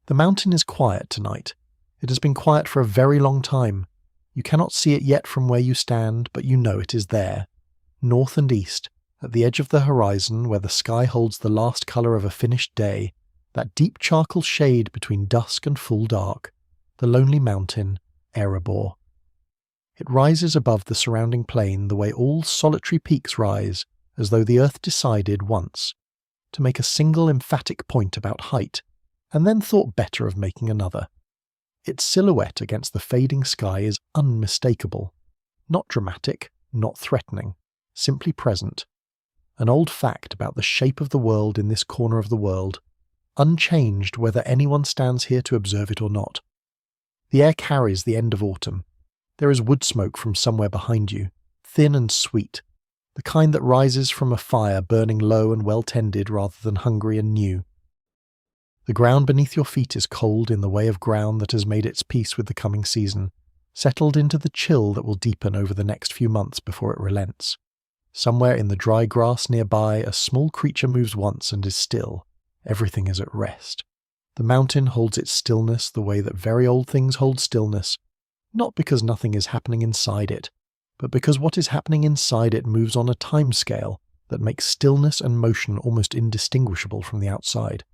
The mountain is quiet tonight. It has been quiet for a very long time. You cannot see it yet from where you stand, but you know it is there. North and east, at the edge of the horizon where the sky holds the last colour of a finished day, that deep charcoal shade between dusk and full dark, the lonely mountain, Erebor. It rises above the surrounding plain the way all solitary peaks rise, as though the earth decided once to make a single emphatic point about height, and then thought better of making another. Its silhouette against the fading sky is unmistakable, not dramatic, not threatening, simply present. An old fact about the shape of the world in this corner of the world, unchanged whether anyone stands here to observe it or not. The air carries the end of autumn. There is wood smoke from somewhere behind you, thin and sweet, the kind that rises from a fire burning low and well-tended rather than hungry and new. The ground beneath your feet is cold in the way of ground that has made its peace with the coming season, settled into the chill that will deepen over the next few months before it relents. Somewhere in the dry grass nearby, a small creature moves once and is still. Everything is at rest. The mountain holds its stillness the way that very old things hold stillness, not because nothing is happening inside it, but because what is happening inside it moves on a time scale that makes stillness and motion almost indistinguishable from the outside.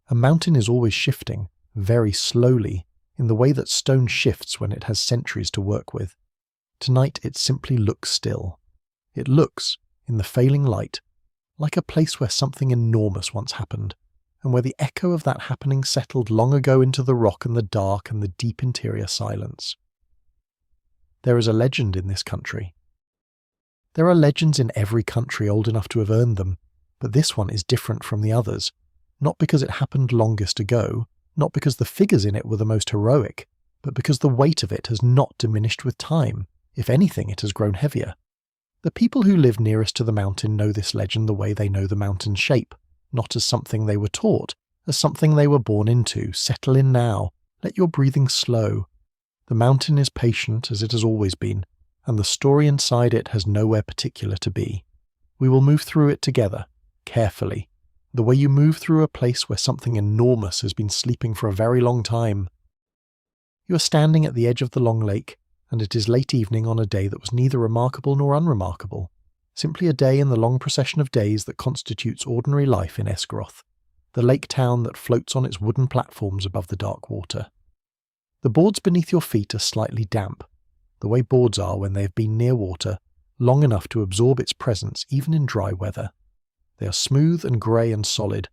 A mountain is always shifting, very slowly, in the way that stone shifts when it has centuries to work with. Tonight it simply looks still. It looks, in the failing light, like a place where something enormous once happened, and where the echo of that happening settled long ago into the rock and the dark and the deep interior silence. There is a legend in this country. There are legends in every country old enough to have earned them, but this one is different from the others, not because it happened longest ago, not because the figures in it were the most heroic, but because the weight of it has not diminished with time. If anything, it has grown heavier. The people who live nearest to the mountain know this legend the way they know the mountain's shape, not as something they were taught, as something they were born into. Settle in now. Let your breathing slow. The mountain is patient as it has always been, and the story inside it has nowhere particular to be. We will move through it together, carefully, the way you move through a place where something enormous has been sleeping for a very long time. You are standing at the edge of the long lake, and it is late evening on a day that was neither remarkable nor unremarkable, simply a day in the long procession of days that constitutes ordinary life in Esgaroth, the lake town that floats on its wooden platforms above the dark water. The boards beneath your feet are slightly damp, the way boards are when they have been near water, long enough to absorb its presence even in dry weather. They are smooth and grey and solid,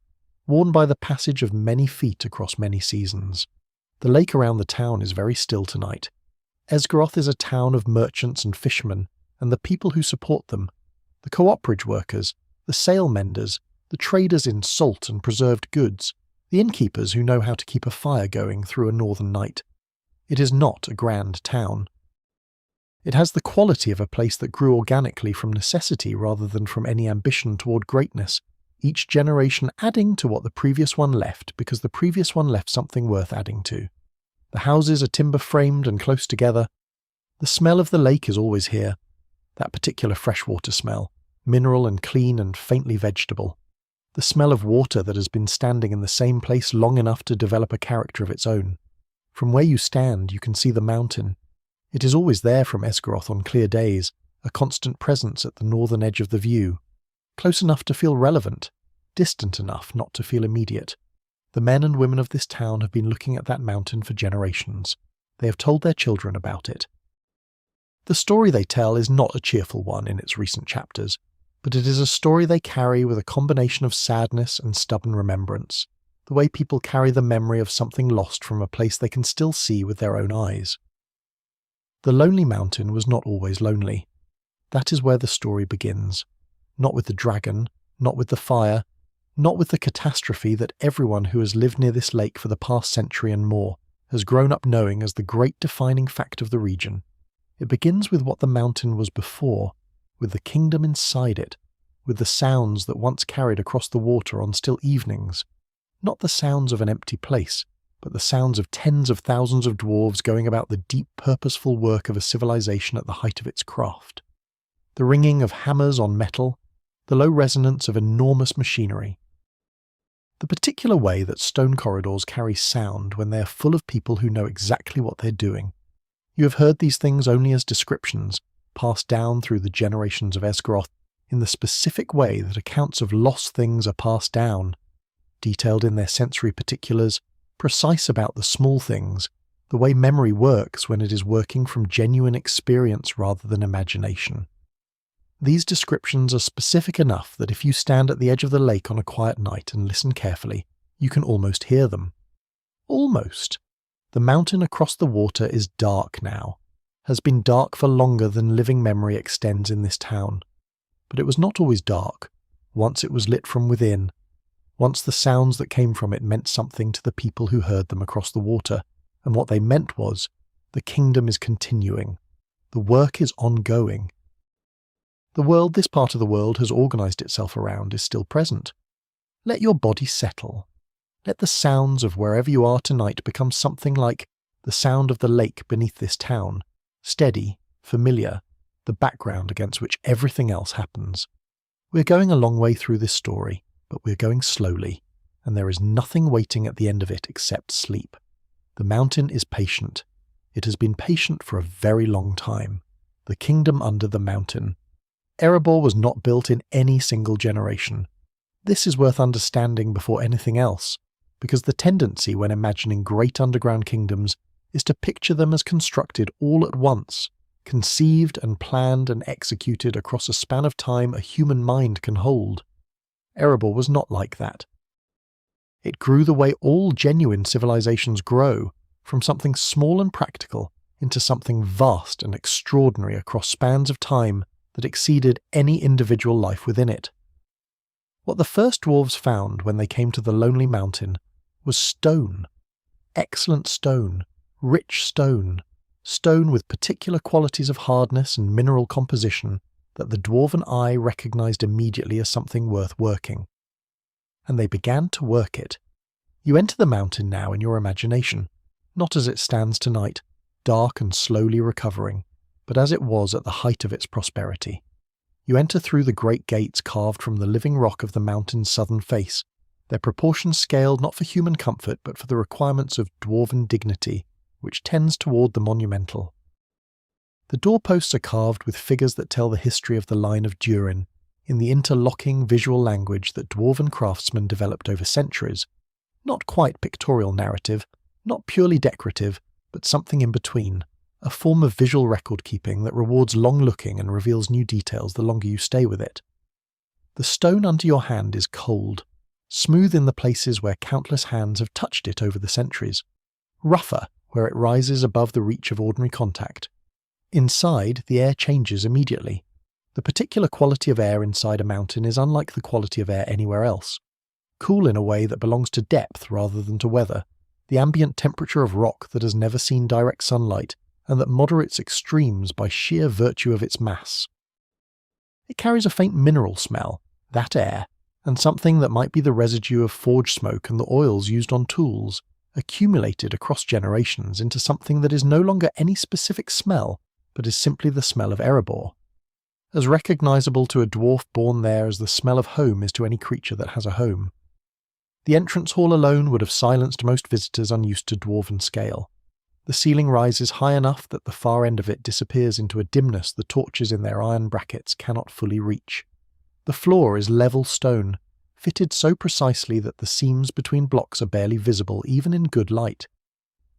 worn by the passage of many feet across many seasons. The lake around the town is very still tonight. Esgaroth is a town of merchants and fishermen, and the people who support them, the cooperage workers, the sail menders, the traders in salt and preserved goods, the innkeepers who know how to keep a fire going through a northern night. It is not a grand town. It has the quality of a place that grew organically from necessity rather than from any ambition toward greatness, each generation adding to what the previous one left because the previous one left something worth adding to. The houses are timber-framed and close together. The smell of the lake is always here, that particular freshwater smell, mineral and clean and faintly vegetable. The smell of water that has been standing in the same place long enough to develop a character of its own. From where you stand, you can see the mountain. It is always there from Esgaroth on clear days, a constant presence at the northern edge of the view, close enough to feel relevant, distant enough not to feel immediate. The men and women of this town have been looking at that mountain for generations. They have told their children about it. The story they tell is not a cheerful one in its recent chapters, but it is a story they carry with a combination of sadness and stubborn remembrance, the way people carry the memory of something lost from a place they can still see with their own eyes. The lonely mountain was not always lonely. That is where the story begins. Not with the dragon, not with the fire, not with the catastrophe that everyone who has lived near this lake for the past century and more has grown up knowing as the great defining fact of the region. It begins with what the mountain was before, with the kingdom inside it, with the sounds that once carried across the water on still evenings. Not the sounds of an empty place, but the sounds of tens of thousands of dwarves going about the deep, purposeful work of a civilization at the height of its craft. The ringing of hammers on metal, the low resonance of enormous machinery. The particular way that stone corridors carry sound when they are full of people who know exactly what they're doing. You have heard these things only as descriptions, passed down through the generations of Esgaroth in the specific way that accounts of lost things are passed down, detailed in their sensory particulars, precise about the small things, the way memory works when it is working from genuine experience rather than imagination. These descriptions are specific enough that if you stand at the edge of the lake on a quiet night and listen carefully, you can almost hear them. Almost. The mountain across the water is dark now, has been dark for longer than living memory extends in this town. But it was not always dark. Once it was lit from within. Once the sounds that came from it meant something to the people who heard them across the water, and what they meant was, the kingdom is continuing. The work is ongoing. The world this part of the world has organised itself around is still present. Let your body settle. Let the sounds of wherever you are tonight become something like the sound of the lake beneath this town, steady, familiar, the background against which everything else happens. We're going a long way through this story, but we're going slowly, and there is nothing waiting at the end of it except sleep. The mountain is patient. It has been patient for a very long time. The kingdom under the mountain. Erebor was not built in any single generation. This is worth understanding before anything else, because the tendency when imagining great underground kingdoms is to picture them as constructed all at once, conceived and planned and executed across a span of time a human mind can hold. Erebor was not like that. It grew the way all genuine civilizations grow, from something small and practical into something vast and extraordinary across spans of time that exceeded any individual life within it. What the first dwarves found when they came to the lonely mountain was stone. Excellent stone, rich stone, stone with particular qualities of hardness and mineral composition that the dwarven eye recognized immediately as something worth working. And they began to work it. You enter the mountain now in your imagination, not as it stands tonight, dark and slowly recovering, but as it was at the height of its prosperity. You enter through the great gates carved from the living rock of the mountain's southern face, their proportions scaled not for human comfort but for the requirements of dwarven dignity, which tends toward the monumental. The doorposts are carved with figures that tell the history of the Line of Durin, in the interlocking visual language that dwarven craftsmen developed over centuries, not quite pictorial narrative, not purely decorative, but something in between, a form of visual record-keeping that rewards long-looking and reveals new details the longer you stay with it. The stone under your hand is cold, smooth in the places where countless hands have touched it over the centuries, rougher where it rises above the reach of ordinary contact. Inside, the air changes immediately. The particular quality of air inside a mountain is unlike the quality of air anywhere else. Cool in a way that belongs to depth rather than to weather, the ambient temperature of rock that has never seen direct sunlight, and that moderates extremes by sheer virtue of its mass. It carries a faint mineral smell, that air, and something that might be the residue of forge smoke and the oils used on tools, accumulated across generations into something that is no longer any specific smell, but is simply the smell of Erebor. As recognizable to a dwarf born there as the smell of home is to any creature that has a home. The entrance hall alone would have silenced most visitors unused to dwarven scale. The ceiling rises high enough that the far end of it disappears into a dimness the torches in their iron brackets cannot fully reach. The floor is level stone, fitted so precisely that the seams between blocks are barely visible even in good light.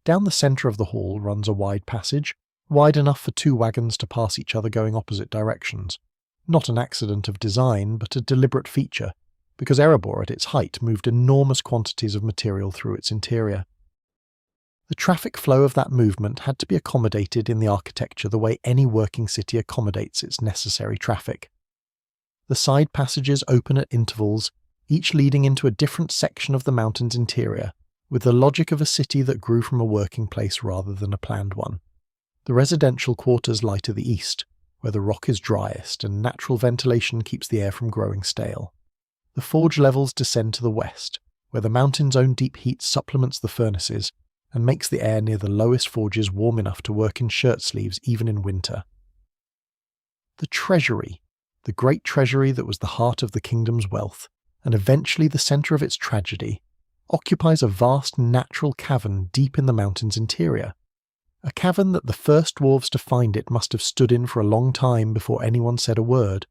Down the centre of the hall runs a wide passage, wide enough for two wagons to pass each other going opposite directions. Not an accident of design, but a deliberate feature, because Erebor at its height moved enormous quantities of material through its interior. The traffic flow of that movement had to be accommodated in the architecture the way any working city accommodates its necessary traffic. The side passages open at intervals, each leading into a different section of the mountain's interior, with the logic of a city that grew from a working place rather than a planned one. The residential quarters lie to the east, where the rock is driest and natural ventilation keeps the air from growing stale. The forge levels descend to the west, where the mountain's own deep heat supplements the furnaces and makes the air near the lowest forges warm enough to work in shirt sleeves even in winter. The treasury, the great treasury that was the heart of the kingdom's wealth, and eventually the centre of its tragedy, occupies a vast natural cavern deep in the mountain's interior. A cavern that the first dwarves to find it must have stood in for a long time before anyone said a word.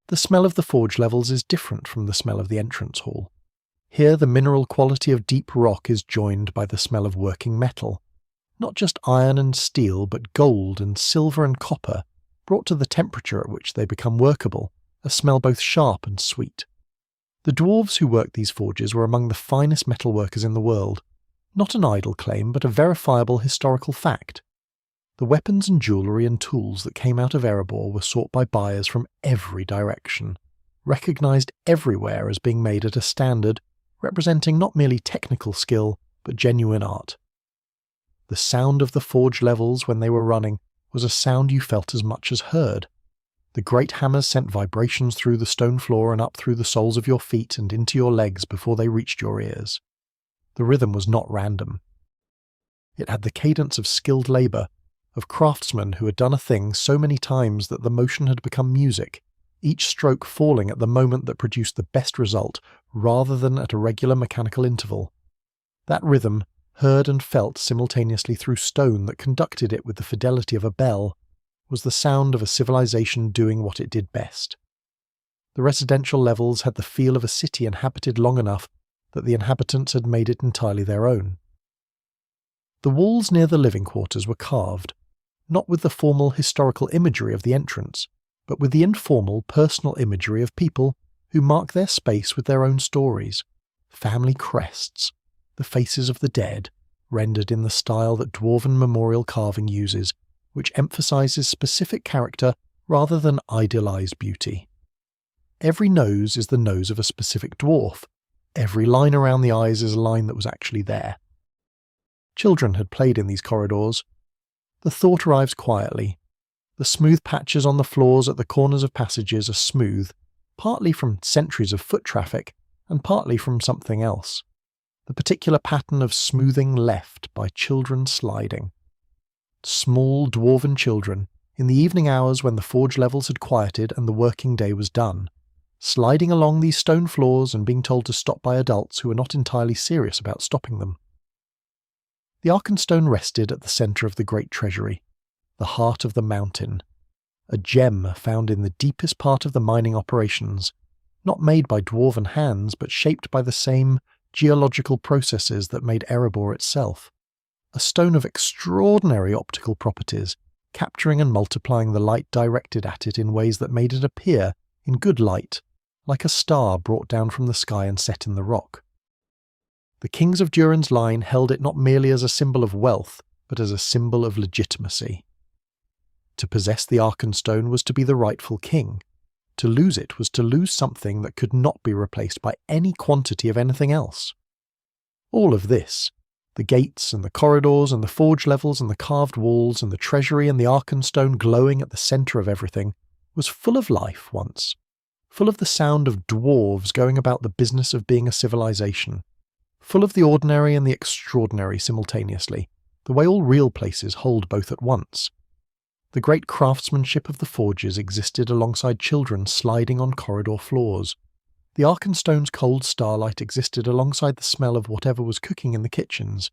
The smell of the forge levels is different from the smell of the entrance hall. Here the mineral quality of deep rock is joined by the smell of working metal. Not just iron and steel, but gold and silver and copper, brought to the temperature at which they become workable, a smell both sharp and sweet. The dwarves who worked these forges were among the finest metalworkers in the world. Not an idle claim, but a verifiable historical fact. The weapons and jewellery and tools that came out of Erebor were sought by buyers from every direction, recognised everywhere as being made at a standard representing not merely technical skill, but genuine art. The sound of the forge levels when they were running was a sound you felt as much as heard. The great hammers sent vibrations through the stone floor and up through the soles of your feet and into your legs before they reached your ears. The rhythm was not random. It had the cadence of skilled labour, of craftsmen who had done a thing so many times that the motion had become music, each stroke falling at the moment that produced the best result rather than at a regular mechanical interval. That rhythm, heard and felt simultaneously through stone that conducted it with the fidelity of a bell, was the sound of a civilization doing what it did best. The residential levels had the feel of a city inhabited long enough that the inhabitants had made it entirely their own. The walls near the living quarters were carved, not with the formal historical imagery of the entrance, but with the informal personal imagery of people who mark their space with their own stories, family crests, the faces of the dead, rendered in the style that dwarven memorial carving uses, which emphasises specific character rather than idealised beauty. Every nose is the nose of a specific dwarf. Every line around the eyes is a line that was actually there. Children had played in these corridors. The thought arrives quietly. The smooth patches on the floors at the corners of passages are smooth, partly from centuries of foot traffic and partly from something else. The particular pattern of smoothing left by children sliding. Small dwarven children, in the evening hours when the forge levels had quieted and the working day was done, sliding along these stone floors and being told to stop by adults who were not entirely serious about stopping them. The Arkenstone rested at the centre of the great treasury, the heart of the mountain, a gem found in the deepest part of the mining operations, not made by dwarven hands but shaped by the same geological processes that made Erebor itself. A stone of extraordinary optical properties, capturing and multiplying the light directed at it in ways that made it appear, in good light, like a star brought down from the sky and set in the rock. The kings of Durin's line held it not merely as a symbol of wealth, but as a symbol of legitimacy. To possess the Arkenstone was to be the rightful king. To lose it was to lose something that could not be replaced by any quantity of anything else. All of this, the gates and the corridors and the forge levels and the carved walls and the treasury and the Arkenstone glowing at the centre of everything, was full of life once, full of the sound of dwarves going about the business of being a civilization, full of the ordinary and the extraordinary simultaneously, the way all real places hold both at once. The great craftsmanship of the forges existed alongside children sliding on corridor floors. The Arkenstone's cold starlight existed alongside the smell of whatever was cooking in the kitchens.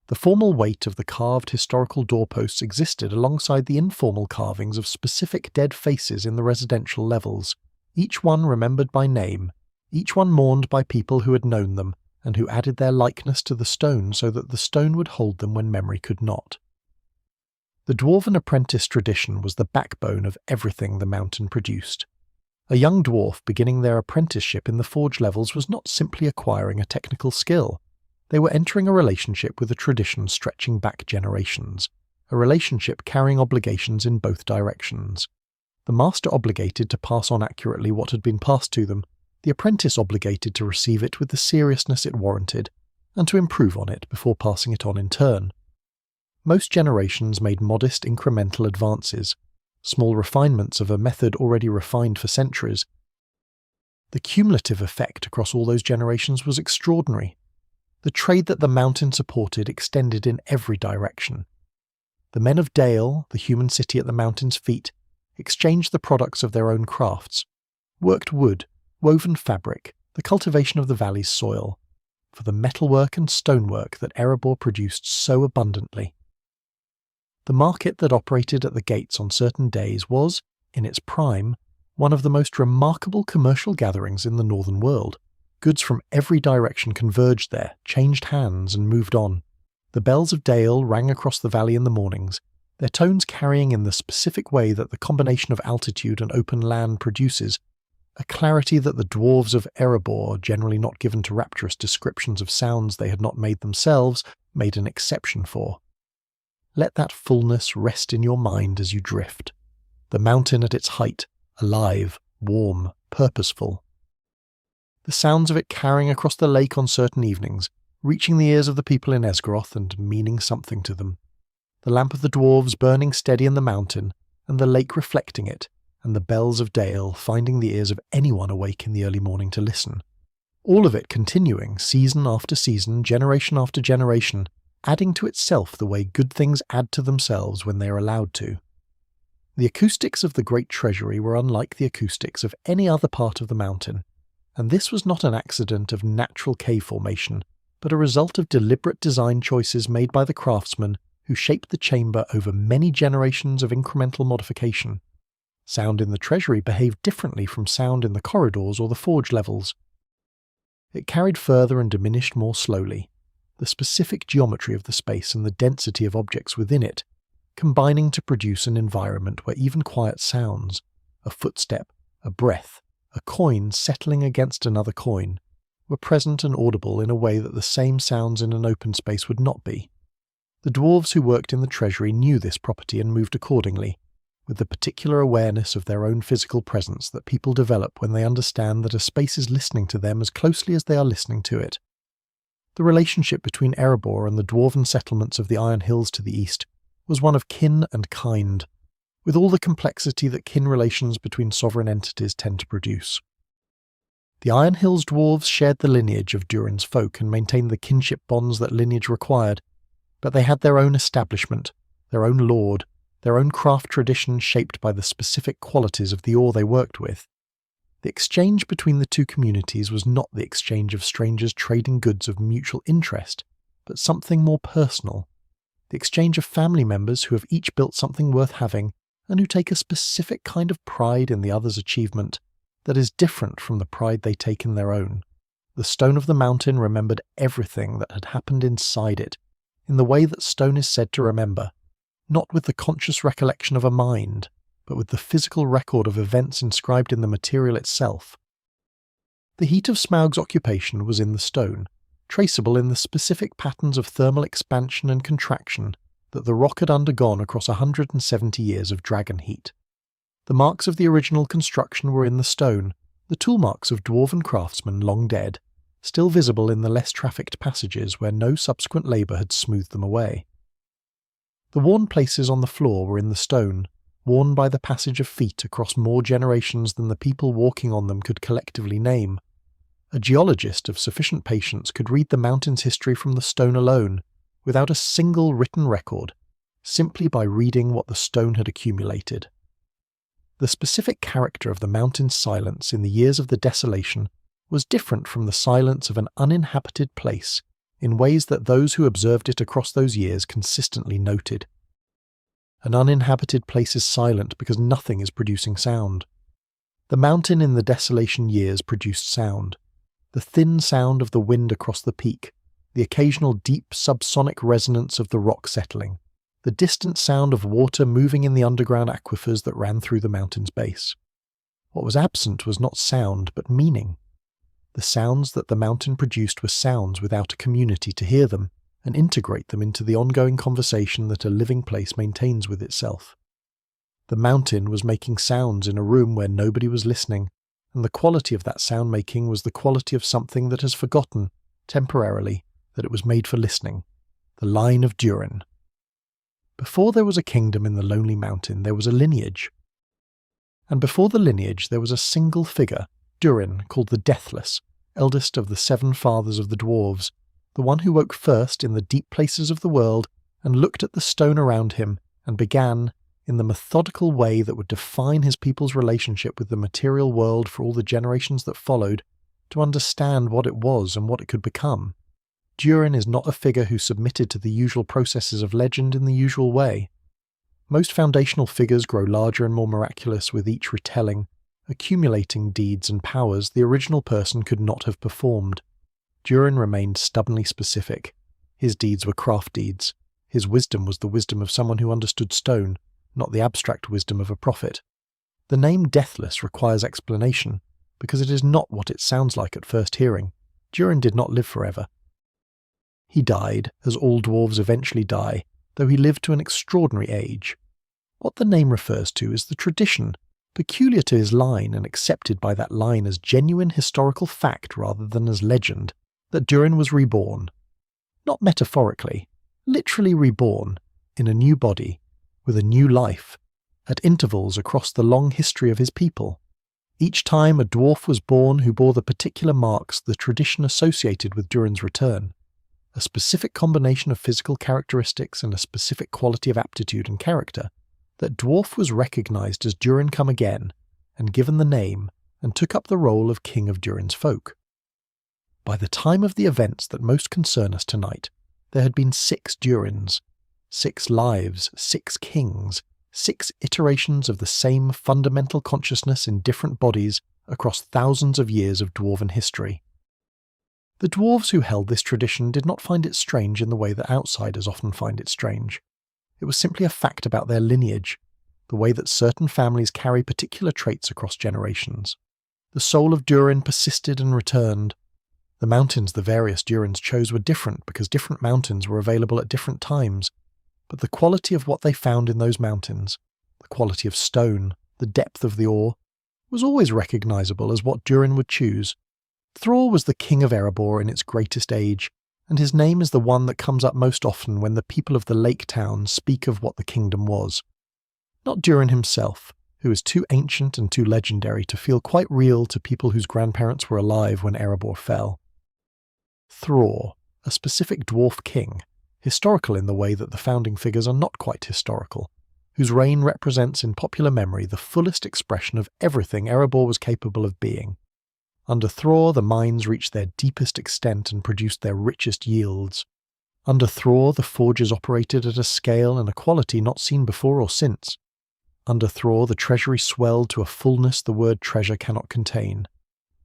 The formal weight of the carved historical doorposts existed alongside the informal carvings of specific dead faces in the residential levels, each one remembered by name, each one mourned by people who had known them and who added their likeness to the stone so that the stone would hold them when memory could not. The dwarven apprentice tradition was the backbone of everything the mountain produced. A young dwarf beginning their apprenticeship in the forge levels was not simply acquiring a technical skill. They were entering a relationship with a tradition stretching back generations, a relationship carrying obligations in both directions. The master obligated to pass on accurately what had been passed to them, the apprentice obligated to receive it with the seriousness it warranted, and to improve on it before passing it on in turn. Most generations made modest incremental advances, small refinements of a method already refined for centuries. The cumulative effect across all those generations was extraordinary. The trade that the mountain supported extended in every direction. The men of Dale, the human city at the mountain's feet, exchanged the products of their own crafts, worked wood, woven fabric, the cultivation of the valley's soil, for the metalwork and stonework that Erebor produced so abundantly. The market that operated at the gates on certain days was, in its prime, one of the most remarkable commercial gatherings in the northern world. Goods from every direction converged there, changed hands, and moved on. The bells of Dale rang across the valley in the mornings, their tones carrying in the specific way that the combination of altitude and open land produces, a clarity that the dwarves of Erebor, generally not given to rapturous descriptions of sounds they had not made themselves, made an exception for. Let that fullness rest in your mind as you drift. The mountain at its height, alive, warm, purposeful. The sounds of it carrying across the lake on certain evenings, reaching the ears of the people in Esgaroth and meaning something to them. The lamp of the dwarves burning steady in the mountain, and the lake reflecting it, and the bells of Dale finding the ears of anyone awake in the early morning to listen. All of it continuing, season after season, generation after generation, adding to itself the way good things add to themselves when they are allowed to. The acoustics of the great treasury were unlike the acoustics of any other part of the mountain, and this was not an accident of natural cave formation, but a result of deliberate design choices made by the craftsmen who shaped the chamber over many generations of incremental modification. Sound in the treasury behaved differently from sound in the corridors or the forge levels. It carried further and diminished more slowly, the specific geometry of the space and the density of objects within it, combining to produce an environment where even quiet sounds, a footstep, a breath, a coin settling against another coin, were present and audible in a way that the same sounds in an open space would not be. The dwarves who worked in the treasury knew this property and moved accordingly, with the particular awareness of their own physical presence that people develop when they understand that a space is listening to them as closely as they are listening to it. The relationship between Erebor and the dwarven settlements of the Iron Hills to the east was one of kin and kind, with all the complexity that kin relations between sovereign entities tend to produce. The Iron Hills dwarves shared the lineage of Durin's folk and maintained the kinship bonds that lineage required, but they had their own establishment, their own lord, their own craft tradition shaped by the specific qualities of the ore they worked with. The exchange between the two communities was not the exchange of strangers trading goods of mutual interest, but something more personal, the exchange of family members who have each built something worth having and who take a specific kind of pride in the other's achievement that is different from the pride they take in their own. The stone of the mountain remembered everything that had happened inside it, in the way that stone is said to remember, not with the conscious recollection of a mind, but with the physical record of events inscribed in the material itself. The heat of Smaug's occupation was in the stone, traceable in the specific patterns of thermal expansion and contraction that the rock had undergone across 170 years of dragon heat. The marks of the original construction were in the stone, the tool marks of dwarven craftsmen long dead, still visible in the less trafficked passages where no subsequent labour had smoothed them away. The worn places on the floor were in the stone, worn by the passage of feet across more generations than the people walking on them could collectively name. A geologist of sufficient patience could read the mountain's history from the stone alone, without a single written record, simply by reading what the stone had accumulated. The specific character of the mountain's silence in the years of the Desolation was different from the silence of an uninhabited place in ways that those who observed it across those years consistently noted. An uninhabited place is silent because nothing is producing sound. The mountain in the Desolation years produced sound. The thin sound of the wind across the peak, the occasional deep subsonic resonance of the rock settling, the distant sound of water moving in the underground aquifers that ran through the mountain's base. What was absent was not sound, but meaning. The sounds that the mountain produced were sounds without a community to hear them and integrate them into the ongoing conversation that a living place maintains with itself. The mountain was making sounds in a room where nobody was listening, and the quality of that sound-making was the quality of something that has forgotten, temporarily, that it was made for listening. The Line of Durin. Before there was a kingdom in the lonely mountain, there was a lineage. And before the lineage there was a single figure, Durin, called the Deathless, eldest of the 7 fathers of the dwarves, the one who woke first in the deep places of the world and looked at the stone around him and began, in the methodical way that would define his people's relationship with the material world for all the generations that followed, to understand what it was and what it could become. Durin is not a figure who submitted to the usual processes of legend in the usual way. Most foundational figures grow larger and more miraculous with each retelling, accumulating deeds and powers the original person could not have performed. Durin remained stubbornly specific. His deeds were craft deeds. His wisdom was the wisdom of someone who understood stone, not the abstract wisdom of a prophet. The name Deathless requires explanation, because it is not what it sounds like at first hearing. Durin did not live forever. He died, as all dwarves eventually die, though he lived to an extraordinary age. What the name refers to is the tradition, peculiar to his line and accepted by that line as genuine historical fact rather than as legend, that Durin was reborn. Not metaphorically, literally reborn, in a new body, with a new life, at intervals across the long history of his people. Each time a dwarf was born who bore the particular marks the tradition associated with Durin's return, a specific combination of physical characteristics and a specific quality of aptitude and character, that dwarf was recognized as Durin come again, and given the name, and took up the role of king of Durin's folk. By the time of the events that most concern us tonight, there had been 6 Durins, 6 lives, 6 kings, 6 iterations of the same fundamental consciousness in different bodies across thousands of years of dwarven history. The dwarves who held this tradition did not find it strange in the way that outsiders often find it strange. It was simply a fact about their lineage, the way that certain families carry particular traits across generations. The soul of Durin persisted and returned. The mountains the various Durins chose were different because different mountains were available at different times, but the quality of what they found in those mountains, the quality of stone, the depth of the ore, was always recognizable as what Durin would choose. Thror was the king of Erebor in its greatest age, and his name is the one that comes up most often when the people of the lake town speak of what the kingdom was. Not Durin himself, who is too ancient and too legendary to feel quite real to people whose grandparents were alive when Erebor fell. Thror, a specific dwarf king, historical in the way that the founding figures are not quite historical, whose reign represents in popular memory the fullest expression of everything Erebor was capable of being. Under Thror, the mines reached their deepest extent and produced their richest yields. Under Thror, the forges operated at a scale and a quality not seen before or since. Under Thror, the treasury swelled to a fullness the word treasure cannot contain.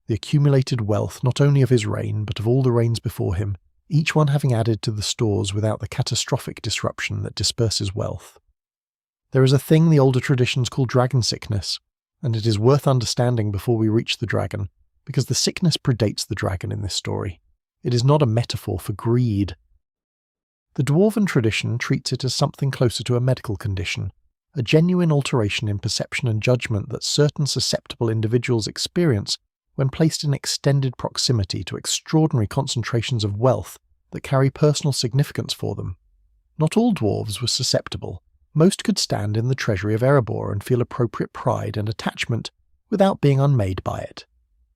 The accumulated wealth not only of his reign, but of all the reigns before him, each one having added to the stores without the catastrophic disruption that disperses wealth. There is a thing the older traditions call dragon sickness, and it is worth understanding before we reach the dragon, because the sickness predates the dragon in this story. It is not a metaphor for greed. The dwarven tradition treats it as something closer to a medical condition, a genuine alteration in perception and judgment that certain susceptible individuals experience when placed in extended proximity to extraordinary concentrations of wealth that carry personal significance for them. Not all dwarves were susceptible. Most could stand in the treasury of Erebor and feel appropriate pride and attachment without being unmade by it.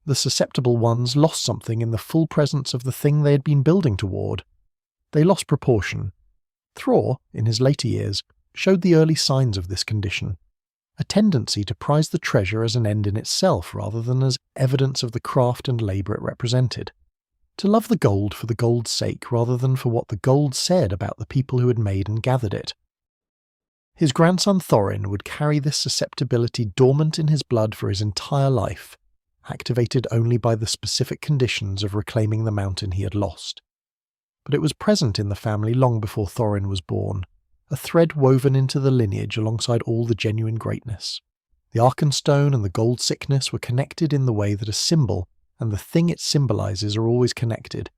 The susceptible ones lost something in the full presence of the thing they had been building toward. They lost proportion. Thror, in his later years, showed the early signs of this condition, a tendency to prize the treasure as an end in itself rather than as evidence of the craft and labour it represented, to love the gold for the gold's sake rather than for what the gold said about the people who had made and gathered it. His grandson Thorin would carry this susceptibility dormant in his blood for his entire life, activated only by the specific conditions of reclaiming the mountain he had lost. But it was present in the family long before Thorin was born, a thread woven into the lineage alongside all the genuine greatness. The Arkenstone and the gold sickness were connected in the way that a symbol and the thing it symbolises are always connected,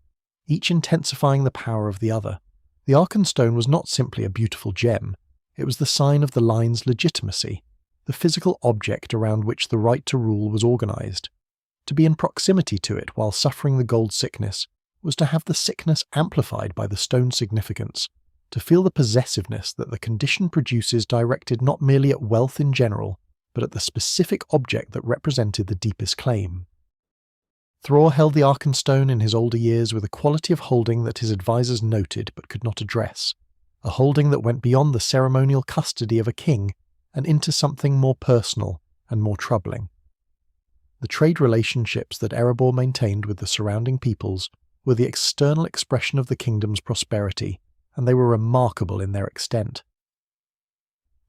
each intensifying the power of the other. The Arkenstone was not simply a beautiful gem, it was the sign of the line's legitimacy, the physical object around which the right to rule was organised. To be in proximity to it while suffering the gold sickness was to have the sickness amplified by the stone's significance, to feel the possessiveness that the condition produces directed not merely at wealth in general, but at the specific object that represented the deepest claim. Thror held the Arkenstone in his older years with a quality of holding that his advisors noted but could not address, a holding that went beyond the ceremonial custody of a king and into something more personal and more troubling. The trade relationships that Erebor maintained with the surrounding peoples were the external expression of the kingdom's prosperity, and they were remarkable in their extent.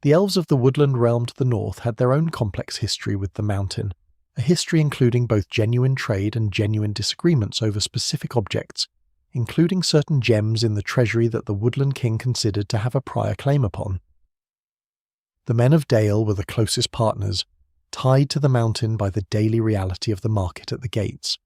The elves of the woodland realm to the north had their own complex history with the mountain, a history including both genuine trade and genuine disagreements over specific objects, including certain gems in the treasury that the woodland king considered to have a prior claim upon. The men of Dale were the closest partners, tied to the mountain by the daily reality of the market at the gates.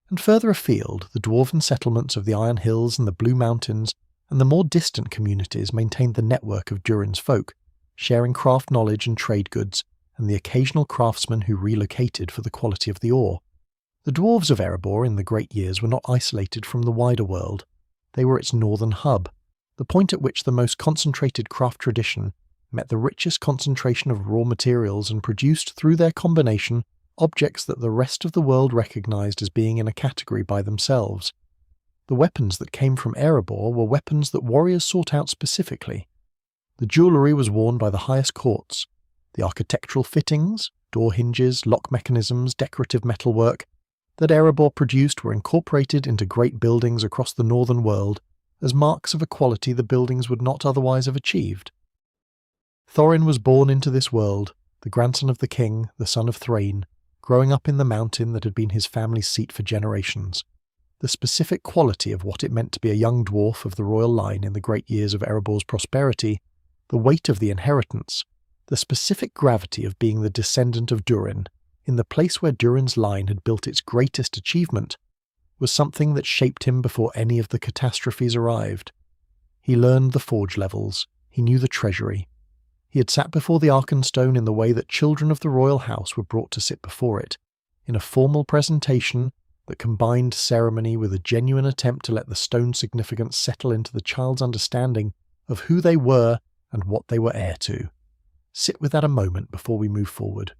And further afield, the dwarven settlements of the Iron Hills and the Blue Mountains and the more distant communities maintained the network of Durin's folk, sharing craft knowledge and trade goods, and the occasional craftsmen who relocated for the quality of the ore. The dwarves of Erebor in the great years were not isolated from the wider world. They were its northern hub, the point at which the most concentrated craft tradition met the richest concentration of raw materials and produced through their combination objects that the rest of the world recognized as being in a category by themselves. The weapons that came from Erebor were weapons that warriors sought out specifically. The jewellery was worn by the highest courts. The architectural fittings, door hinges, lock mechanisms, decorative metalwork that Erebor produced were incorporated into great buildings across the northern world as marks of a quality the buildings would not otherwise have achieved. Thorin was born into this world, the grandson of the king, the son of Thrain, growing up in the mountain that had been his family's seat for generations. The specific quality of what it meant to be a young dwarf of the royal line in the great years of Erebor's prosperity, the weight of the inheritance, the specific gravity of being the descendant of Durin, in the place where Durin's line had built its greatest achievement, was something that shaped him before any of the catastrophes arrived. He learned the forge levels, he knew the treasury. He had sat before the Arkenstone in the way that children of the royal house were brought to sit before it, in a formal presentation that combined ceremony with a genuine attempt to let the stone significance settle into the child's understanding of who they were and what they were heir to. Sit with that a moment before we move forward.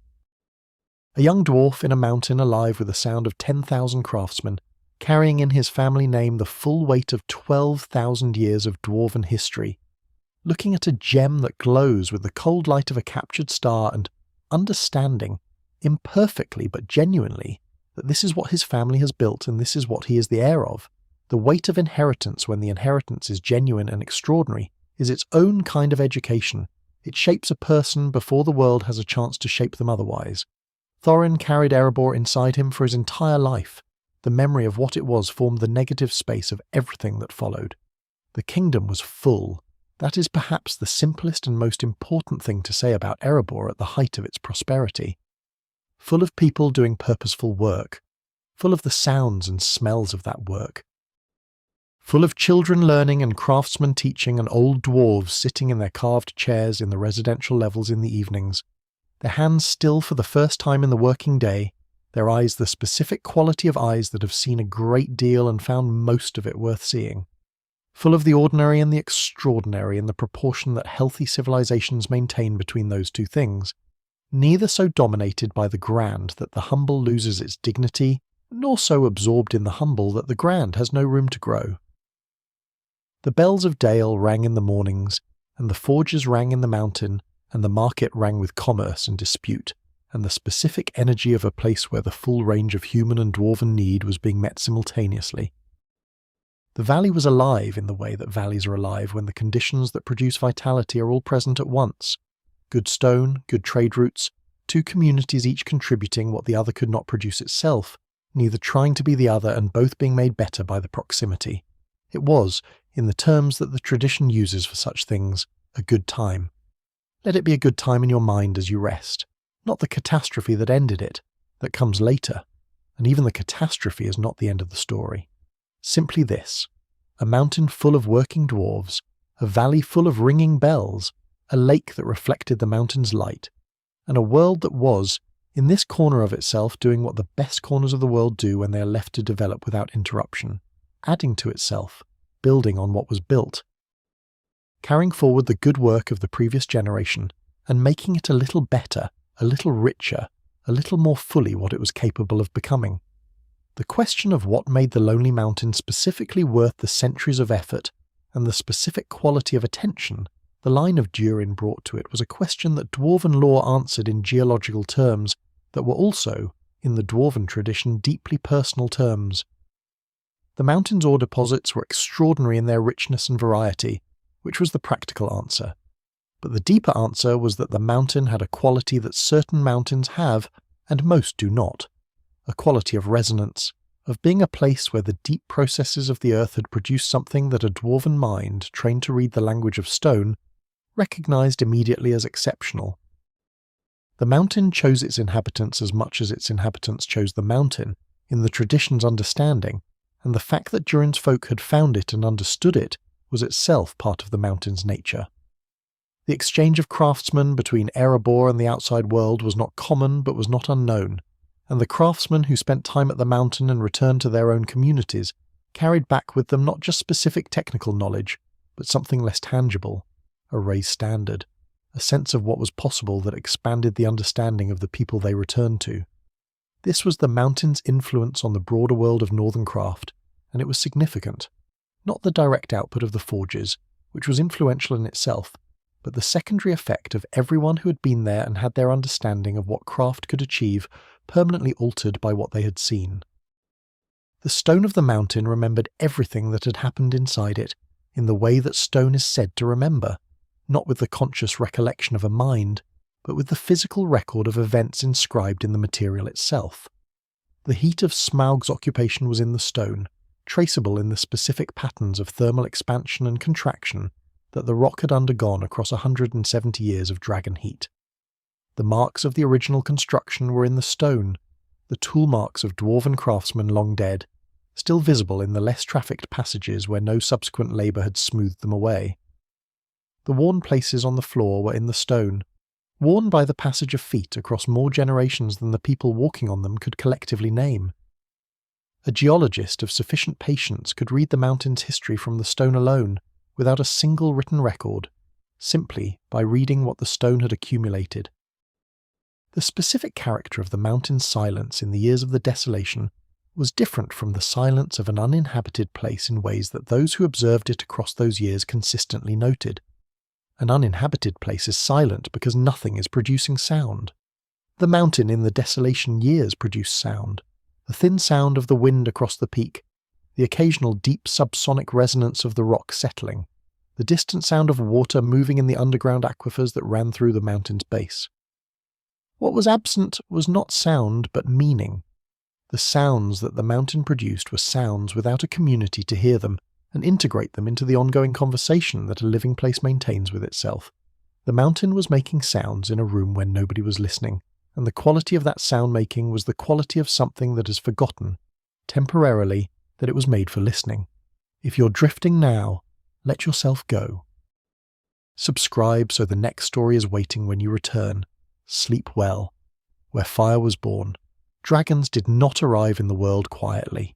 A young dwarf in a mountain alive with the sound of 10,000 craftsmen, carrying in his family name the full weight of 12,000 years of dwarven history, looking at a gem that glows with the cold light of a captured star and understanding, imperfectly but genuinely, that this is what his family has built and this is what he is the heir of. The weight of inheritance, when the inheritance is genuine and extraordinary, is its own kind of education. It shapes a person before the world has a chance to shape them otherwise. Thorin carried Erebor inside him for his entire life. The memory of what it was formed the negative space of everything that followed. The kingdom was full. That is perhaps the simplest and most important thing to say about Erebor at the height of its prosperity. Full of people doing purposeful work, full of the sounds and smells of that work, full of children learning and craftsmen teaching and old dwarves sitting in their carved chairs in the residential levels in the evenings, their hands still for the first time in the working day, their eyes the specific quality of eyes that have seen a great deal and found most of it worth seeing. Full of the ordinary and the extraordinary in the proportion that healthy civilizations maintain between those two things, neither so dominated by the grand that the humble loses its dignity, nor so absorbed in the humble that the grand has no room to grow. The bells of Dale rang in the mornings, and the forges rang in the mountain, and the market rang with commerce and dispute, and the specific energy of a place where the full range of human and dwarven need was being met simultaneously. The valley was alive in the way that valleys are alive when the conditions that produce vitality are all present at once. Good stone, good trade routes, two communities each contributing what the other could not produce itself, neither trying to be the other and both being made better by the proximity. It was, in the terms that the tradition uses for such things, a good time. Let it be a good time in your mind as you rest, not the catastrophe that ended it, that comes later, and even the catastrophe is not the end of the story. Simply this: a mountain full of working dwarves, a valley full of ringing bells, a lake that reflected the mountain's light, and a world that was, in this corner of itself, doing what the best corners of the world do when they are left to develop without interruption, adding to itself, building on what was built, carrying forward the good work of the previous generation, and making it a little better, a little richer, a little more fully what it was capable of becoming. The question of what made the Lonely Mountain specifically worth the centuries of effort and the specific quality of attention the Line of Durin brought to it was a question that dwarven lore answered in geological terms that were also, in the dwarven tradition, deeply personal terms. The mountain's ore deposits were extraordinary in their richness and variety, which was the practical answer. But the deeper answer was that the mountain had a quality that certain mountains have, and most do not. A quality of resonance, of being a place where the deep processes of the earth had produced something that a dwarven mind, trained to read the language of stone, recognized immediately as exceptional. The mountain chose its inhabitants as much as its inhabitants chose the mountain, in the tradition's understanding, and the fact that Durin's folk had found it and understood it was itself part of the mountain's nature. The exchange of craftsmen between Erebor and the outside world was not common but was not unknown, and the craftsmen who spent time at the mountain and returned to their own communities carried back with them not just specific technical knowledge, but something less tangible, a raised standard, a sense of what was possible that expanded the understanding of the people they returned to. This was the mountain's influence on the broader world of northern craft, and it was significant. Not the direct output of the forges, which was influential in itself, but the secondary effect of everyone who had been there and had their understanding of what craft could achieve permanently altered by what they had seen. The stone of the mountain remembered everything that had happened inside it, in the way that stone is said to remember, not with the conscious recollection of a mind, but with the physical record of events inscribed in the material itself. The heat of Smaug's occupation was in the stone, traceable in the specific patterns of thermal expansion and contraction that the rock had undergone across 170 years of dragon heat. The marks of the original construction were in the stone, the tool marks of dwarven craftsmen long dead, still visible in the less trafficked passages where no subsequent labour had smoothed them away. The worn places on the floor were in the stone, worn by the passage of feet across more generations than the people walking on them could collectively name. A geologist of sufficient patience could read the mountain's history from the stone alone, without a single written record, simply by reading what the stone had accumulated. The specific character of the mountain's silence in the years of the Desolation was different from the silence of an uninhabited place in ways that those who observed it across those years consistently noted. An uninhabited place is silent because nothing is producing sound. The mountain in the Desolation years produced sound, the thin sound of the wind across the peak, the occasional deep subsonic resonance of the rock settling, the distant sound of water moving in the underground aquifers that ran through the mountain's base. What was absent was not sound but meaning. The sounds that the mountain produced were sounds without a community to hear them and integrate them into the ongoing conversation that a living place maintains with itself. The mountain was making sounds in a room where nobody was listening, and the quality of that sound making was the quality of something that is forgotten, temporarily, that it was made for listening. If you're drifting now, let yourself go. Subscribe so the next story is waiting when you return. Sleep well. Where fire was born. Dragons did not arrive in the world quietly.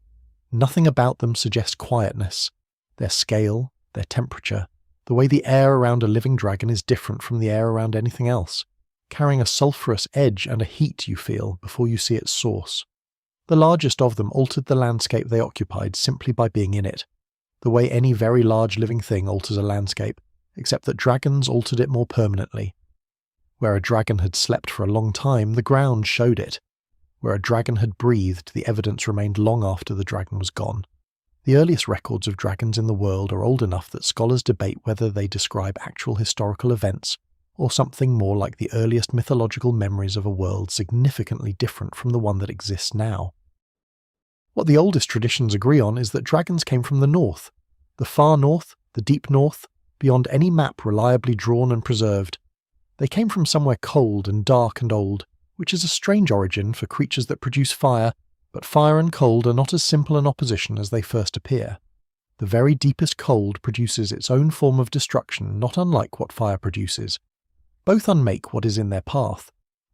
Nothing about them suggests quietness. Their scale, their temperature, the way the air around a living dragon is different from the air around anything else, carrying a sulphurous edge and a heat you feel before you see its source. The largest of them altered the landscape they occupied simply by being in it, the way any very large living thing alters a landscape, except that dragons altered it more permanently. Where a dragon had slept for a long time, the ground showed it. Where a dragon had breathed, the evidence remained long after the dragon was gone. The earliest records of dragons in the world are old enough that scholars debate whether they describe actual historical events, or something more like the earliest mythological memories of a world significantly different from the one that exists now. What the oldest traditions agree on is that dragons came from the north, the far north, the deep north, beyond any map reliably drawn and preserved. They came from somewhere cold and dark and old, which is a strange origin for creatures that produce fire, but fire and cold are not as simple an opposition as they first appear. The very deepest cold produces its own form of destruction, not unlike what fire produces. Both unmake what is in their path.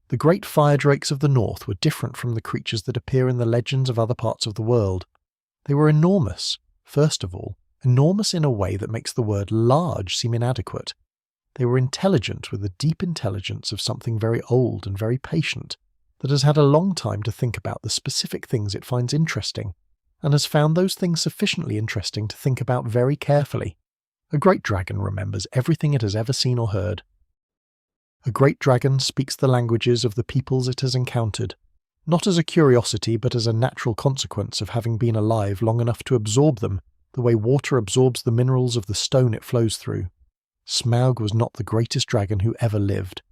The great fire drakes of the north were different from the creatures that appear in the legends of other parts of the world. They were enormous, first of all, enormous in a way that makes the word large seem inadequate. They were intelligent with the deep intelligence of something very old and very patient, that has had a long time to think about the specific things it finds interesting, and has found those things sufficiently interesting to think about very carefully. A great dragon remembers everything it has ever seen or heard. A great dragon speaks the languages of the peoples it has encountered, not as a curiosity but as a natural consequence of having been alive long enough to absorb them, the way water absorbs the minerals of the stone it flows through. Smaug was not the greatest dragon who ever lived.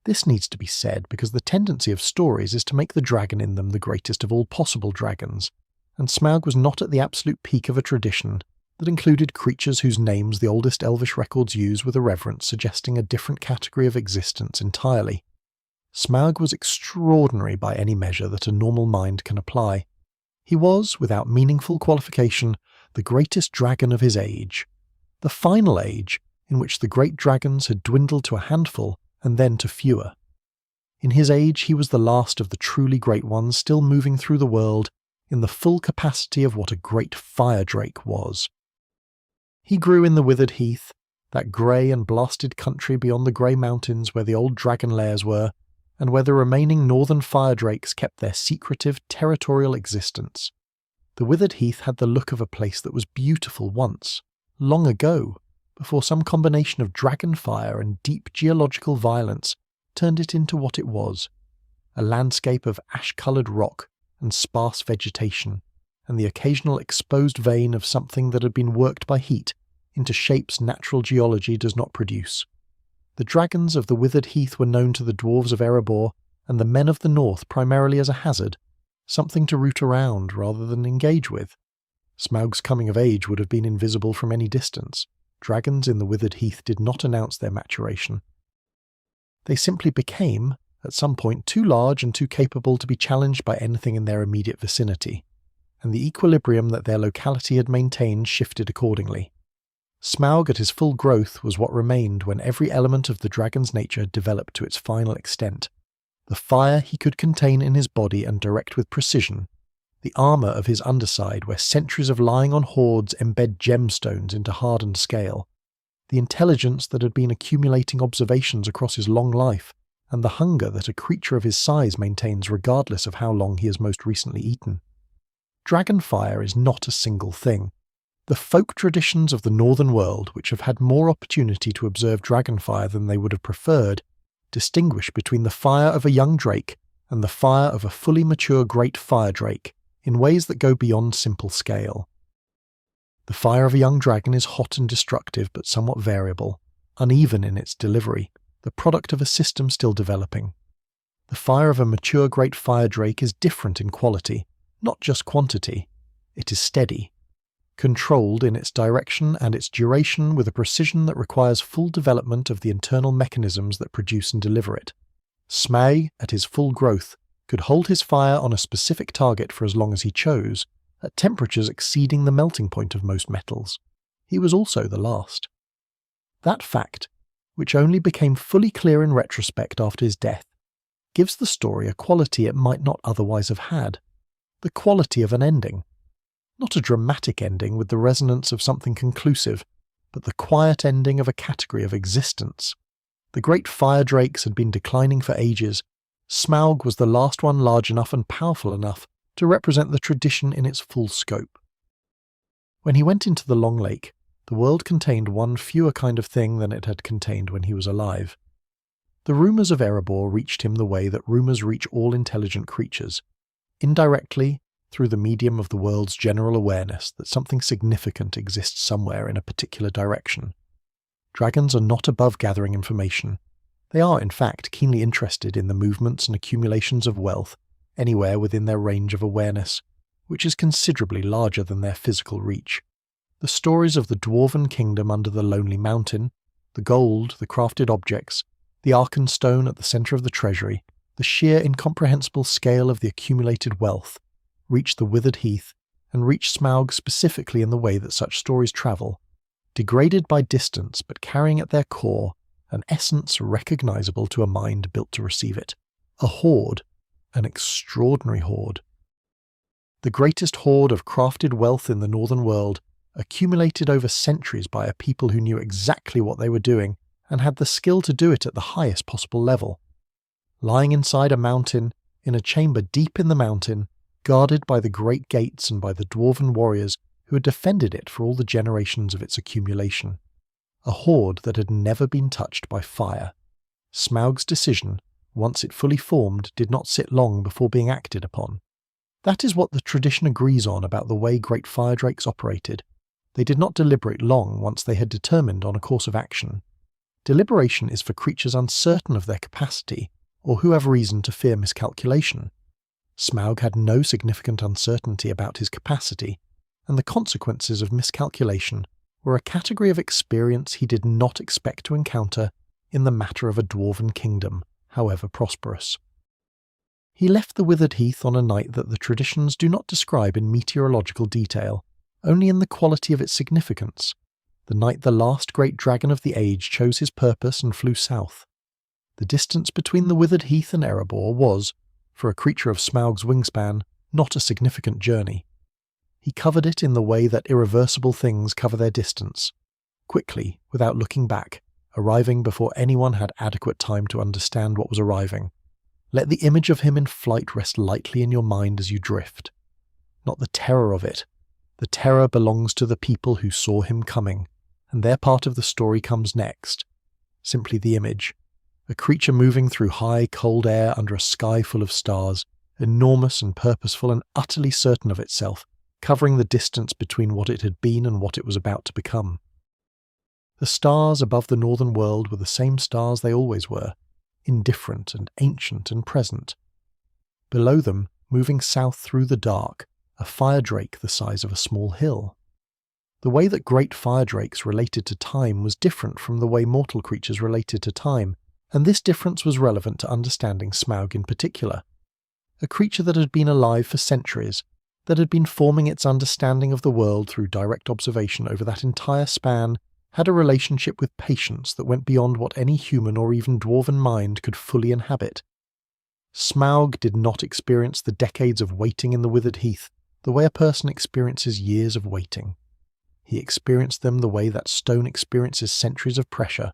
This needs to be said because the tendency of stories is to make the dragon in them the greatest of all possible dragons, and Smaug was not at the absolute peak of a tradition that included creatures whose names the oldest Elvish records use with a reverence suggesting a different category of existence entirely. Smaug was extraordinary by any measure that a normal mind can apply. He was, without meaningful qualification, the greatest dragon of his age. The final age, in which the great dragons had dwindled to a handful and then to fewer. In his age he was the last of the truly great ones still moving through the world in the full capacity of what a great fire drake was. He grew in the withered heath, that grey and blasted country beyond the grey mountains where the old dragon lairs were, and where the remaining northern fire drakes kept their secretive territorial existence. The withered heath had the look of a place that was beautiful once, long ago, before some combination of dragon fire and deep geological violence turned it into what it was, a landscape of ash-coloured rock and sparse vegetation, and the occasional exposed vein of something that had been worked by heat into shapes natural geology does not produce. The dragons of the withered heath were known to the dwarves of Erebor and the men of the north primarily as a hazard, something to root around rather than engage with. Smaug's coming of age would have been invisible from any distance. Dragons in the withered heath did not announce their maturation. They simply became, at some point, too large and too capable to be challenged by anything in their immediate vicinity, and the equilibrium that their locality had maintained shifted accordingly. Smaug at his full growth was what remained when every element of the dragon's nature developed to its final extent. The fire he could contain in his body and direct with precision, the armour of his underside where centuries of lying on hoards embed gemstones into hardened scale, the intelligence that had been accumulating observations across his long life, and the hunger that a creature of his size maintains regardless of how long he has most recently eaten. Dragonfire is not a single thing. The folk traditions of the northern world, which have had more opportunity to observe dragonfire than they would have preferred, distinguish between the fire of a young drake and the fire of a fully mature great fire drake in ways that go beyond simple scale. The fire of a young dragon is hot and destructive but somewhat variable, uneven in its delivery, the product of a system still developing. The fire of a mature great fire drake is different in quality, not just quantity. It is steady, controlled in its direction and its duration with a precision that requires full development of the internal mechanisms that produce and deliver it. Smaug, at his full growth, could hold his fire on a specific target for as long as he chose, at temperatures exceeding the melting point of most metals. He was also the last. That fact, which only became fully clear in retrospect after his death, gives the story a quality it might not otherwise have had, the quality of an ending. Not a dramatic ending with the resonance of something conclusive, but the quiet ending of a category of existence. The great fire drakes had been declining for ages. Smaug was the last one large enough and powerful enough to represent the tradition in its full scope. When he went into the Long Lake, the world contained one fewer kind of thing than it had contained when he was alive. The rumours of Erebor reached him the way that rumours reach all intelligent creatures, indirectly, through the medium of the world's general awareness that something significant exists somewhere in a particular direction. Dragons are not above gathering information. They are, in fact, keenly interested in the movements and accumulations of wealth anywhere within their range of awareness, which is considerably larger than their physical reach. The stories of the dwarven kingdom under the Lonely Mountain, the gold, the crafted objects, the Arkenstone at the centre of the treasury, the sheer incomprehensible scale of the accumulated wealth, reached the withered heath, and reached Smaug specifically in the way that such stories travel, degraded by distance but carrying at their core an essence recognisable to a mind built to receive it. A hoard, an extraordinary hoard. The greatest hoard of crafted wealth in the northern world, accumulated over centuries by a people who knew exactly what they were doing and had the skill to do it at the highest possible level. Lying inside a mountain, in a chamber deep in the mountain, guarded by the great gates and by the dwarven warriors who had defended it for all the generations of its accumulation. a hoard that had never been touched by fire. Smaug's decision, once it fully formed, did not sit long before being acted upon. That is what the tradition agrees on about the way great fire drakes operated. They did not deliberate long once they had determined on a course of action. Deliberation is for creatures uncertain of their capacity, or who have reason to fear miscalculation. Smaug had no significant uncertainty about his capacity, and the consequences of miscalculation were a category of experience he did not expect to encounter in the matter of a dwarven kingdom, however prosperous. He left the withered heath on a night that the traditions do not describe in meteorological detail, only in the quality of its significance, the night the last great dragon of the age chose his purpose and flew south. The distance between the withered heath and Erebor was, for a creature of Smaug's wingspan, not a significant journey. He covered it in the way that irreversible things cover their distance, quickly, without looking back, arriving before anyone had adequate time to understand what was arriving. Let the image of him in flight rest lightly in your mind as you drift. Not the terror of it. The terror belongs to the people who saw him coming, and their part of the story comes next. Simply the image. A creature moving through high, cold air under a sky full of stars, enormous and purposeful and utterly certain of itself, covering the distance between what it had been and what it was about to become. The stars above the northern world were the same stars they always were, indifferent and ancient and present. Below them, moving south through the dark, a fire drake the size of a small hill. The way that great fire drakes related to time was different from the way mortal creatures related to time, and this difference was relevant to understanding Smaug in particular. A creature that had been alive for centuries, that had been forming its understanding of the world through direct observation over that entire span, had a relationship with patience that went beyond what any human or even dwarven mind could fully inhabit. Smaug did not experience the decades of waiting in the withered heath the way a person experiences years of waiting. He experienced them the way that stone experiences centuries of pressure,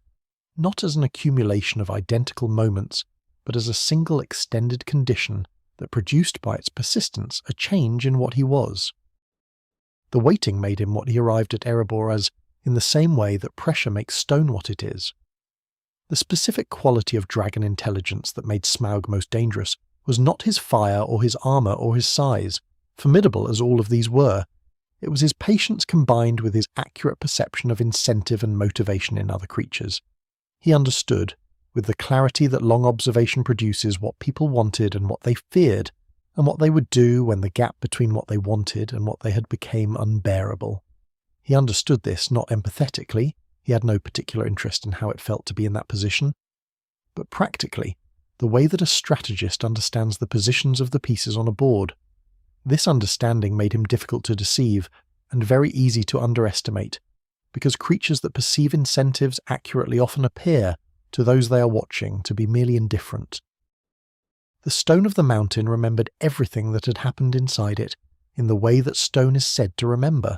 not as an accumulation of identical moments, but as a single extended condition that produced by its persistence a change in what he was. The waiting made him what he arrived at Erebor as, in the same way that pressure makes stone what it is. The specific quality of dragon intelligence that made Smaug most dangerous was not his fire or his armour or his size, formidable as all of these were. It was his patience combined with his accurate perception of incentive and motivation in other creatures. He understood, with the clarity that long observation produces, what people wanted and what they feared, and what they would do when the gap between what they wanted and what they had became unbearable. He understood this not empathetically, he had no particular interest in how it felt to be in that position, but practically, the way that a strategist understands the positions of the pieces on a board. This understanding made him difficult to deceive, and very easy to underestimate, because creatures that perceive incentives accurately often appear, to those they are watching, to be merely indifferent. The stone of the mountain remembered everything that had happened inside it, in the way that stone is said to remember,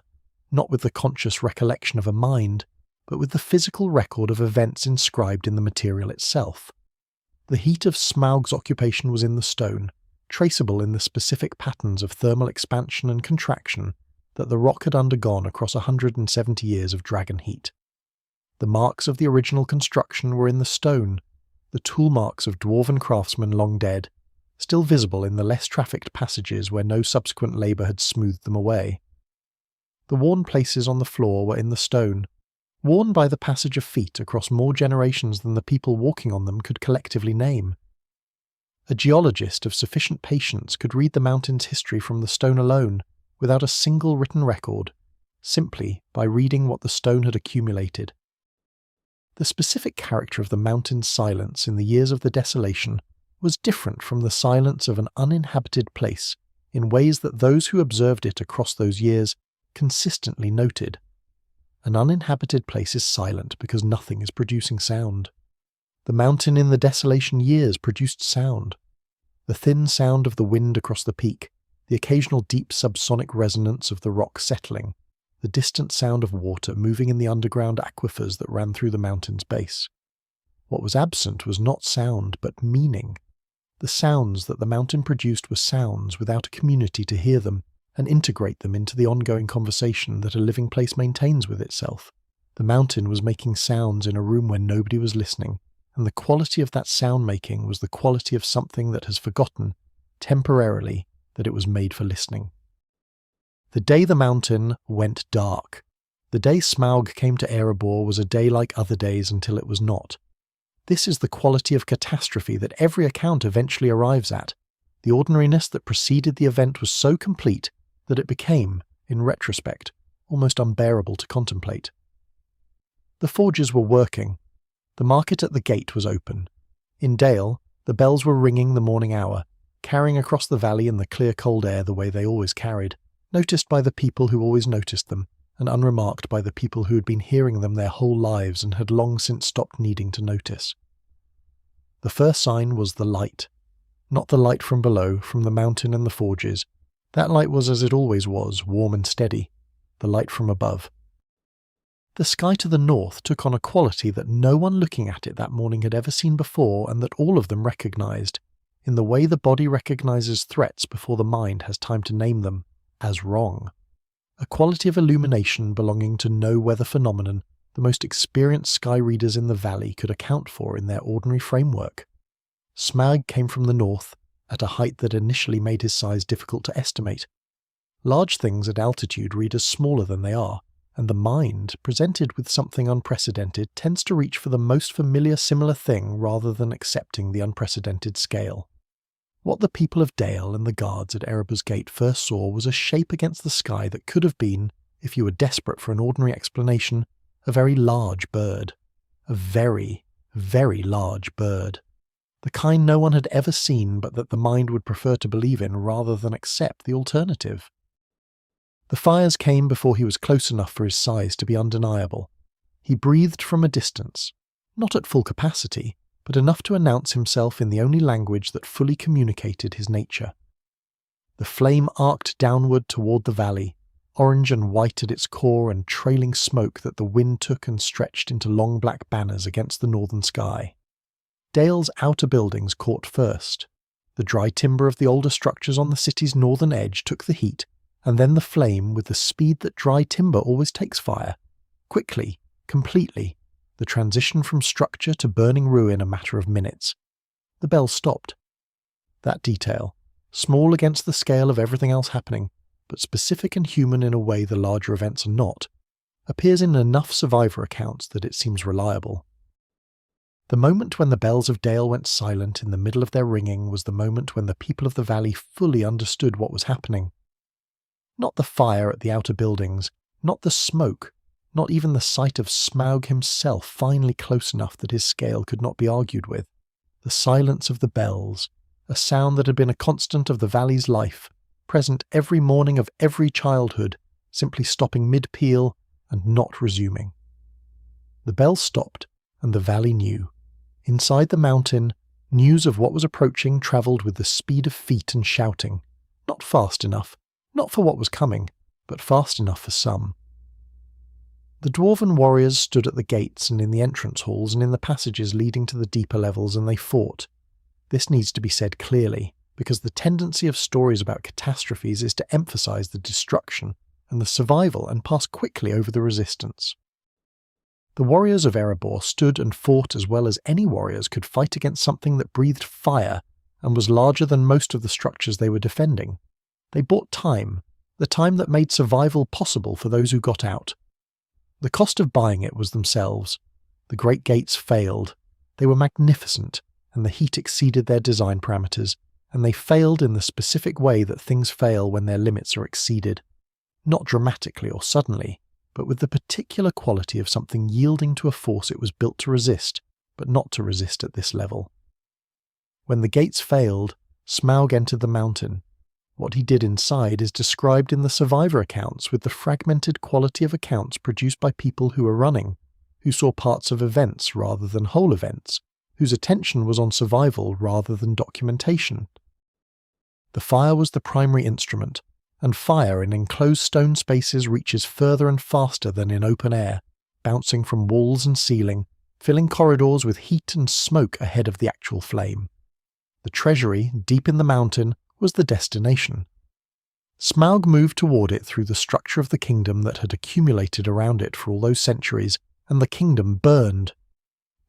not with the conscious recollection of a mind, but with the physical record of events inscribed in the material itself. The heat of Smaug's occupation was in the stone, traceable in the specific patterns of thermal expansion and contraction that the rock had undergone across 170 years of dragon heat. The marks of the original construction were in the stone, the tool marks of dwarven craftsmen long dead, still visible in the less trafficked passages where no subsequent labour had smoothed them away. The worn places on the floor were in the stone, worn by the passage of feet across more generations than the people walking on them could collectively name. A geologist of sufficient patience could read the mountain's history from the stone alone, without a single written record, simply by reading what the stone had accumulated. The specific character of the mountain's silence in the years of the Desolation was different from the silence of an uninhabited place in ways that those who observed it across those years consistently noted. An uninhabited place is silent because nothing is producing sound. The mountain in the Desolation years produced sound. The thin sound of the wind across the peak, the occasional deep subsonic resonance of the rock settling, the distant sound of water moving in the underground aquifers that ran through the mountain's base. What was absent was not sound, but meaning. The sounds that the mountain produced were sounds without a community to hear them and integrate them into the ongoing conversation that a living place maintains with itself. The mountain was making sounds in a room where nobody was listening, and the quality of that sound making was the quality of something that has forgotten, temporarily, that it was made for listening. The day the mountain went dark. The day Smaug came to Erebor was a day like other days until it was not. This is the quality of catastrophe that every account eventually arrives at. The ordinariness that preceded the event was so complete that it became, in retrospect, almost unbearable to contemplate. The forges were working. The market at the gate was open. In Dale, the bells were ringing the morning hour, carrying across the valley in the clear cold air the way they always carried, noticed by the people who always noticed them, and unremarked by the people who had been hearing them their whole lives and had long since stopped needing to notice. The first sign was the light. Not the light from below, from the mountain and the forges. That light was as it always was, warm and steady. The light from above. The sky to the north took on a quality that no one looking at it that morning had ever seen before, and that all of them recognized, in the way the body recognizes threats before the mind has time to name them, as wrong. A quality of illumination belonging to no weather phenomenon the most experienced sky readers in the valley could account for in their ordinary framework. Smaug came from the north, at a height that initially made his size difficult to estimate. Large things at altitude read as smaller than they are, and the mind, presented with something unprecedented, tends to reach for the most familiar similar thing rather than accepting the unprecedented scale. What the people of Dale and the guards at Erebor's gate first saw was a shape against the sky that could have been, if you were desperate for an ordinary explanation, a very large bird. A very, very large bird. The kind no one had ever seen but that the mind would prefer to believe in rather than accept the alternative. The fires came before he was close enough for his size to be undeniable. He breathed from a distance, not at full capacity, but enough to announce himself in the only language that fully communicated his nature. The flame arced downward toward the valley, orange and white at its core and trailing smoke that the wind took and stretched into long black banners against the northern sky. Dale's outer buildings caught first. The dry timber of the older structures on the city's northern edge took the heat, and then the flame with the speed that dry timber always takes fire. Quickly, completely, the transition from structure to burning ruin a matter of minutes. The bell stopped. That detail, small against the scale of everything else happening, but specific and human in a way the larger events are not, appears in enough survivor accounts that it seems reliable. The moment when the bells of Dale went silent in the middle of their ringing was the moment when the people of the valley fully understood what was happening. Not the fire at the outer buildings, not the smoke, not even the sight of Smaug himself finally close enough that his scale could not be argued with. The silence of the bells, a sound that had been a constant of the valley's life, present every morning of every childhood, simply stopping mid-peal and not resuming. The bells stopped, and the valley knew. Inside the mountain, news of what was approaching travelled with the speed of feet and shouting. Not fast enough, not for what was coming, but fast enough for some. The dwarven warriors stood at the gates and in the entrance halls and in the passages leading to the deeper levels, and they fought. This needs to be said clearly, because the tendency of stories about catastrophes is to emphasize the destruction and the survival and pass quickly over the resistance. The warriors of Erebor stood and fought as well as any warriors could fight against something that breathed fire and was larger than most of the structures they were defending. They bought time, the time that made survival possible for those who got out. The cost of buying it was themselves. The great gates failed. They were magnificent, and the heat exceeded their design parameters, and they failed in the specific way that things fail when their limits are exceeded. Not dramatically or suddenly, but with the particular quality of something yielding to a force it was built to resist, but not to resist at this level. When the gates failed, Smaug entered the mountain. What he did inside is described in the survivor accounts with the fragmented quality of accounts produced by people who were running, who saw parts of events rather than whole events, whose attention was on survival rather than documentation. The fire was the primary instrument, and fire in enclosed stone spaces reaches further and faster than in open air, bouncing from walls and ceiling, filling corridors with heat and smoke ahead of the actual flame. The treasury, deep in the mountain, was the destination. Smaug moved toward it through the structure of the kingdom that had accumulated around it for all those centuries, and the kingdom burned.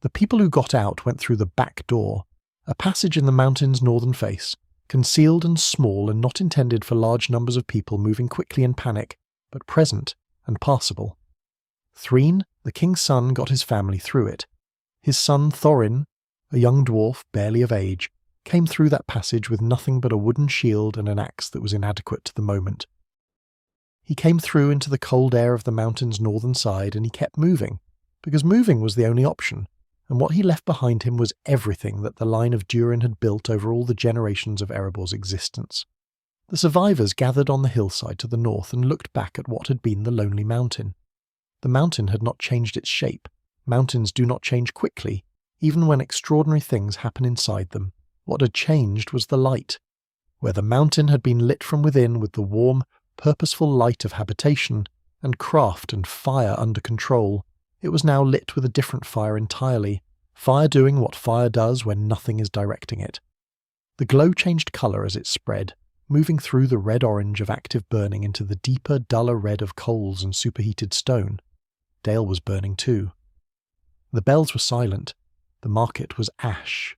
The people who got out went through the back door, a passage in the mountain's northern face, concealed and small and not intended for large numbers of people moving quickly in panic, but present and passable. Threen, the king's son, got his family through it. His son Thorin, a young dwarf barely of age, came through that passage with nothing but a wooden shield and an axe that was inadequate to the moment. He came through into the cold air of the mountain's northern side, and he kept moving, because moving was the only option, and what he left behind him was everything that the Line of Durin had built over all the generations of Erebor's existence. The survivors gathered on the hillside to the north and looked back at what had been the Lonely Mountain. The mountain had not changed its shape. Mountains do not change quickly, even when extraordinary things happen inside them. What had changed was the light. Where the mountain had been lit from within with the warm, purposeful light of habitation, and craft and fire under control, it was now lit with a different fire entirely, fire doing what fire does when nothing is directing it. The glow changed colour as it spread, moving through the red-orange of active burning into the deeper, duller red of coals and superheated stone. Dale was burning too. The bells were silent. The market was ash.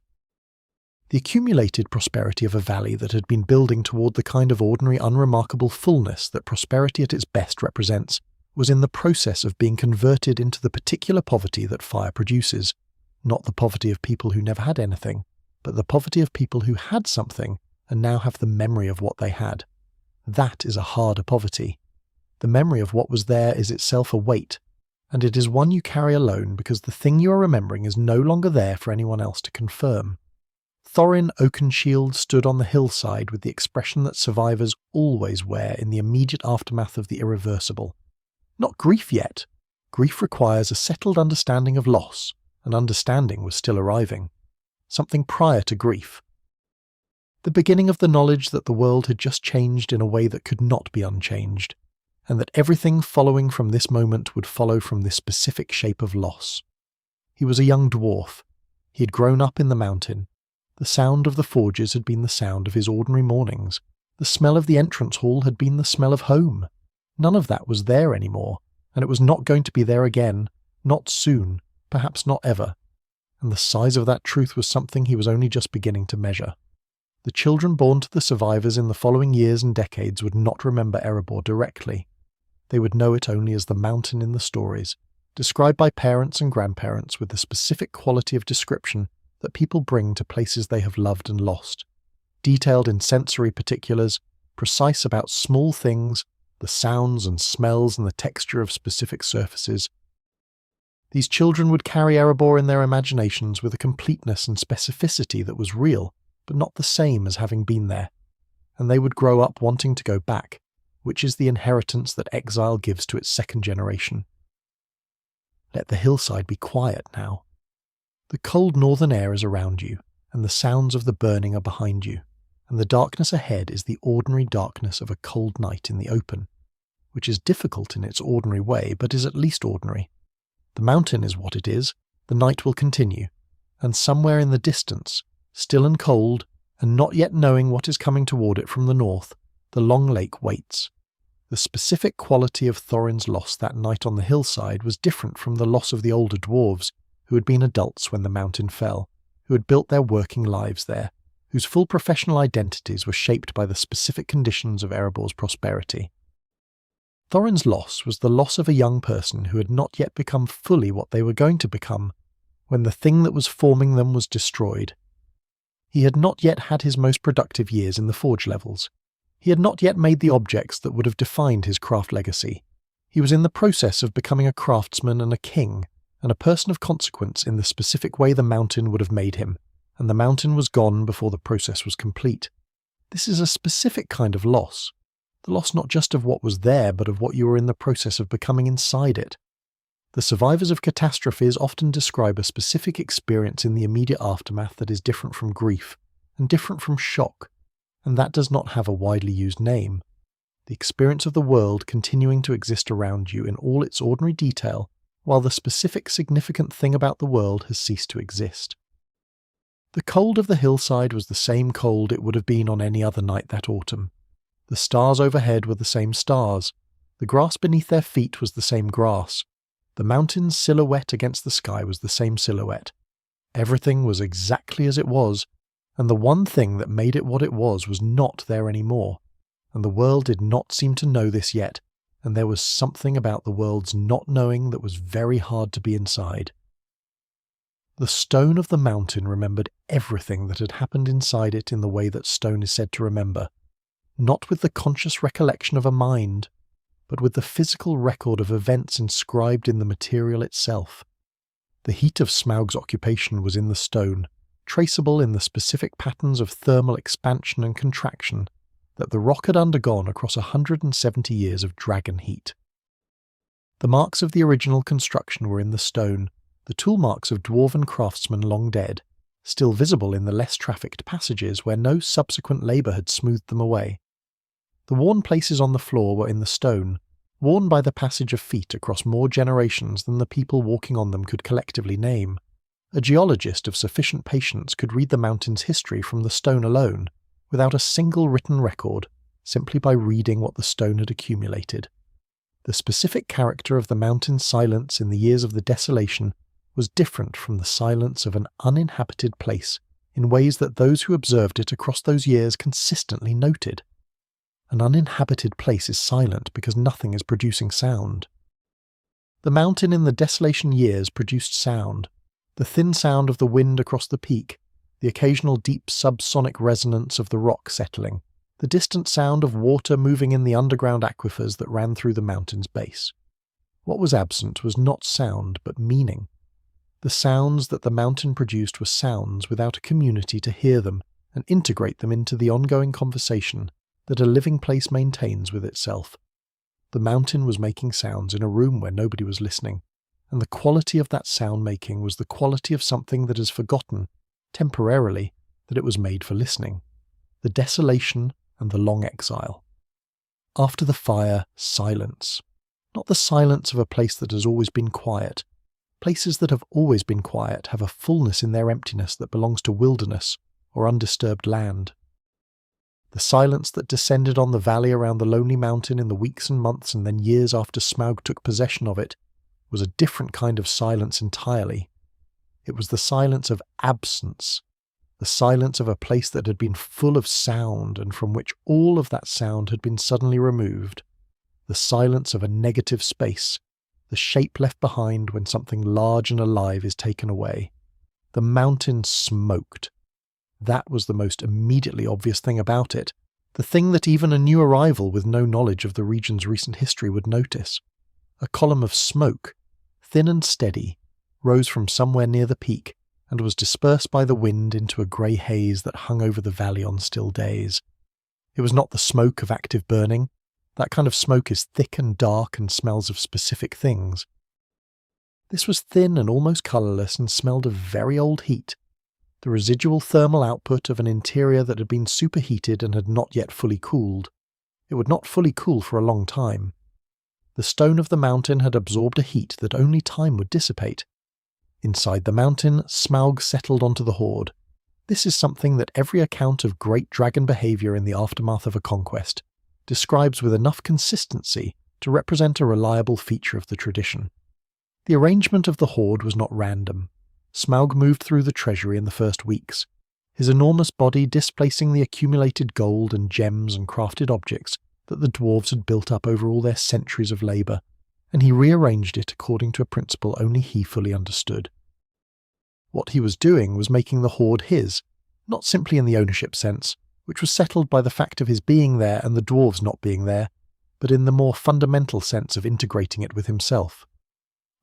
The accumulated prosperity of a valley that had been building toward the kind of ordinary, unremarkable fullness that prosperity at its best represents was in the process of being converted into the particular poverty that fire produces, not the poverty of people who never had anything, but the poverty of people who had something and now have the memory of what they had. That is a harder poverty. The memory of what was there is itself a weight, and it is one you carry alone because the thing you are remembering is no longer there for anyone else to confirm. Thorin Oakenshield stood on the hillside with the expression that survivors always wear in the immediate aftermath of the irreversible. Not grief yet. Grief requires a settled understanding of loss, and understanding was still arriving. Something prior to grief. The beginning of the knowledge that the world had just changed in a way that could not be unchanged, and that everything following from this moment would follow from this specific shape of loss. He was a young dwarf. He had grown up in the mountain. The sound of the forges had been the sound of his ordinary mornings. The smell of the entrance hall had been the smell of home. None of that was there anymore, and it was not going to be there again, not soon, perhaps not ever. And the size of that truth was something he was only just beginning to measure. The children born to the survivors in the following years and decades would not remember Erebor directly. They would know it only as the mountain in the stories, described by parents and grandparents with the specific quality of description that people bring to places they have loved and lost, detailed in sensory particulars, precise about small things, the sounds and smells and the texture of specific surfaces. These children would carry Erebor in their imaginations with a completeness and specificity that was real, but not the same as having been there, and they would grow up wanting to go back, which is the inheritance that exile gives to its second generation. Let the hillside be quiet now. The cold northern air is around you, and the sounds of the burning are behind you, and the darkness ahead is the ordinary darkness of a cold night in the open, which is difficult in its ordinary way, but is at least ordinary. The mountain is what it is, the night will continue, and somewhere in the distance, still and cold, and not yet knowing what is coming toward it from the north, the long lake waits. The specific quality of Thorin's loss that night on the hillside was different from the loss of the older dwarves, who had been adults when the mountain fell, who had built their working lives there, whose full professional identities were shaped by the specific conditions of Erebor's prosperity. Thorin's loss was the loss of a young person who had not yet become fully what they were going to become, when the thing that was forming them was destroyed. He had not yet had his most productive years in the forge levels. He had not yet made the objects that would have defined his craft legacy. He was in the process of becoming a craftsman and a king, and a person of consequence in the specific way the mountain would have made him, and the mountain was gone before the process was complete. This is a specific kind of loss. The loss not just of what was there, but of what you were in the process of becoming inside it. The survivors of catastrophes often describe a specific experience in the immediate aftermath that is different from grief, and different from shock, and that does not have a widely used name. The experience of the world continuing to exist around you in all its ordinary detail, while the specific significant thing about the world has ceased to exist. The cold of the hillside was the same cold it would have been on any other night that autumn. The stars overhead were the same stars. The grass beneath their feet was the same grass. The mountain's silhouette against the sky was the same silhouette. Everything was exactly as it was, and the one thing that made it what it was not there anymore. And the world did not seem to know this yet, and there was something about the world's not knowing that was very hard to be inside. The stone of the mountain remembered everything that had happened inside it in the way that stone is said to remember, not with the conscious recollection of a mind, but with the physical record of events inscribed in the material itself. The heat of Smaug's occupation was in the stone, traceable in the specific patterns of thermal expansion and contraction that the rock had undergone across 170 years of dragon heat. The marks of the original construction were in the stone, the tool marks of dwarven craftsmen long dead, still visible in the less trafficked passages where no subsequent labour had smoothed them away. The worn places on the floor were in the stone, worn by the passage of feet across more generations than the people walking on them could collectively name. A geologist of sufficient patience could read the mountain's history from the stone alone, without a single written record, simply by reading what the stone had accumulated. The specific character of the mountain's silence in the years of the Desolation was different from the silence of an uninhabited place in ways that those who observed it across those years consistently noted. An uninhabited place is silent because nothing is producing sound. The mountain in the Desolation years produced sound, the thin sound of the wind across the peak, the occasional deep subsonic resonance of the rock settling, the distant sound of water moving in the underground aquifers that ran through the mountain's base. What was absent was not sound, but meaning. The sounds that the mountain produced were sounds without a community to hear them and integrate them into the ongoing conversation that a living place maintains with itself. The mountain was making sounds in a room where nobody was listening, and the quality of that sound making was the quality of something that has forgotten, temporarily, that it was made for listening. The desolation and the long exile. After the fire, silence. Not the silence of a place that has always been quiet. Places that have always been quiet have a fullness in their emptiness that belongs to wilderness or undisturbed land. The silence that descended on the valley around the lonely mountain in the weeks and months and then years after Smaug took possession of it was a different kind of silence entirely. It was the silence of absence, the silence of a place that had been full of sound and from which all of that sound had been suddenly removed, the silence of a negative space, the shape left behind when something large and alive is taken away. The mountain smoked. That was the most immediately obvious thing about it, the thing that even a new arrival with no knowledge of the region's recent history would notice. A column of smoke, thin and steady, rose from somewhere near the peak and was dispersed by the wind into a grey haze that hung over the valley on still days. It was not the smoke of active burning. That kind of smoke is thick and dark and smells of specific things. This was thin and almost colourless and smelled of very old heat, the residual thermal output of an interior that had been superheated and had not yet fully cooled. It would not fully cool for a long time. The stone of the mountain had absorbed a heat that only time would dissipate. Inside the mountain, Smaug settled onto the horde. This is something that every account of great dragon behaviour in the aftermath of a conquest describes with enough consistency to represent a reliable feature of the tradition. The arrangement of the horde was not random. Smaug moved through the treasury in the first weeks, his enormous body displacing the accumulated gold and gems and crafted objects that the dwarves had built up over all their centuries of labour, and he rearranged it according to a principle only he fully understood. What he was doing was making the horde his, not simply in the ownership sense, which was settled by the fact of his being there and the dwarves not being there, but in the more fundamental sense of integrating it with himself.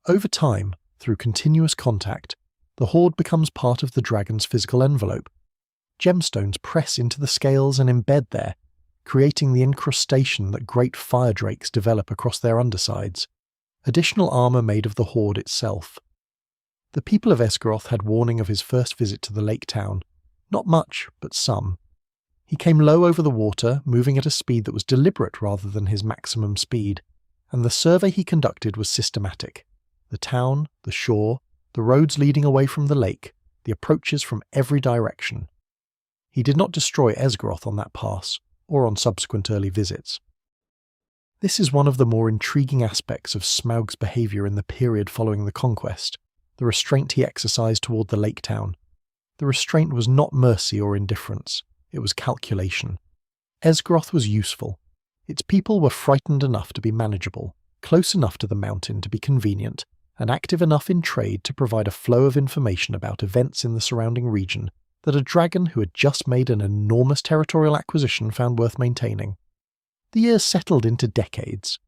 Over time, through continuous contact, the horde becomes part of the dragon's physical envelope. Gemstones press into the scales and embed there, creating the incrustation that great fire drakes develop across their undersides, additional armour made of the horde itself. The people of Esgaroth had warning of his first visit to the lake town, not much, but some. He came low over the water, moving at a speed that was deliberate rather than his maximum speed, and the survey he conducted was systematic. The town, the shore, the roads leading away from the lake, the approaches from every direction. He did not destroy Esgaroth on that pass, or on subsequent early visits. This is one of the more intriguing aspects of Smaug's behaviour in the period following the conquest, the restraint he exercised toward the lake town. The restraint was not mercy or indifference, it was calculation. Esgroth was useful. Its people were frightened enough to be manageable, close enough to the mountain to be convenient, and active enough in trade to provide a flow of information about events in the surrounding region that a dragon who had just made an enormous territorial acquisition found worth maintaining. The years settled into decades.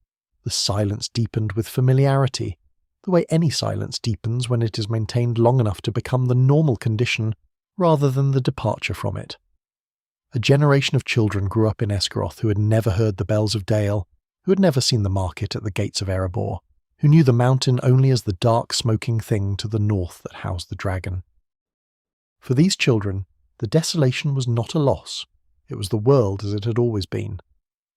The silence deepened with familiarity, the way any silence deepens when it is maintained long enough to become the normal condition rather than the departure from it. A generation of children grew up in Esgroth who had never heard the bells of Dale, who had never seen the market at the gates of Erebor, who knew the mountain only as the dark smoking thing to the north that housed the dragon. For these children, the Desolation was not a loss. It was the world as it had always been.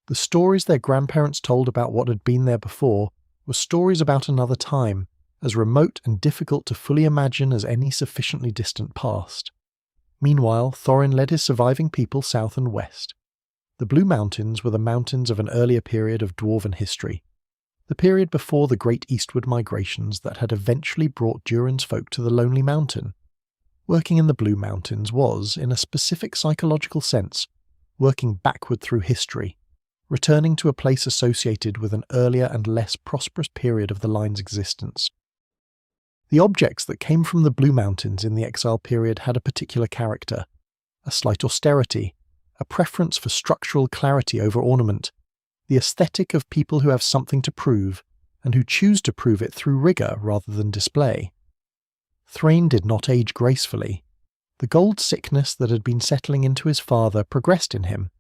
The stories their grandparents told about what had been there before were stories about another time, as remote and difficult to fully imagine as any sufficiently distant past. Meanwhile, Thorin led his surviving people south and west. The Blue Mountains were the mountains of an earlier period of dwarven history, the period before the great eastward migrations that had eventually brought Durin's folk to the Lonely Mountain. Working in the Blue Mountains was, in a specific psychological sense, working backward through history, returning to a place associated with an earlier and less prosperous period of the line's existence. The objects that came from the Blue Mountains in the exile period had a particular character, a slight austerity, a preference for structural clarity over ornament, the aesthetic of people who have something to prove, and who choose to prove it through rigour rather than display. Thrain did not age gracefully. The gold sickness that had been settling into his father progressed in him,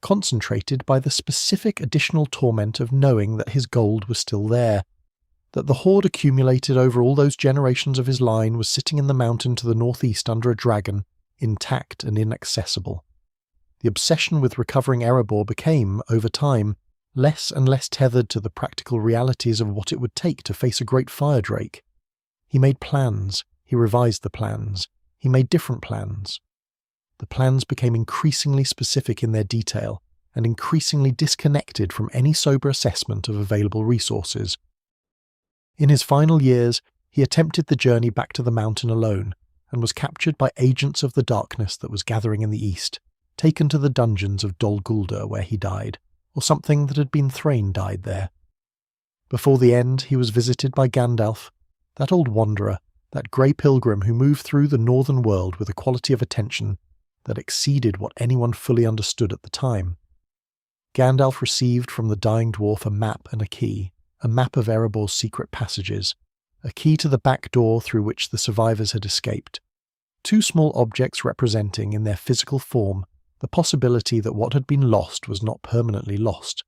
concentrated by the specific additional torment of knowing that his gold was still there, that the hoard accumulated over all those generations of his line was sitting in the mountain to the northeast under a dragon, intact and inaccessible. The obsession with recovering Erebor became, over time, less and less tethered to the practical realities of what it would take to face a great fire drake. He made plans, he revised the plans, he made different plans. The plans became increasingly specific in their detail and increasingly disconnected from any sober assessment of available resources. In his final years, he attempted the journey back to the mountain alone and was captured by agents of the darkness that was gathering in the east, taken to the dungeons of Dol Guldur where he died, or something that had been Thrain died there. Before the end, he was visited by Gandalf, that old wanderer, that grey pilgrim who moved through the northern world with a quality of attention that exceeded what anyone fully understood at the time. Gandalf received from the dying dwarf a map and a map of Erebor's secret passages, a key to the back door through which the survivors had escaped, two small objects representing, in their physical form, the possibility that what had been lost was not permanently lost.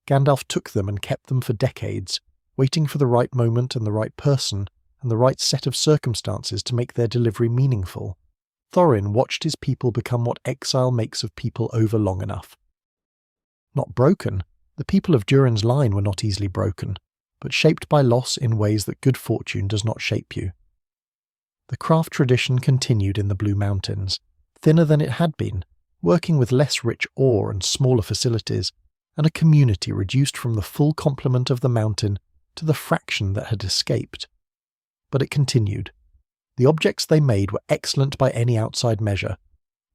Gandalf took them and kept them for decades, waiting for the right moment and the right person and the right set of circumstances to make their delivery meaningful. Thorin watched his people become what exile makes of people over long enough. Not broken, the people of Durin's line were not easily broken, but shaped by loss in ways that good fortune does not shape you. The craft tradition continued in the Blue Mountains, thinner than it had been, working with less rich ore and smaller facilities, and a community reduced from the full complement of the mountain to the fraction that had escaped. But it continued. The objects they made were excellent by any outside measure,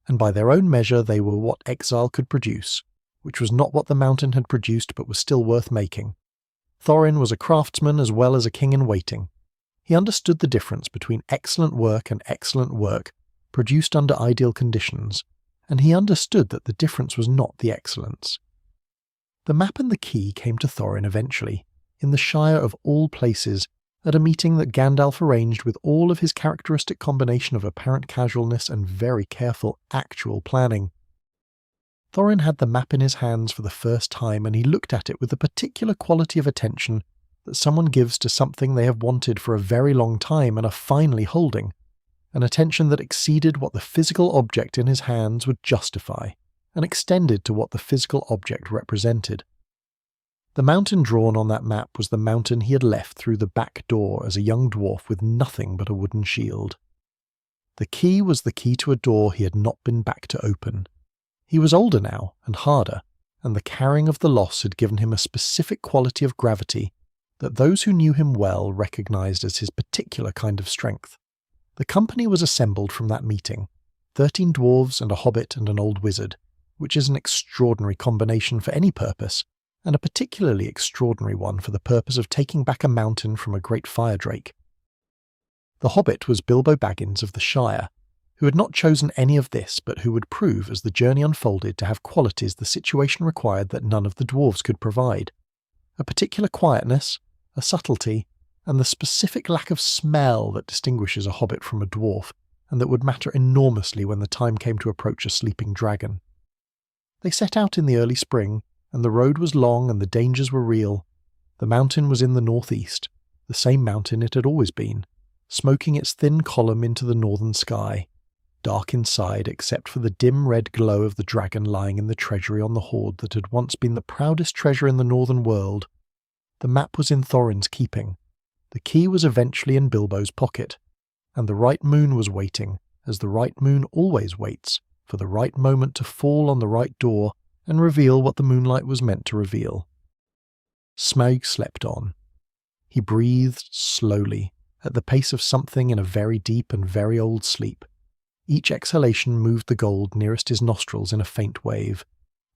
and by their own measure they were what exile could produce, which was not what the mountain had produced but was still worth making. Thorin was a craftsman as well as a king in waiting. He understood the difference between excellent work and excellent work produced under ideal conditions, and he understood that the difference was not the excellence. The map and the key came to Thorin eventually, in the Shire of all places, at a meeting that Gandalf arranged with all of his characteristic combination of apparent casualness and very careful actual planning. Thorin had the map in his hands for the first time, and he looked at it with a particular quality of attention that someone gives to something they have wanted for a very long time and are finally holding, an attention that exceeded what the physical object in his hands would justify, and extended to what the physical object represented. The mountain drawn on that map was the mountain he had left through the back door as a young dwarf with nothing but a wooden shield. The key was the key to a door he had not been back to open. He was older now and harder, and the carrying of the loss had given him a specific quality of gravity that those who knew him well recognized as his particular kind of strength. The company was assembled from that meeting, 13 dwarves and a hobbit and an old wizard, which is an extraordinary combination for any purpose, and a particularly extraordinary one for the purpose of taking back a mountain from a great fire drake. The hobbit was Bilbo Baggins of the Shire, who had not chosen any of this but who would prove as the journey unfolded to have qualities the situation required that none of the dwarves could provide. A particular quietness, a subtlety, and the specific lack of smell that distinguishes a hobbit from a dwarf, and that would matter enormously when the time came to approach a sleeping dragon. They set out in the early spring, and the road was long and the dangers were real. The mountain was in the northeast, the same mountain it had always been, smoking its thin column into the northern sky, dark inside except for the dim red glow of the dragon lying in the treasury on the hoard that had once been the proudest treasure in the northern world. The map was in Thorin's keeping. The key was eventually in Bilbo's pocket, and the right moon was waiting, as the right moon always waits, for the right moment to fall on the right door and reveal what the moonlight was meant to reveal. Smaug slept on. He breathed slowly, at the pace of something in a very deep and very old sleep. Each exhalation moved the gold nearest his nostrils in a faint wave,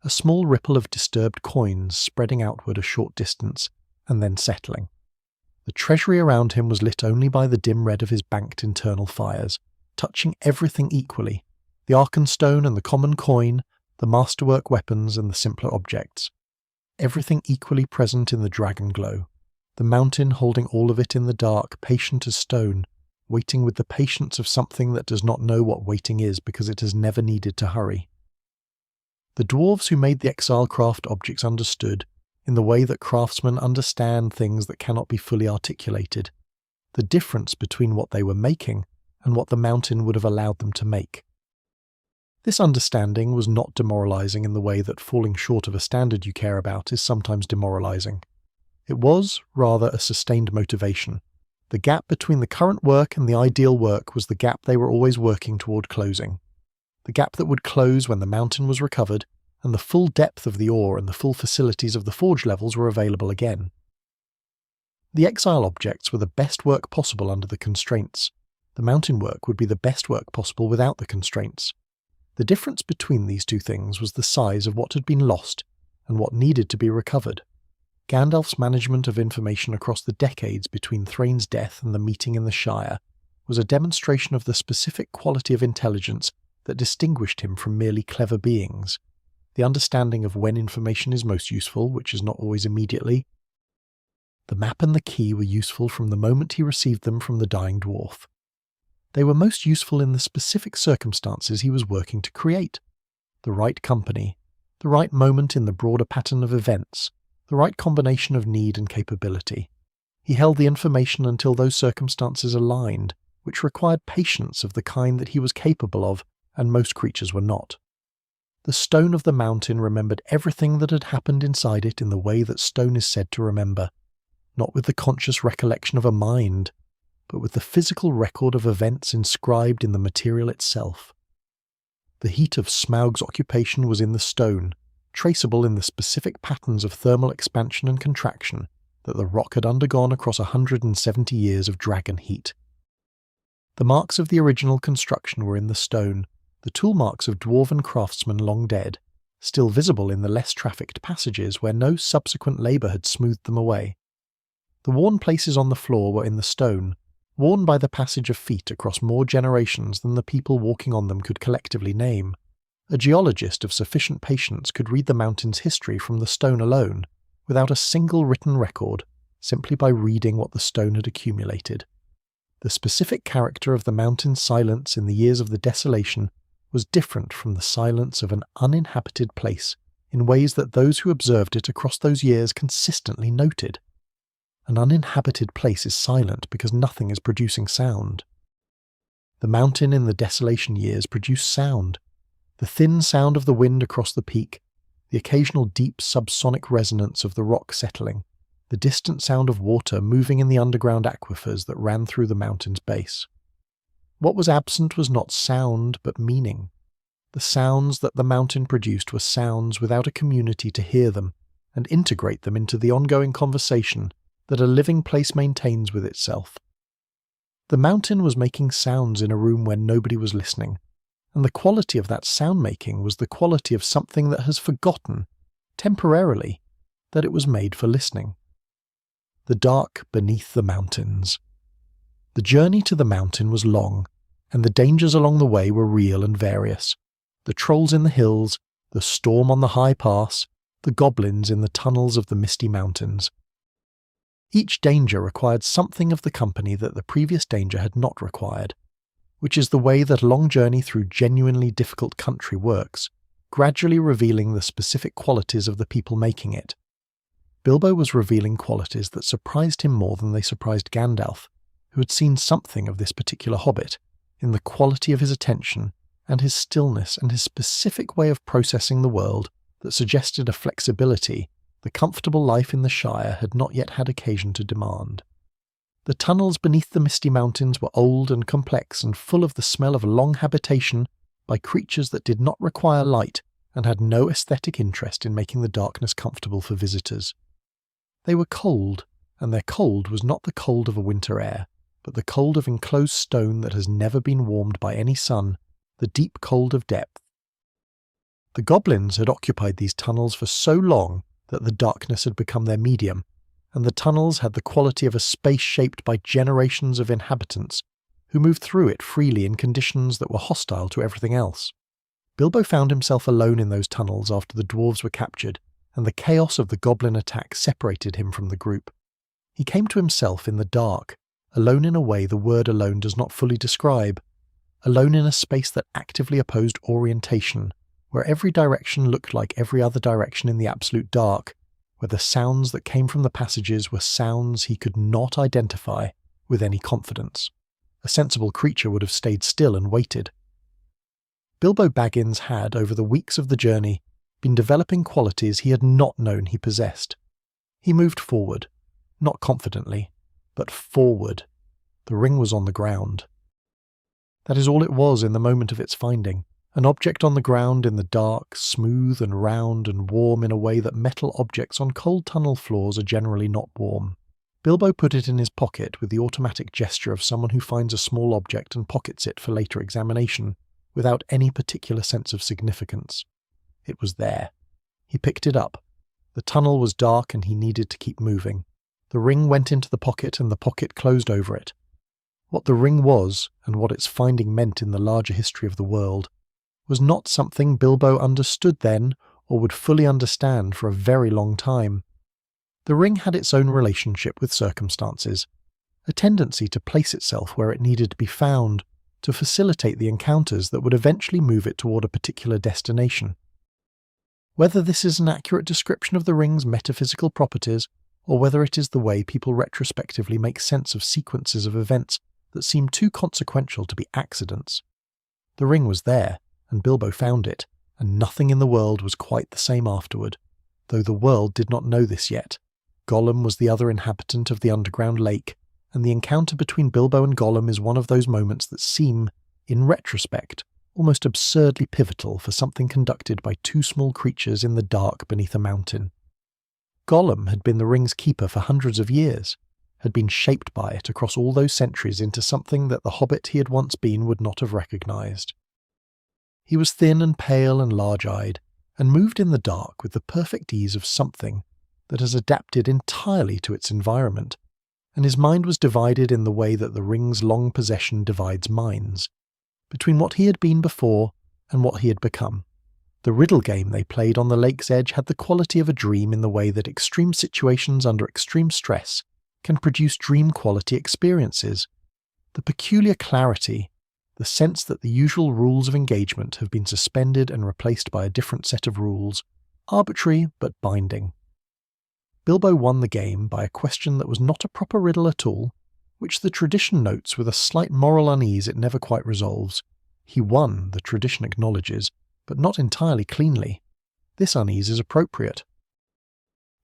a small ripple of disturbed coins spreading outward a short distance, and then settling. The treasury around him was lit only by the dim red of his banked internal fires, touching everything equally, the Arkenstone and the common coin, the masterwork weapons and the simpler objects. Everything equally present in the dragon glow, the mountain holding all of it in the dark, patient as stone, waiting with the patience of something that does not know what waiting is because it has never needed to hurry. The dwarves who made the exile craft objects understood, in the way that craftsmen understand things that cannot be fully articulated, the difference between what they were making and what the mountain would have allowed them to make. This understanding was not demoralizing in the way that falling short of a standard you care about is sometimes demoralizing. It was, rather, a sustained motivation. The gap between the current work and the ideal work was the gap they were always working toward closing. The gap that would close when the mountain was recovered, and the full depth of the ore and the full facilities of the forge levels were available again. The exile objects were the best work possible under the constraints. The mountain work would be the best work possible without the constraints. The difference between these two things was the size of what had been lost and what needed to be recovered. Gandalf's management of information across the decades between Thrain's death and the meeting in the Shire was a demonstration of the specific quality of intelligence that distinguished him from merely clever beings. The understanding of when information is most useful, which is not always immediately. The map and the key were useful from the moment he received them from the dying dwarf. They were most useful in the specific circumstances he was working to create. The right company, the right moment in the broader pattern of events, the right combination of need and capability. He held the information until those circumstances aligned, which required patience of the kind that he was capable of, and most creatures were not. The stone of the mountain remembered everything that had happened inside it in the way that stone is said to remember, not with the conscious recollection of a mind, but with the physical record of events inscribed in the material itself. The heat of Smaug's occupation was in the stone, traceable in the specific patterns of thermal expansion and contraction that the rock had undergone across 170 years of dragon heat. The marks of the original construction were in the stone, the tool marks of dwarven craftsmen long dead, still visible in the less trafficked passages where no subsequent labour had smoothed them away. The worn places on the floor were in the stone, worn by the passage of feet across more generations than the people walking on them could collectively name. A geologist of sufficient patience could read the mountain's history from the stone alone, without a single written record, simply by reading what the stone had accumulated. The specific character of the mountain's silence in the years of the Desolation was different from the silence of an uninhabited place in ways that those who observed it across those years consistently noted. An uninhabited place is silent because nothing is producing sound. The mountain in the Desolation years produced sound. The thin sound of the wind across the peak, the occasional deep subsonic resonance of the rock settling, the distant sound of water moving in the underground aquifers that ran through the mountain's base. What was absent was not sound, but meaning. The sounds that the mountain produced were sounds without a community to hear them and integrate them into the ongoing conversation that a living place maintains with itself. The mountain was making sounds in a room where nobody was listening, and the quality of that sound-making was the quality of something that has forgotten, temporarily, that it was made for listening. The dark beneath the mountains. The journey to the mountain was long, and the dangers along the way were real and various. The trolls in the hills, the storm on the high pass, the goblins in the tunnels of the misty mountains. Each danger required something of the company that the previous danger had not required, which is the way that a long journey through genuinely difficult country works, gradually revealing the specific qualities of the people making it. Bilbo was revealing qualities that surprised him more than they surprised Gandalf, who had seen something of this particular hobbit, in the quality of his attention and his stillness and his specific way of processing the world that suggested a flexibility the comfortable life in the Shire had not yet had occasion to demand. The tunnels beneath the misty mountains were old and complex and full of the smell of long habitation by creatures that did not require light and had no aesthetic interest in making the darkness comfortable for visitors. They were cold, and their cold was not the cold of a winter air, but the cold of enclosed stone that has never been warmed by any sun, the deep cold of depth. The goblins had occupied these tunnels for so long that the darkness had become their medium, and the tunnels had the quality of a space shaped by generations of inhabitants who moved through it freely in conditions that were hostile to everything else. Bilbo found himself alone in those tunnels after the dwarves were captured, and the chaos of the goblin attack separated him from the group. He came to himself in the dark, alone in a way the word alone does not fully describe, alone in a space that actively opposed orientation, where every direction looked like every other direction in the absolute dark, where the sounds that came from the passages were sounds he could not identify with any confidence. A sensible creature would have stayed still and waited. Bilbo Baggins had, over the weeks of the journey, been developing qualities he had not known he possessed. He moved forward, not confidently, but forward. The ring was on the ground. That is all it was in the moment of its finding. An object on the ground in the dark, smooth and round and warm in a way that metal objects on cold tunnel floors are generally not warm. Bilbo put it in his pocket with the automatic gesture of someone who finds a small object and pockets it for later examination, without any particular sense of significance. It was there. He picked it up. The tunnel was dark and he needed to keep moving. The ring went into the pocket and the pocket closed over it. What the ring was, and what its finding meant in the larger history of the world, was not something Bilbo understood then, or would fully understand for a very long time. The ring had its own relationship with circumstances, a tendency to place itself where it needed to be found, to facilitate the encounters that would eventually move it toward a particular destination. Whether this is an accurate description of the ring's metaphysical properties, or whether it is the way people retrospectively make sense of sequences of events that seem too consequential to be accidents, the ring was there, and Bilbo found it, and nothing in the world was quite the same afterward, though the world did not know this yet. Gollum was the other inhabitant of the underground lake, and the encounter between Bilbo and Gollum is one of those moments that seem, in retrospect, almost absurdly pivotal for something conducted by two small creatures in the dark beneath a mountain. Gollum had been the ring's keeper for hundreds of years, had been shaped by it across all those centuries into something that the hobbit he had once been would not have recognised. He was thin and pale and large-eyed, and moved in the dark with the perfect ease of something that has adapted entirely to its environment, and his mind was divided in the way that the ring's long possession divides minds, between what he had been before and what he had become. The riddle game they played on the lake's edge had the quality of a dream in the way that extreme situations under extreme stress can produce dream-quality experiences. The peculiar clarity, the sense that the usual rules of engagement have been suspended and replaced by a different set of rules, arbitrary but binding. Bilbo won the game by a question that was not a proper riddle at all, which the tradition notes with a slight moral unease it never quite resolves. He won, the tradition acknowledges, but not entirely cleanly. This unease is appropriate.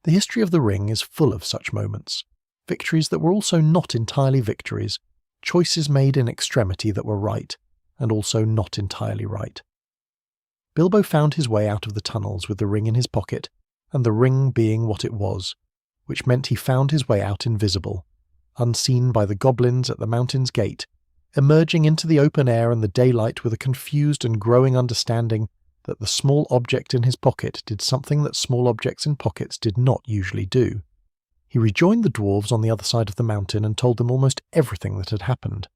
The history of the ring is full of such moments, victories that were also not entirely victories, choices made in extremity that were right, and also not entirely right. Bilbo found his way out of the tunnels with the ring in his pocket, and the ring being what it was, which meant he found his way out invisible, unseen by the goblins at the mountain's gate, emerging into the open air and the daylight with a confused and growing understanding that the small object in his pocket did something that small objects in pockets did not usually do. He rejoined the dwarves on the other side of the mountain and told them almost everything that had happened.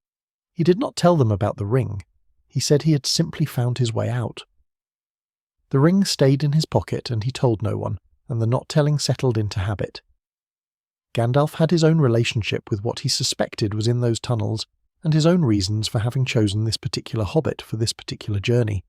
He did not tell them about the ring. He said he had simply found his way out. The ring stayed in his pocket and he told no one, and the not-telling settled into habit. Gandalf had his own relationship with what he suspected was in those tunnels, and his own reasons for having chosen this particular hobbit for this particular journey.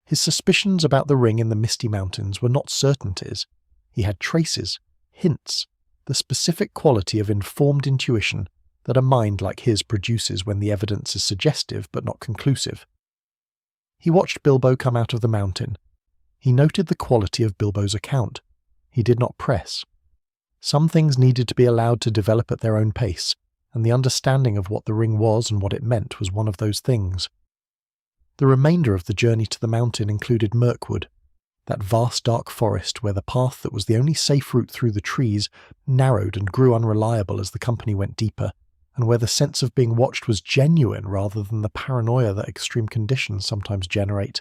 His suspicions about the ring in the Misty Mountains were not certainties. He had traces, hints, the specific quality of informed intuition that a mind like his produces when the evidence is suggestive but not conclusive. He watched Bilbo come out of the mountain. He noted the quality of Bilbo's account. He did not press. Some things needed to be allowed to develop at their own pace, and the understanding of what the ring was and what it meant was one of those things. The remainder of the journey to the mountain included Mirkwood, that vast dark forest where the path that was the only safe route through the trees narrowed and grew unreliable as the company went deeper, and where the sense of being watched was genuine rather than the paranoia that extreme conditions sometimes generate.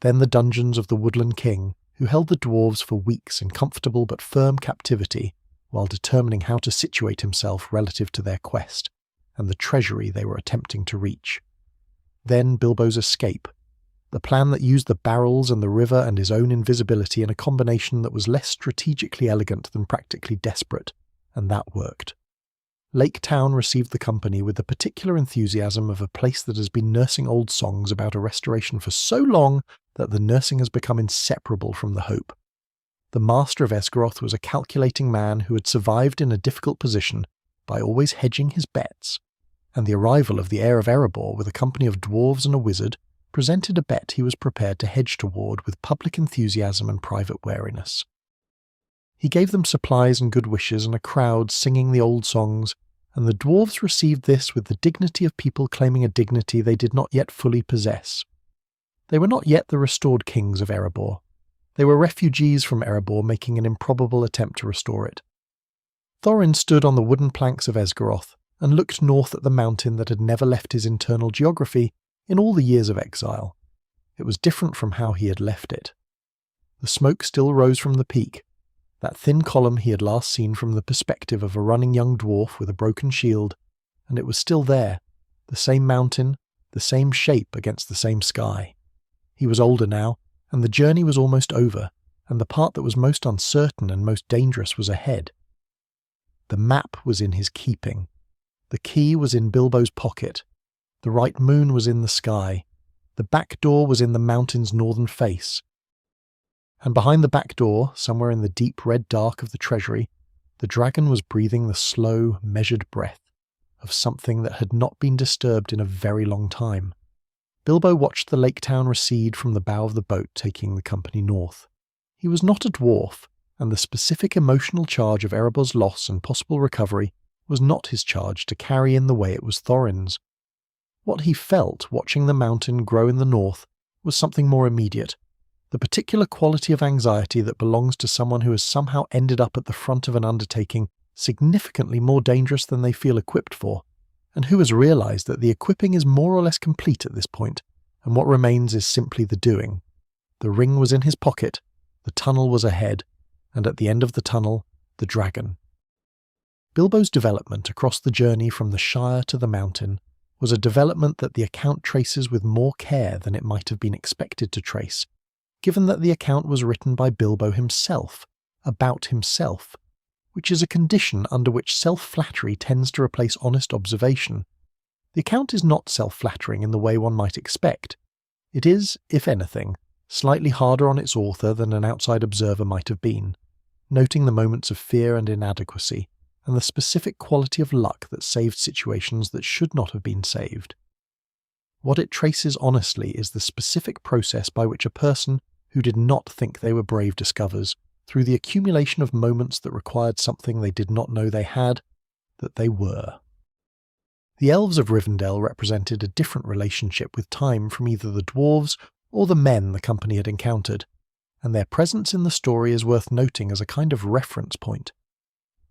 Then the dungeons of the Woodland King, who held the dwarves for weeks in comfortable but firm captivity while determining how to situate himself relative to their quest, and the treasury they were attempting to reach. Then Bilbo's escape, the plan that used the barrels and the river and his own invisibility in a combination that was less strategically elegant than practically desperate, and that worked. Lake Town received the company with the particular enthusiasm of a place that has been nursing old songs about a restoration for so long that the nursing has become inseparable from the hope. The Maester of Esgaroth was a calculating man who had survived in a difficult position by always hedging his bets, and the arrival of the heir of Erebor with a company of dwarves and a wizard presented a bet he was prepared to hedge toward with public enthusiasm and private wariness. He gave them supplies and good wishes and a crowd singing the old songs, and the dwarves received this with the dignity of people claiming a dignity they did not yet fully possess. They were not yet the restored kings of Erebor. They were refugees from Erebor making an improbable attempt to restore it. Thorin stood on the wooden planks of Esgaroth and looked north at the mountain that had never left his internal geography in all the years of exile. It was different from how he had left it. The smoke still rose from the peak, that thin column he had last seen from the perspective of a running young dwarf with a broken shield, and it was still there, the same mountain, the same shape against the same sky. He was older now, and the journey was almost over, and the part that was most uncertain and most dangerous was ahead. The map was in his keeping. The key was in Bilbo's pocket. The right moon was in the sky. The back door was in the mountain's northern face. And behind the back door, somewhere in the deep red dark of the treasury, the dragon was breathing the slow, measured breath of something that had not been disturbed in a very long time. Bilbo watched the lake town recede from the bow of the boat taking the company north. He was not a dwarf, and the specific emotional charge of Erebor's loss and possible recovery was not his charge to carry in the way it was Thorin's. What he felt watching the mountain grow in the north was something more immediate, the particular quality of anxiety that belongs to someone who has somehow ended up at the front of an undertaking significantly more dangerous than they feel equipped for, and who has realized that the equipping is more or less complete at this point, and what remains is simply the doing. The ring was in his pocket, the tunnel was ahead, and at the end of the tunnel, the dragon. Bilbo's development across the journey from the Shire to the mountain was a development that the account traces with more care than it might have been expected to trace, given that the account was written by Bilbo himself, about himself, which is a condition under which self-flattery tends to replace honest observation. The account is not self-flattering in the way one might expect. It is, if anything, slightly harder on its author than an outside observer might have been, noting the moments of fear and inadequacy, and the specific quality of luck that saved situations that should not have been saved. What it traces honestly is the specific process by which a person who did not think they were brave discovers, through the accumulation of moments that required something they did not know they had, that they were. The elves of Rivendell represented a different relationship with time from either the dwarves or the men the company had encountered, and their presence in the story is worth noting as a kind of reference point.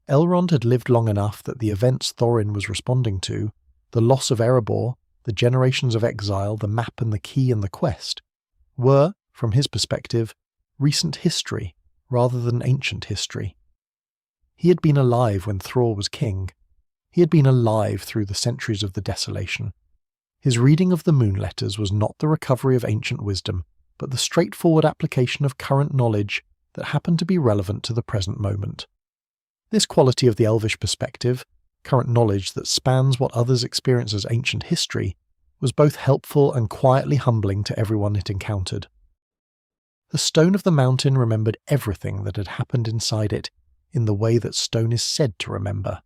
Elrond had lived long enough that the events Thorin was responding to, the loss of Erebor, the generations of exile, the map and the key and the quest, were, from his perspective, recent history rather than ancient history. He had been alive when Thror was king. He had been alive through the centuries of the Desolation. His reading of the moon letters was not the recovery of ancient wisdom, but the straightforward application of current knowledge that happened to be relevant to the present moment. This quality of the elvish perspective, current knowledge that spans what others experience as ancient history, was both helpful and quietly humbling to everyone it encountered. The stone of the mountain remembered everything that had happened inside it in the way that stone is said to remember,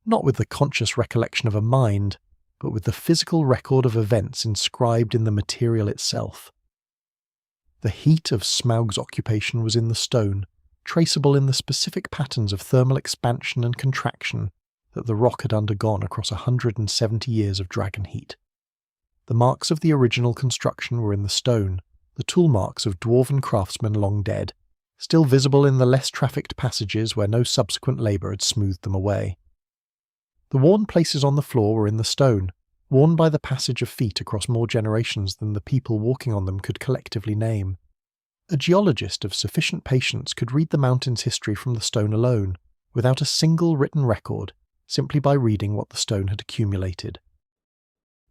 not with the conscious recollection of a mind, but with the physical record of events inscribed in the material itself. The heat of Smaug's occupation was in the stone, traceable in the specific patterns of thermal expansion and contraction that the rock had undergone across 170 years of dragon heat. The marks of the original construction were in the stone, the tool marks of dwarven craftsmen long dead, still visible in the less trafficked passages where no subsequent labour had smoothed them away. The worn places on the floor were in the stone, worn by the passage of feet across more generations than the people walking on them could collectively name. A geologist of sufficient patience could read the mountain's history from the stone alone, without a single written record, simply by reading what the stone had accumulated.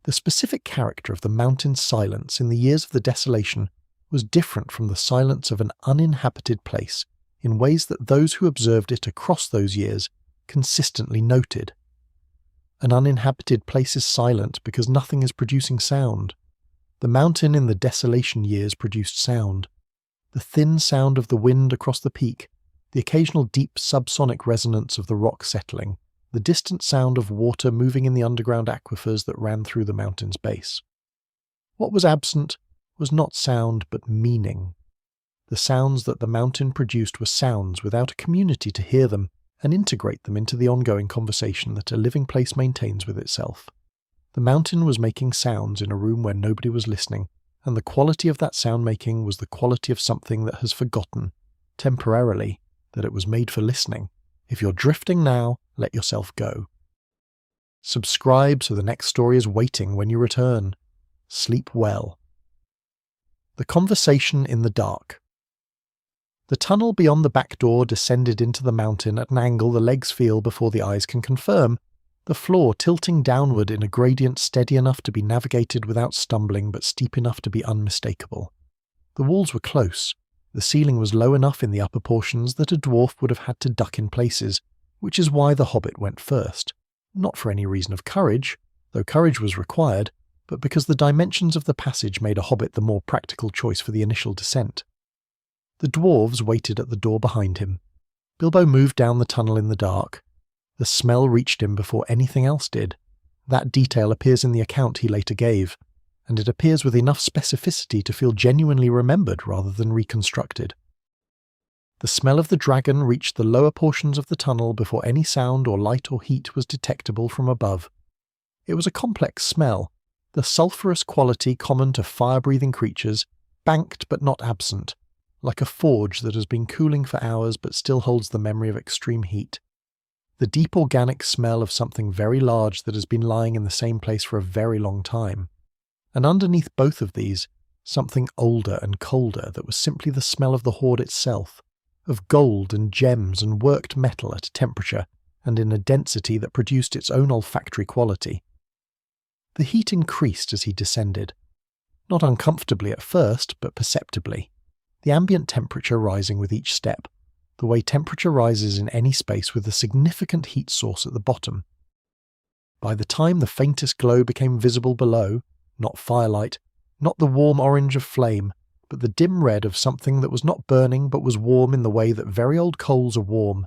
The specific character of the mountain's silence in the years of the Desolation was different from the silence of an uninhabited place in ways that those who observed it across those years consistently noted. An uninhabited place is silent because nothing is producing sound. The mountain in the Desolation years produced sound. The thin sound of the wind across the peak, the occasional deep subsonic resonance of the rock settling, the distant sound of water moving in the underground aquifers that ran through the mountain's base. What was absent was not sound but meaning. The sounds that the mountain produced were sounds without a community to hear them and integrate them into the ongoing conversation that a living place maintains with itself. The mountain was making sounds in a room where nobody was listening, and the quality of that sound-making was the quality of something that has forgotten, temporarily, that it was made for listening. If you're drifting now, let yourself go. Subscribe so the next story is waiting when you return. Sleep well. The conversation in the dark. The tunnel beyond the back door descended into the mountain at an angle the legs feel before the eyes can confirm, the floor tilting downward in a gradient steady enough to be navigated without stumbling but steep enough to be unmistakable. The walls were close. The ceiling was low enough in the upper portions that a dwarf would have had to duck in places, which is why the hobbit went first. Not for any reason of courage, though courage was required, but because the dimensions of the passage made a hobbit the more practical choice for the initial descent. The dwarves waited at the door behind him. Bilbo moved down the tunnel in the dark. The smell reached him before anything else did. That detail appears in the account he later gave, and it appears with enough specificity to feel genuinely remembered rather than reconstructed. The smell of the dragon reached the lower portions of the tunnel before any sound or light or heat was detectable from above. It was a complex smell, the sulphurous quality common to fire-breathing creatures, banked but not absent, like a forge that has been cooling for hours but still holds the memory of extreme heat. The deep organic smell of something very large that has been lying in the same place for a very long time. And underneath both of these, something older and colder that was simply the smell of the hoard itself, of gold and gems and worked metal at a temperature and in a density that produced its own olfactory quality. The heat increased as he descended. Not uncomfortably at first, but perceptibly. The ambient temperature rising with each step, the way temperature rises in any space with a significant heat source at the bottom. By the time the faintest glow became visible below, not firelight, not the warm orange of flame, but the dim red of something that was not burning but was warm in the way that very old coals are warm.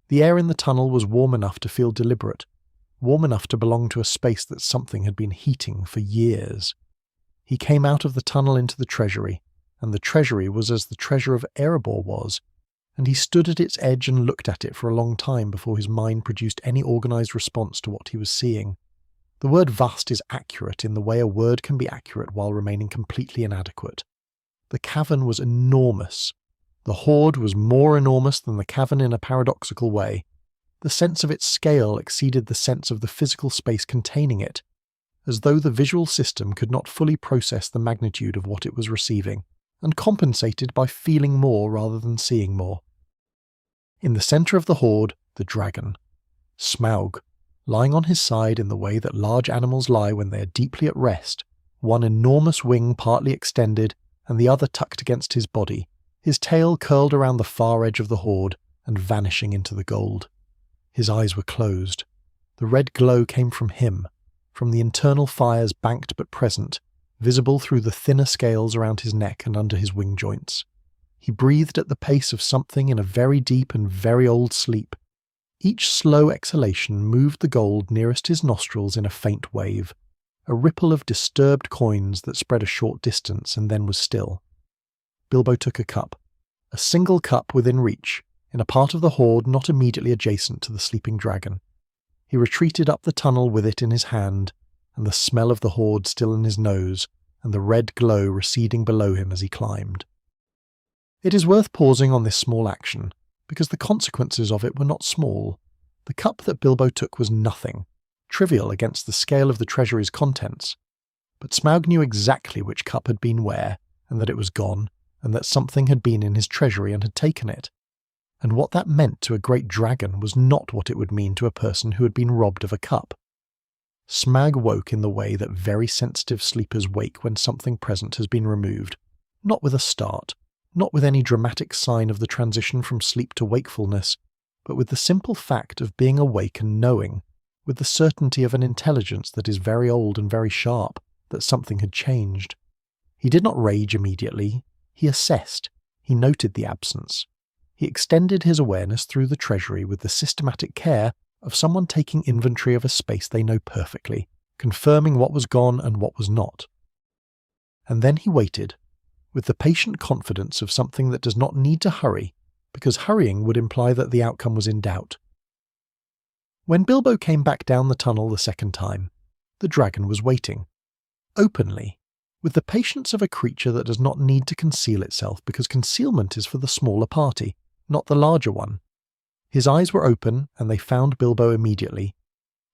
The air in the tunnel was warm enough to feel deliberate, warm enough to belong to a space that something had been heating for years. He came out of the tunnel into the treasury, and the treasury was as the treasure of Erebor was, and he stood at its edge and looked at it for a long time before his mind produced any organised response to what he was seeing. The word vast is accurate in the way a word can be accurate while remaining completely inadequate. The cavern was enormous. The hoard was more enormous than the cavern in a paradoxical way. The sense of its scale exceeded the sense of the physical space containing it, as though the visual system could not fully process the magnitude of what it was receiving, and compensated by feeling more rather than seeing more. In the centre of the hoard, the dragon. Smaug, lying on his side in the way that large animals lie when they are deeply at rest, one enormous wing partly extended and the other tucked against his body, his tail curled around the far edge of the hoard and vanishing into the gold. His eyes were closed. The red glow came from him, from the internal fires banked but present, visible through the thinner scales around his neck and under his wing joints. He breathed at the pace of something in a very deep and very old sleep. Each slow exhalation moved the gold nearest his nostrils in a faint wave, a ripple of disturbed coins that spread a short distance and then was still. Bilbo took a cup, a single cup within reach, in a part of the hoard not immediately adjacent to the sleeping dragon. He retreated up the tunnel with it in his hand, and the smell of the hoard still in his nose, and the red glow receding below him as he climbed. It is worth pausing on this small action, because the consequences of it were not small. The cup that Bilbo took was nothing, trivial against the scale of the treasury's contents. But Smaug knew exactly which cup had been where, and that it was gone, and that something had been in his treasury and had taken it. And what that meant to a great dragon was not what it would mean to a person who had been robbed of a cup. Smaug woke in the way that very sensitive sleepers wake when something present has been removed, not with a start, not with any dramatic sign of the transition from sleep to wakefulness, but with the simple fact of being awake and knowing, with the certainty of an intelligence that is very old and very sharp, that something had changed. He did not rage immediately. He assessed. He noted the absence. He extended his awareness through the treasury with the systematic care of someone taking inventory of a space they know perfectly, confirming what was gone and what was not. And then he waited, with the patient confidence of something that does not need to hurry, because hurrying would imply that the outcome was in doubt. When Bilbo came back down the tunnel the second time, the dragon was waiting, openly, with the patience of a creature that does not need to conceal itself because concealment is for the smaller party, not the larger one. His eyes were open, and they found Bilbo immediately.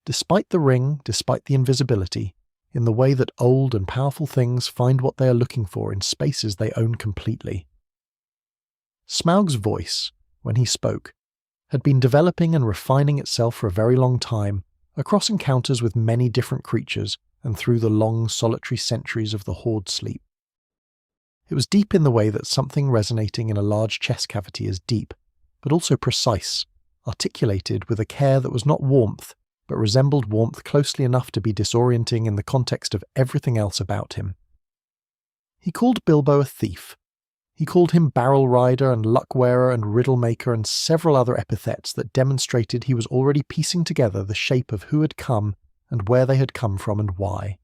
Despite the ring, despite the invisibility, in the way that old and powerful things find what they are looking for in spaces they own completely. Smaug's voice, when he spoke, had been developing and refining itself for a very long time, across encounters with many different creatures and through the long solitary centuries of the hoard sleep. It was deep in the way that something resonating in a large chest cavity is deep, but also precise, articulated with a care that was not warmth, but resembled warmth closely enough to be disorienting in the context of everything else about him. He called Bilbo a thief. He called him barrel rider and luck-wearer and riddle-maker and several other epithets that demonstrated he was already piecing together the shape of who had come and where they had come from and why.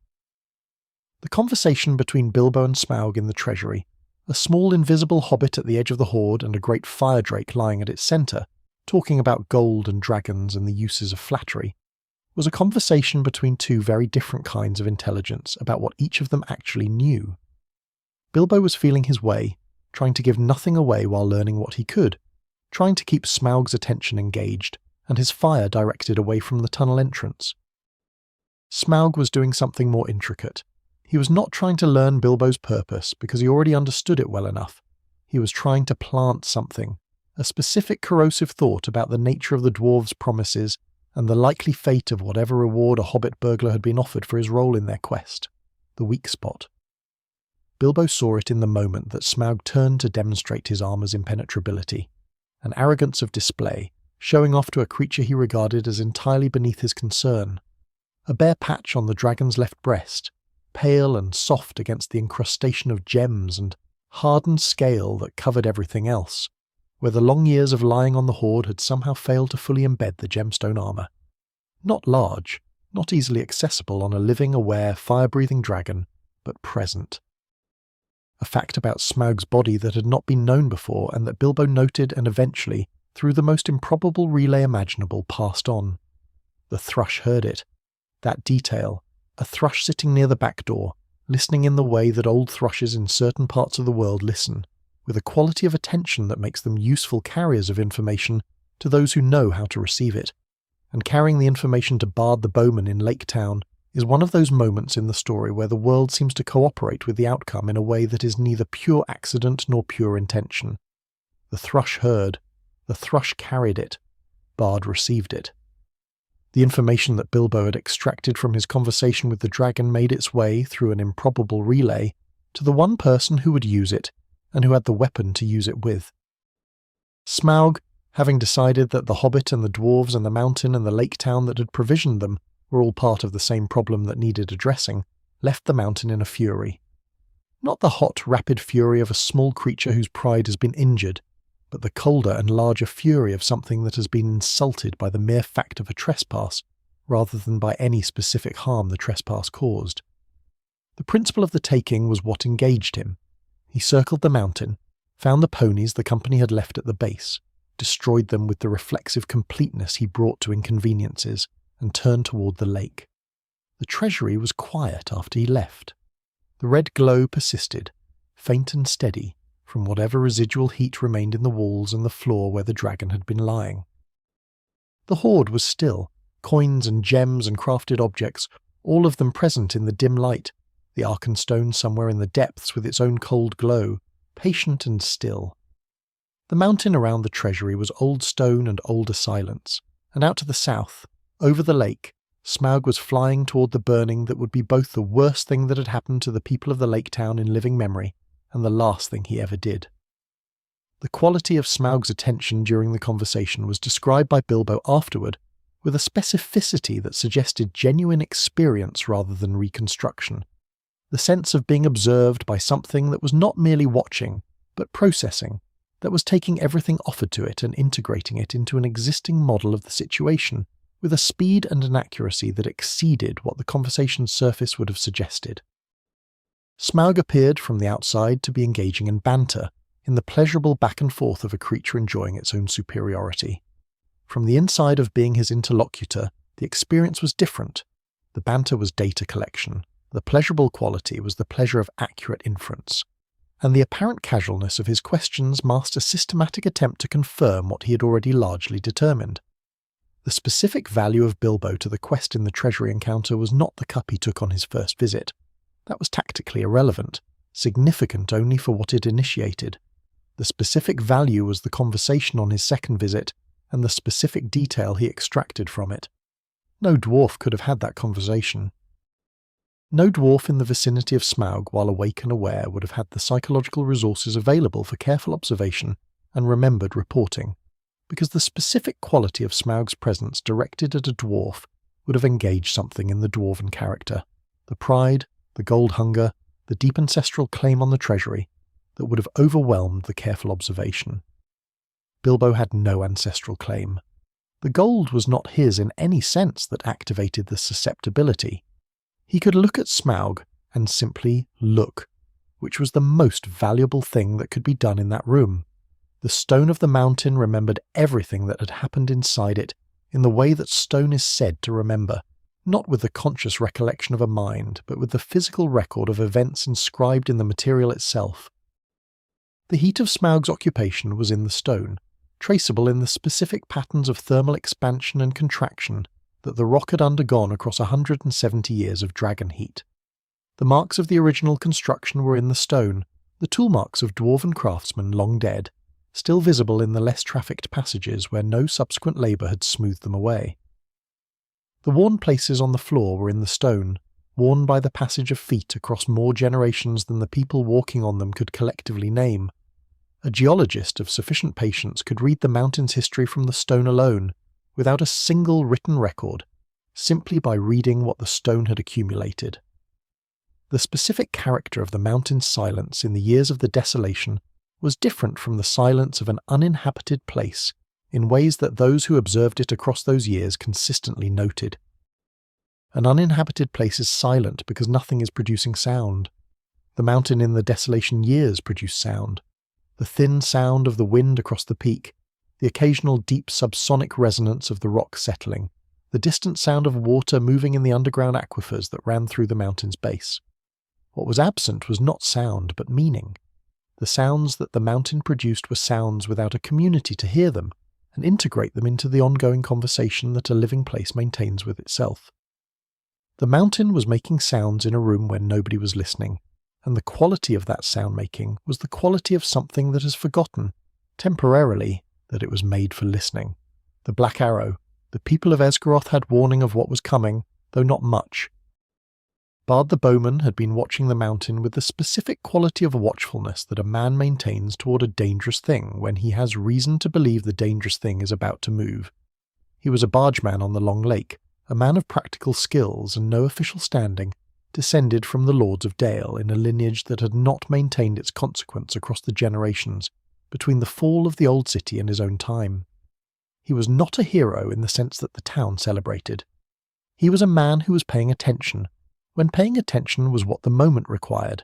The conversation between Bilbo and Smaug in the treasury, a small invisible hobbit at the edge of the hoard and a great fire drake lying at its centre, talking about gold and dragons and the uses of flattery, was a conversation between two very different kinds of intelligence about what each of them actually knew. Bilbo was feeling his way, trying to give nothing away while learning what he could, trying to keep Smaug's attention engaged and his fire directed away from the tunnel entrance. Smaug was doing something more intricate. He was not trying to learn Bilbo's purpose because he already understood it well enough. He was trying to plant something, a specific corrosive thought about the nature of the dwarves' promises and the likely fate of whatever reward a hobbit burglar had been offered for his role in their quest, the weak spot. Bilbo saw it in the moment that Smaug turned to demonstrate his armour's impenetrability, an arrogance of display, showing off to a creature he regarded as entirely beneath his concern. A bare patch on the dragon's left breast, pale and soft against the incrustation of gems and hardened scale that covered everything else, where the long years of lying on the hoard had somehow failed to fully embed the gemstone armour. Not large, not easily accessible on a living, aware, fire-breathing dragon, but present. A fact about Smaug's body that had not been known before and that Bilbo noted and eventually, through the most improbable relay imaginable, passed on. The thrush heard it. That detail, a thrush sitting near the back door, listening in the way that old thrushes in certain parts of the world listen, with a quality of attention that makes them useful carriers of information to those who know how to receive it. And carrying the information to Bard the Bowman in Lake Town is one of those moments in the story where the world seems to cooperate with the outcome in a way that is neither pure accident nor pure intention. The thrush heard, the thrush carried it, Bard received it. The information that Bilbo had extracted from his conversation with the dragon made its way, through an improbable relay, to the one person who would use it, and who had the weapon to use it with. Smaug, having decided that the hobbit and the dwarves and the mountain and the lake town that had provisioned them were all part of the same problem that needed addressing, left the mountain in a fury. Not the hot, rapid fury of a small creature whose pride has been injured, but the colder and larger fury of something that has been insulted by the mere fact of a trespass, rather than by any specific harm the trespass caused. The principle of the taking was what engaged him. He circled the mountain, found the ponies the company had left at the base, destroyed them with the reflexive completeness he brought to inconveniences, and turned toward the lake. The treasury was quiet after he left. The red glow persisted, faint and steady, from whatever residual heat remained in the walls and the floor where the dragon had been lying. The hoard was still, coins and gems and crafted objects, all of them present in the dim light, the Arkenstone somewhere in the depths with its own cold glow, patient and still. The mountain around the treasury was old stone and older silence, and out to the south, over the lake, Smaug was flying toward the burning that would be both the worst thing that had happened to the people of the lake town in living memory, and the last thing he ever did. The quality of Smaug's attention during the conversation was described by Bilbo afterward with a specificity that suggested genuine experience rather than reconstruction, the sense of being observed by something that was not merely watching, but processing, that was taking everything offered to it and integrating it into an existing model of the situation, with a speed and an accuracy that exceeded what the conversation's surface would have suggested. Smaug appeared from the outside to be engaging in banter, in the pleasurable back and forth of a creature enjoying its own superiority. From the inside of being his interlocutor, the experience was different. The banter was data collection, the pleasurable quality was the pleasure of accurate inference, and the apparent casualness of his questions masked a systematic attempt to confirm what he had already largely determined. The specific value of Bilbo to the quest in the treasury encounter was not the cup he took on his first visit. That was tactically irrelevant, significant only for what it initiated. The specific value was the conversation on his second visit, and the specific detail he extracted from it. No dwarf could have had that conversation. No dwarf in the vicinity of Smaug, while awake and aware, would have had the psychological resources available for careful observation and remembered reporting, because the specific quality of Smaug's presence directed at a dwarf would have engaged something in the dwarven character, the pride, the gold hunger, the deep ancestral claim on the treasury, that would have overwhelmed the careful observation. Bilbo had no ancestral claim. The gold was not his in any sense that activated the susceptibility. He could look at Smaug and simply look, which was the most valuable thing that could be done in that room. The stone of the mountain remembered everything that had happened inside it in the way that stone is said to remember, not with the conscious recollection of a mind, but with the physical record of events inscribed in the material itself. The heat of Smaug's occupation was in the stone, traceable in the specific patterns of thermal expansion and contraction that the rock had undergone across 170 years of dragon heat. The marks of the original construction were in the stone, the tool marks of dwarven craftsmen long dead, still visible in the less trafficked passages where no subsequent labour had smoothed them away. The worn places on the floor were in the stone, worn by the passage of feet across more generations than the people walking on them could collectively name. A geologist of sufficient patience could read the mountain's history from the stone alone, without a single written record, simply by reading what the stone had accumulated. The specific character of the mountain's silence in the years of the Desolation was different from the silence of an uninhabited place, in ways that those who observed it across those years consistently noted. An uninhabited place is silent because nothing is producing sound. The mountain in the Desolation years produced sound. The thin sound of the wind across the peak, the occasional deep subsonic resonance of the rock settling, the distant sound of water moving in the underground aquifers that ran through the mountain's base. What was absent was not sound, but meaning. The sounds that the mountain produced were sounds without a community to hear them and integrate them into the ongoing conversation that a living place maintains with itself. The mountain was making sounds in a room where nobody was listening, and the quality of that sound making was the quality of something that has forgotten, temporarily, that it was made for listening. The Black Arrow. The people of Esgaroth had warning of what was coming, though not much. Bard the Bowman had been watching the mountain with the specific quality of watchfulness that a man maintains toward a dangerous thing when he has reason to believe the dangerous thing is about to move. He was a bargeman on the Long Lake, a man of practical skills and no official standing, descended from the Lords of Dale in a lineage that had not maintained its consequence across the generations between the fall of the old city and his own time. He was not a hero in the sense that the town celebrated. He was a man who was paying attention, when paying attention was what the moment required.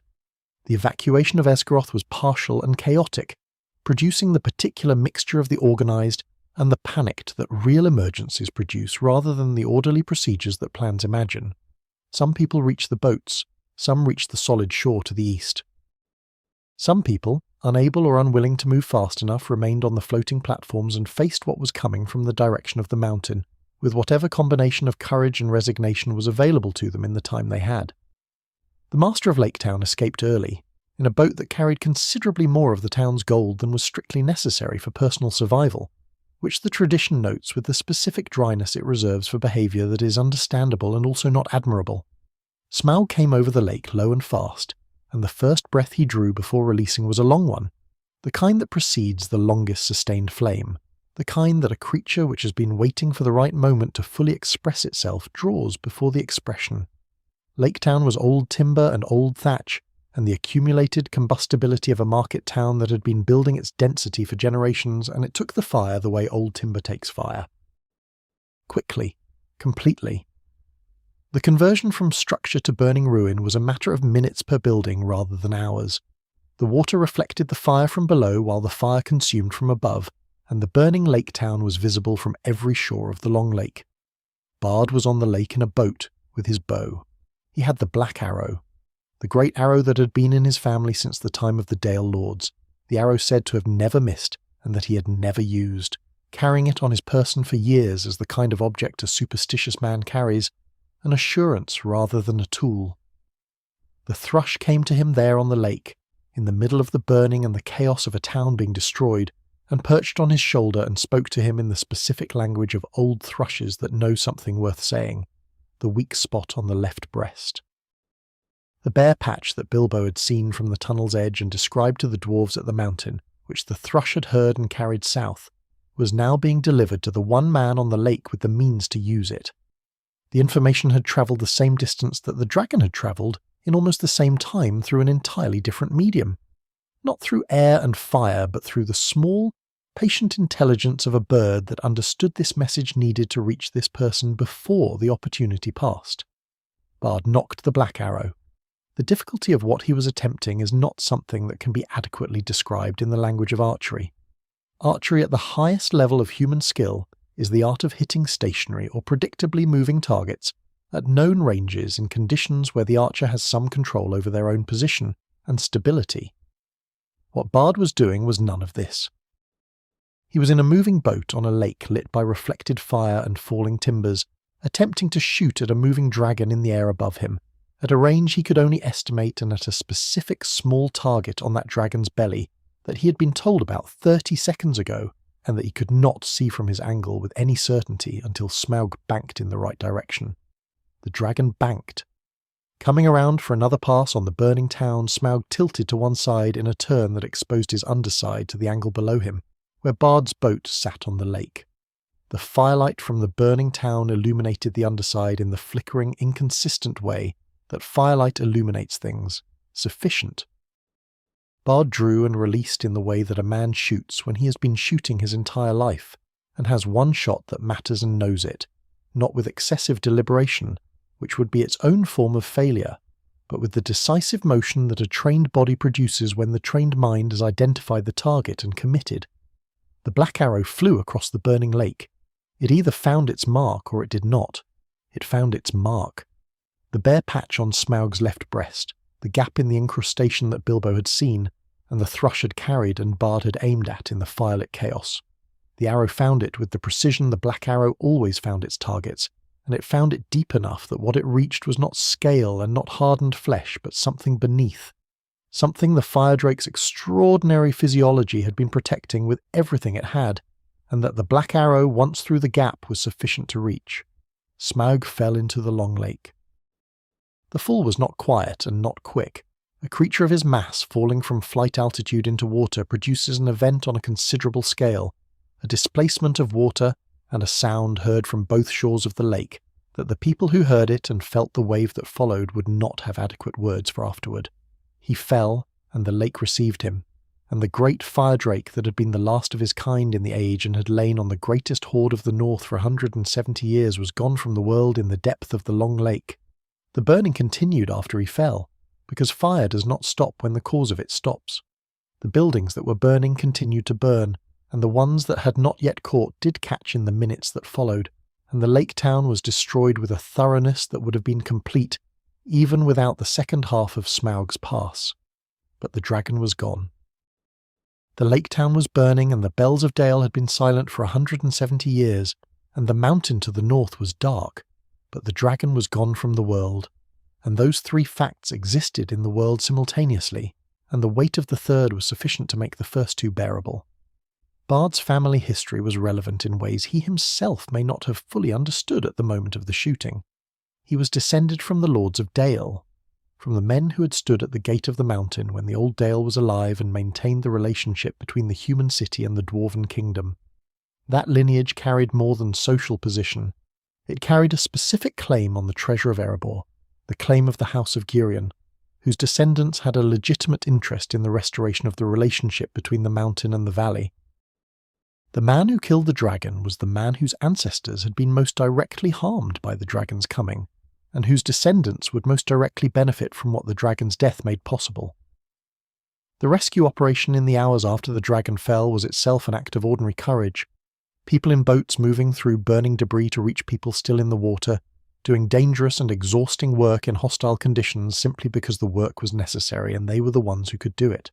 The evacuation of Esgaroth was partial and chaotic, producing the particular mixture of the organised and the panicked that real emergencies produce rather than the orderly procedures that plans imagine. Some people reached the boats, some reached the solid shore to the east. Some people, unable or unwilling to move fast enough, remained on the floating platforms and faced what was coming from the direction of the mountain, with whatever combination of courage and resignation was available to them in the time they had. The master of Laketown escaped early, in a boat that carried considerably more of the town's gold than was strictly necessary for personal survival, which the tradition notes with the specific dryness it reserves for behaviour that is understandable and also not admirable. Smaug came over the lake low and fast, and the first breath he drew before releasing was a long one, the kind that precedes the longest sustained flame, the kind that a creature which has been waiting for the right moment to fully express itself draws before the expression. Laketown was old timber and old thatch, and the accumulated combustibility of a market town that had been building its density for generations, and it took the fire the way old timber takes fire. Quickly, completely. The conversion from structure to burning ruin was a matter of minutes per building rather than hours. The water reflected the fire from below while the fire consumed from above, and the burning lake town was visible from every shore of the Long Lake. Bard was on the lake in a boat, with his bow. He had the Black Arrow, the great arrow that had been in his family since the time of the Dale Lords, the arrow said to have never missed and that he had never used, carrying it on his person for years as the kind of object a superstitious man carries, an assurance rather than a tool. The thrush came to him there on the lake, in the middle of the burning and the chaos of a town being destroyed, and perched on his shoulder and spoke to him in the specific language of old thrushes that know something worth saying, the weak spot on the left breast. The bare patch that Bilbo had seen from the tunnel's edge and described to the dwarves at the mountain, which the thrush had heard and carried south, was now being delivered to the one man on the lake with the means to use it. The information had travelled the same distance that the dragon had travelled in almost the same time through an entirely different medium. Not through air and fire, but through the small, patient intelligence of a bird that understood this message needed to reach this person before the opportunity passed. Bard knocked the Black Arrow. The difficulty of what he was attempting is not something that can be adequately described in the language of archery. Archery at the highest level of human skill is the art of hitting stationary or predictably moving targets at known ranges in conditions where the archer has some control over their own position and stability. What Bard was doing was none of this. He was in a moving boat on a lake lit by reflected fire and falling timbers, attempting to shoot at a moving dragon in the air above him, at a range he could only estimate and at a specific small target on that dragon's belly that he had been told about 30 seconds ago, and that he could not see from his angle with any certainty until Smaug banked in the right direction. The dragon banked. Coming around for another pass on the burning town, Smaug tilted to one side in a turn that exposed his underside to the angle below him, where Bard's boat sat on the lake. The firelight from the burning town illuminated the underside in the flickering, inconsistent way that firelight illuminates things, sufficient. Bard drew and released in the way that a man shoots when he has been shooting his entire life, and has one shot that matters and knows it, not with excessive deliberation, which would be its own form of failure, but with the decisive motion that a trained body produces when the trained mind has identified the target and committed. The Black Arrow flew across the burning lake. It either found its mark or it did not. It found its mark. The bare patch on Smaug's left breast, the gap in the incrustation that Bilbo had seen, and the thrush had carried and Bard had aimed at in the firelit chaos. The arrow found it with the precision the black arrow always found its targets, and it found it deep enough that what it reached was not scale and not hardened flesh, but something beneath. Something the fire drake's extraordinary physiology had been protecting with everything it had, and that the black arrow once through the gap was sufficient to reach. Smaug fell into the long lake. The fall was not quiet and not quick. A creature of his mass falling from flight altitude into water produces an event on a considerable scale, a displacement of water and a sound heard from both shores of the lake that the people who heard it and felt the wave that followed would not have adequate words for afterward. He fell, and the lake received him, and the great fire drake that had been the last of his kind in the age and had lain on the greatest hoard of the north for 170 years was gone from the world in the depth of the long lake. The burning continued after he fell, because fire does not stop when the cause of it stops. The buildings that were burning continued to burn, and the ones that had not yet caught did catch in the minutes that followed, and the lake town was destroyed with a thoroughness that would have been complete even without the second half of Smaug's pass. But the dragon was gone. The lake town was burning, and the bells of Dale had been silent for 170 years, and the mountain to the north was dark, but the dragon was gone from the world, and those three facts existed in the world simultaneously, and the weight of the third was sufficient to make the first two bearable. Bard's family history was relevant in ways he himself may not have fully understood at the moment of the shooting. He was descended from the lords of Dale, from the men who had stood at the gate of the mountain when the old Dale was alive and maintained the relationship between the human city and the dwarven kingdom. That lineage carried more than social position. It carried a specific claim on the treasure of Erebor, the claim of the House of Girion, whose descendants had a legitimate interest in the restoration of the relationship between the mountain and the valley. The man who killed the dragon was the man whose ancestors had been most directly harmed by the dragon's coming, and whose descendants would most directly benefit from what the dragon's death made possible. The rescue operation in the hours after the dragon fell was itself an act of ordinary courage. People in boats moving through burning debris to reach people still in the water, doing dangerous and exhausting work in hostile conditions simply because the work was necessary and they were the ones who could do it.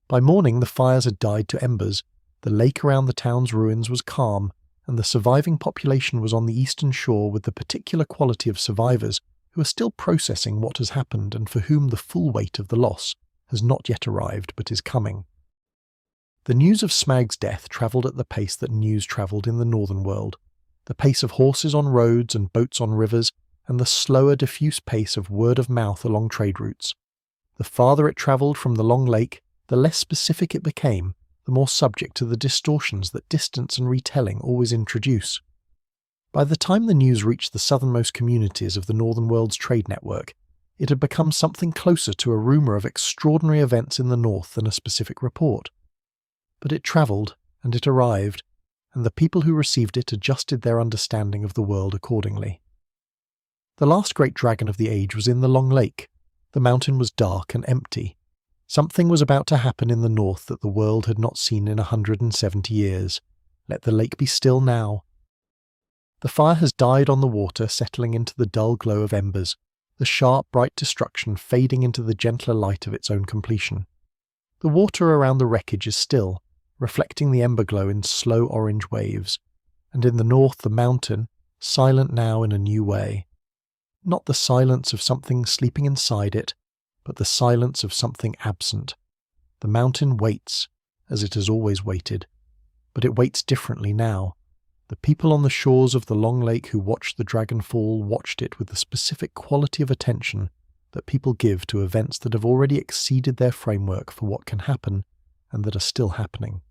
By morning the fires had died to embers, the lake around the town's ruins was calm, and the surviving population was on the eastern shore with the particular quality of survivors who are still processing what has happened and for whom the full weight of the loss has not yet arrived but is coming. The news of Smaug's death travelled at the pace that news travelled in the northern world, the pace of horses on roads and boats on rivers, and the slower diffuse pace of word of mouth along trade routes. The farther it travelled from the long lake, the less specific it became, the more subject to the distortions that distance and retelling always introduce. By the time the news reached the southernmost communities of the northern world's trade network, it had become something closer to a rumour of extraordinary events in the north than a specific report. But it travelled, and it arrived, and the people who received it adjusted their understanding of the world accordingly. The last great dragon of the age was in the long lake. The mountain was dark and empty. Something was about to happen in the north that the world had not seen in 170 years. Let the lake be still now. The fire has died on the water, settling into the dull glow of embers, the sharp, bright destruction fading into the gentler light of its own completion. The water around the wreckage is still, reflecting the ember glow in slow orange waves, and in the north the mountain, silent now in a new way. Not the silence of something sleeping inside it, but the silence of something absent. The mountain waits, as it has always waited, but it waits differently now. The people on the shores of the long lake who watched the dragon fall watched it with the specific quality of attention that people give to events that have already exceeded their framework for what can happen and that are still happening.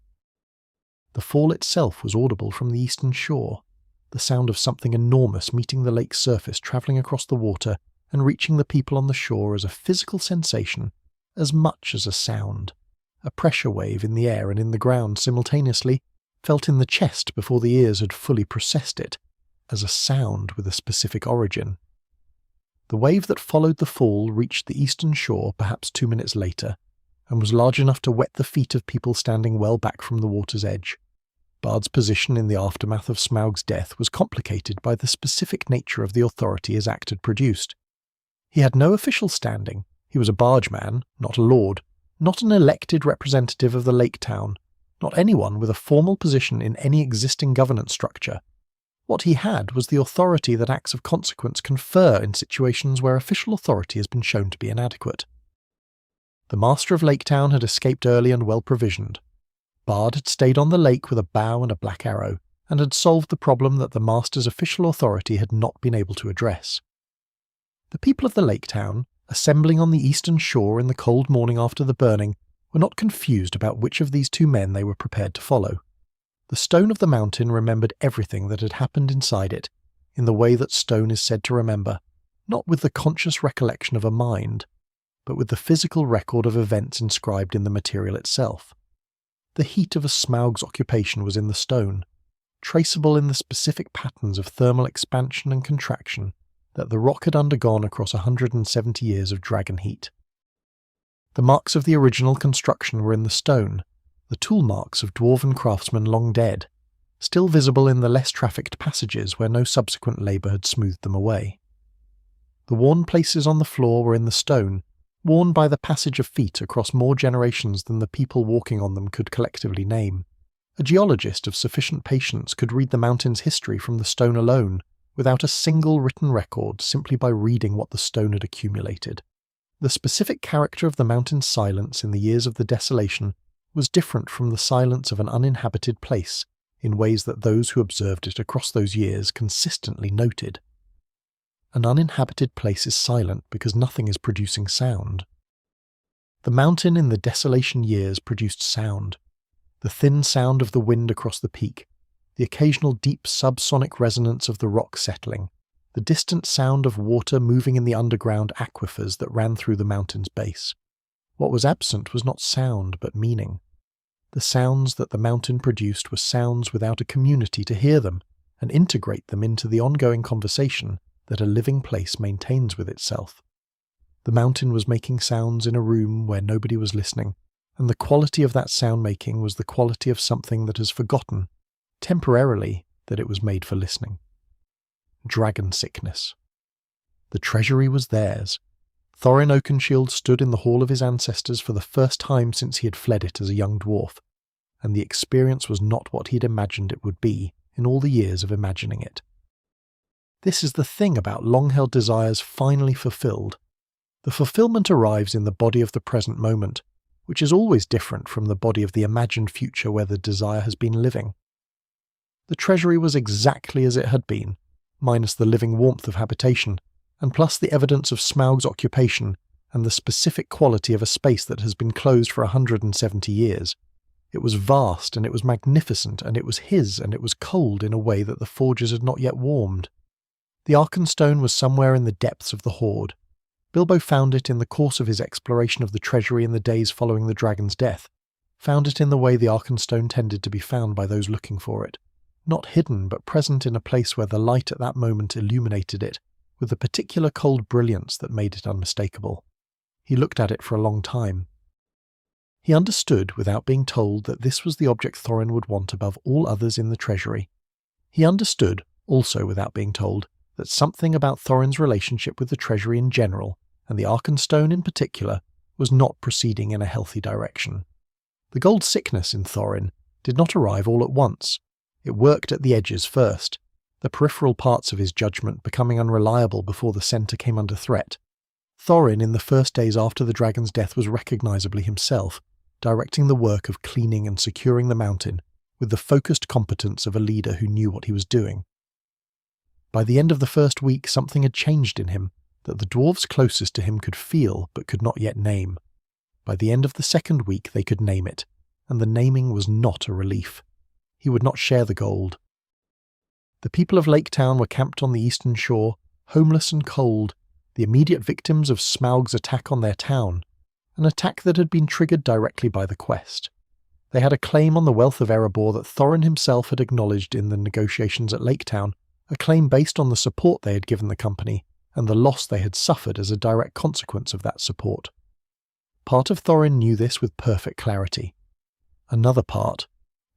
The fall itself was audible from the eastern shore, the sound of something enormous meeting the lake's surface, travelling across the water and reaching the people on the shore as a physical sensation as much as a sound, a pressure wave in the air and in the ground simultaneously, felt in the chest before the ears had fully processed it, as a sound with a specific origin. The wave that followed the fall reached the eastern shore perhaps 2 minutes later, and was large enough to wet the feet of people standing well back from the water's edge. Bard's position in the aftermath of Smaug's death was complicated by the specific nature of the authority his act had produced. He had no official standing, He was a bargeman, not a lord, not an elected representative of the lake town, not anyone with a formal position in any existing governance structure. What he had was the authority that acts of consequence confer in situations where official authority has been shown to be inadequate. The Master of Lake Town had escaped early and well provisioned. Bard had stayed on the lake with a bow and a black arrow, and had solved the problem that the Master's official authority had not been able to address. The people of the lake town, assembling on the eastern shore in the cold morning after the burning, were not confused about which of these two men they were prepared to follow. The stone of the mountain remembered everything that had happened inside it, in the way that stone is said to remember, not with the conscious recollection of a mind, but with the physical record of events inscribed in the material itself. The heat of a Smaug's occupation was in the stone, traceable in the specific patterns of thermal expansion and contraction that the rock had undergone across 170 years of dragon heat. The marks of the original construction were in the stone, the tool marks of dwarven craftsmen long dead, still visible in the less trafficked passages where no subsequent labour had smoothed them away. The worn places on the floor were in the stone, worn by the passage of feet across more generations than the people walking on them could collectively name. A geologist of sufficient patience could read the mountain's history from the stone alone, without a single written record, simply by reading what the stone had accumulated. The specific character of the mountain's silence in the years of the Desolation was different from the silence of an uninhabited place, in ways that those who observed it across those years consistently noted. An uninhabited place is silent because nothing is producing sound. The mountain in the Desolation years produced sound. The thin sound of the wind across the peak, the occasional deep subsonic resonance of the rock settling, the distant sound of water moving in the underground aquifers that ran through the mountain's base. What was absent was not sound, but meaning. The sounds that the mountain produced were sounds without a community to hear them and integrate them into the ongoing conversation that a living place maintains with itself. The mountain was making sounds in a room where nobody was listening, and the quality of that sound-making was the quality of something that has forgotten, temporarily, that it was made for listening. Dragon sickness. The treasury was theirs. Thorin Oakenshield stood in the hall of his ancestors for the first time since he had fled it as a young dwarf, and the experience was not what he had imagined it would be in all the years of imagining it. This is the thing about long-held desires finally fulfilled. The fulfillment arrives in the body of the present moment, which is always different from the body of the imagined future where the desire has been living. The treasury was exactly as it had been, minus the living warmth of habitation, and plus the evidence of Smaug's occupation and the specific quality of a space that has been closed for 170 years. It was vast, and it was magnificent, and it was his, and it was cold in a way that the forges had not yet warmed. The Arkenstone was somewhere in the depths of the hoard. Bilbo found it in the course of his exploration of the treasury in the days following the dragon's death, found it in the way the Arkenstone tended to be found by those looking for it, not hidden but present in a place where the light at that moment illuminated it with a particular cold brilliance that made it unmistakable. He looked at it for a long time. He understood, without being told, that this was the object Thorin would want above all others in the treasury. He understood, also without being told, that something about Thorin's relationship with the treasury in general, and the Arkenstone in particular, was not proceeding in a healthy direction. The gold sickness in Thorin did not arrive all at once. It worked at the edges first, the peripheral parts of his judgment becoming unreliable before the centre came under threat. Thorin, in the first days after the dragon's death, was recognisably himself, directing the work of cleaning and securing the mountain with the focused competence of a leader who knew what he was doing. By the end of the first week, something had changed in him that the dwarves closest to him could feel but could not yet name. By the end of the second week, they could name it, and the naming was not a relief. He would not share the gold. The people of Lake Town were camped on the eastern shore, homeless and cold, the immediate victims of Smaug's attack on their town, an attack that had been triggered directly by the quest. They had a claim on the wealth of Erebor that Thorin himself had acknowledged in the negotiations at Lake Town, a claim based on the support they had given the company and the loss they had suffered as a direct consequence of that support. Part of Thorin knew this with perfect clarity. Another part,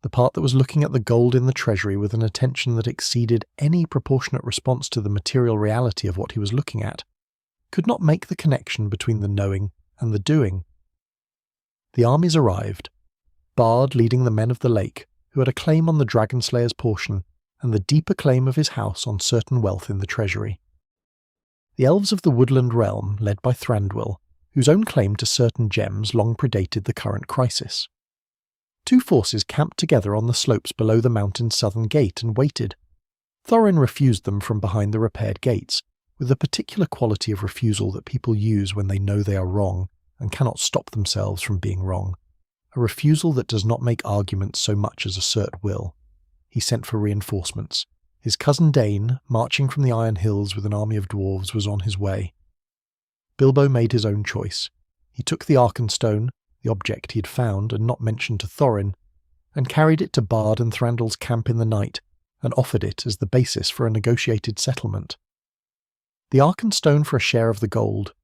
the part that was looking at the gold in the treasury with an attention that exceeded any proportionate response to the material reality of what he was looking at, could not make the connection between the knowing and the doing. The armies arrived, Bard leading the men of the lake, who had a claim on the Dragonslayer's portion, and the deeper claim of his house on certain wealth in the treasury. The elves of the woodland realm, led by Tranquil, whose own claim to certain gems long predated the current crisis. Two forces camped together on the slopes below the mountain's southern gate and waited. Thorin refused them from behind the repaired gates, with the particular quality of refusal that people use when they know they are wrong and cannot stop themselves from being wrong, a refusal that does not make arguments so much as assert will. He sent for reinforcements. His cousin Dane, marching from the Iron Hills with an army of dwarves, was on his way. Bilbo made his own choice. He took the Arkenstone, the object he had found and not mentioned to Thorin, and carried it to Bard and Thranduil's camp in the night, and offered it as the basis for a negotiated settlement. The Arkenstone for a share of the gold,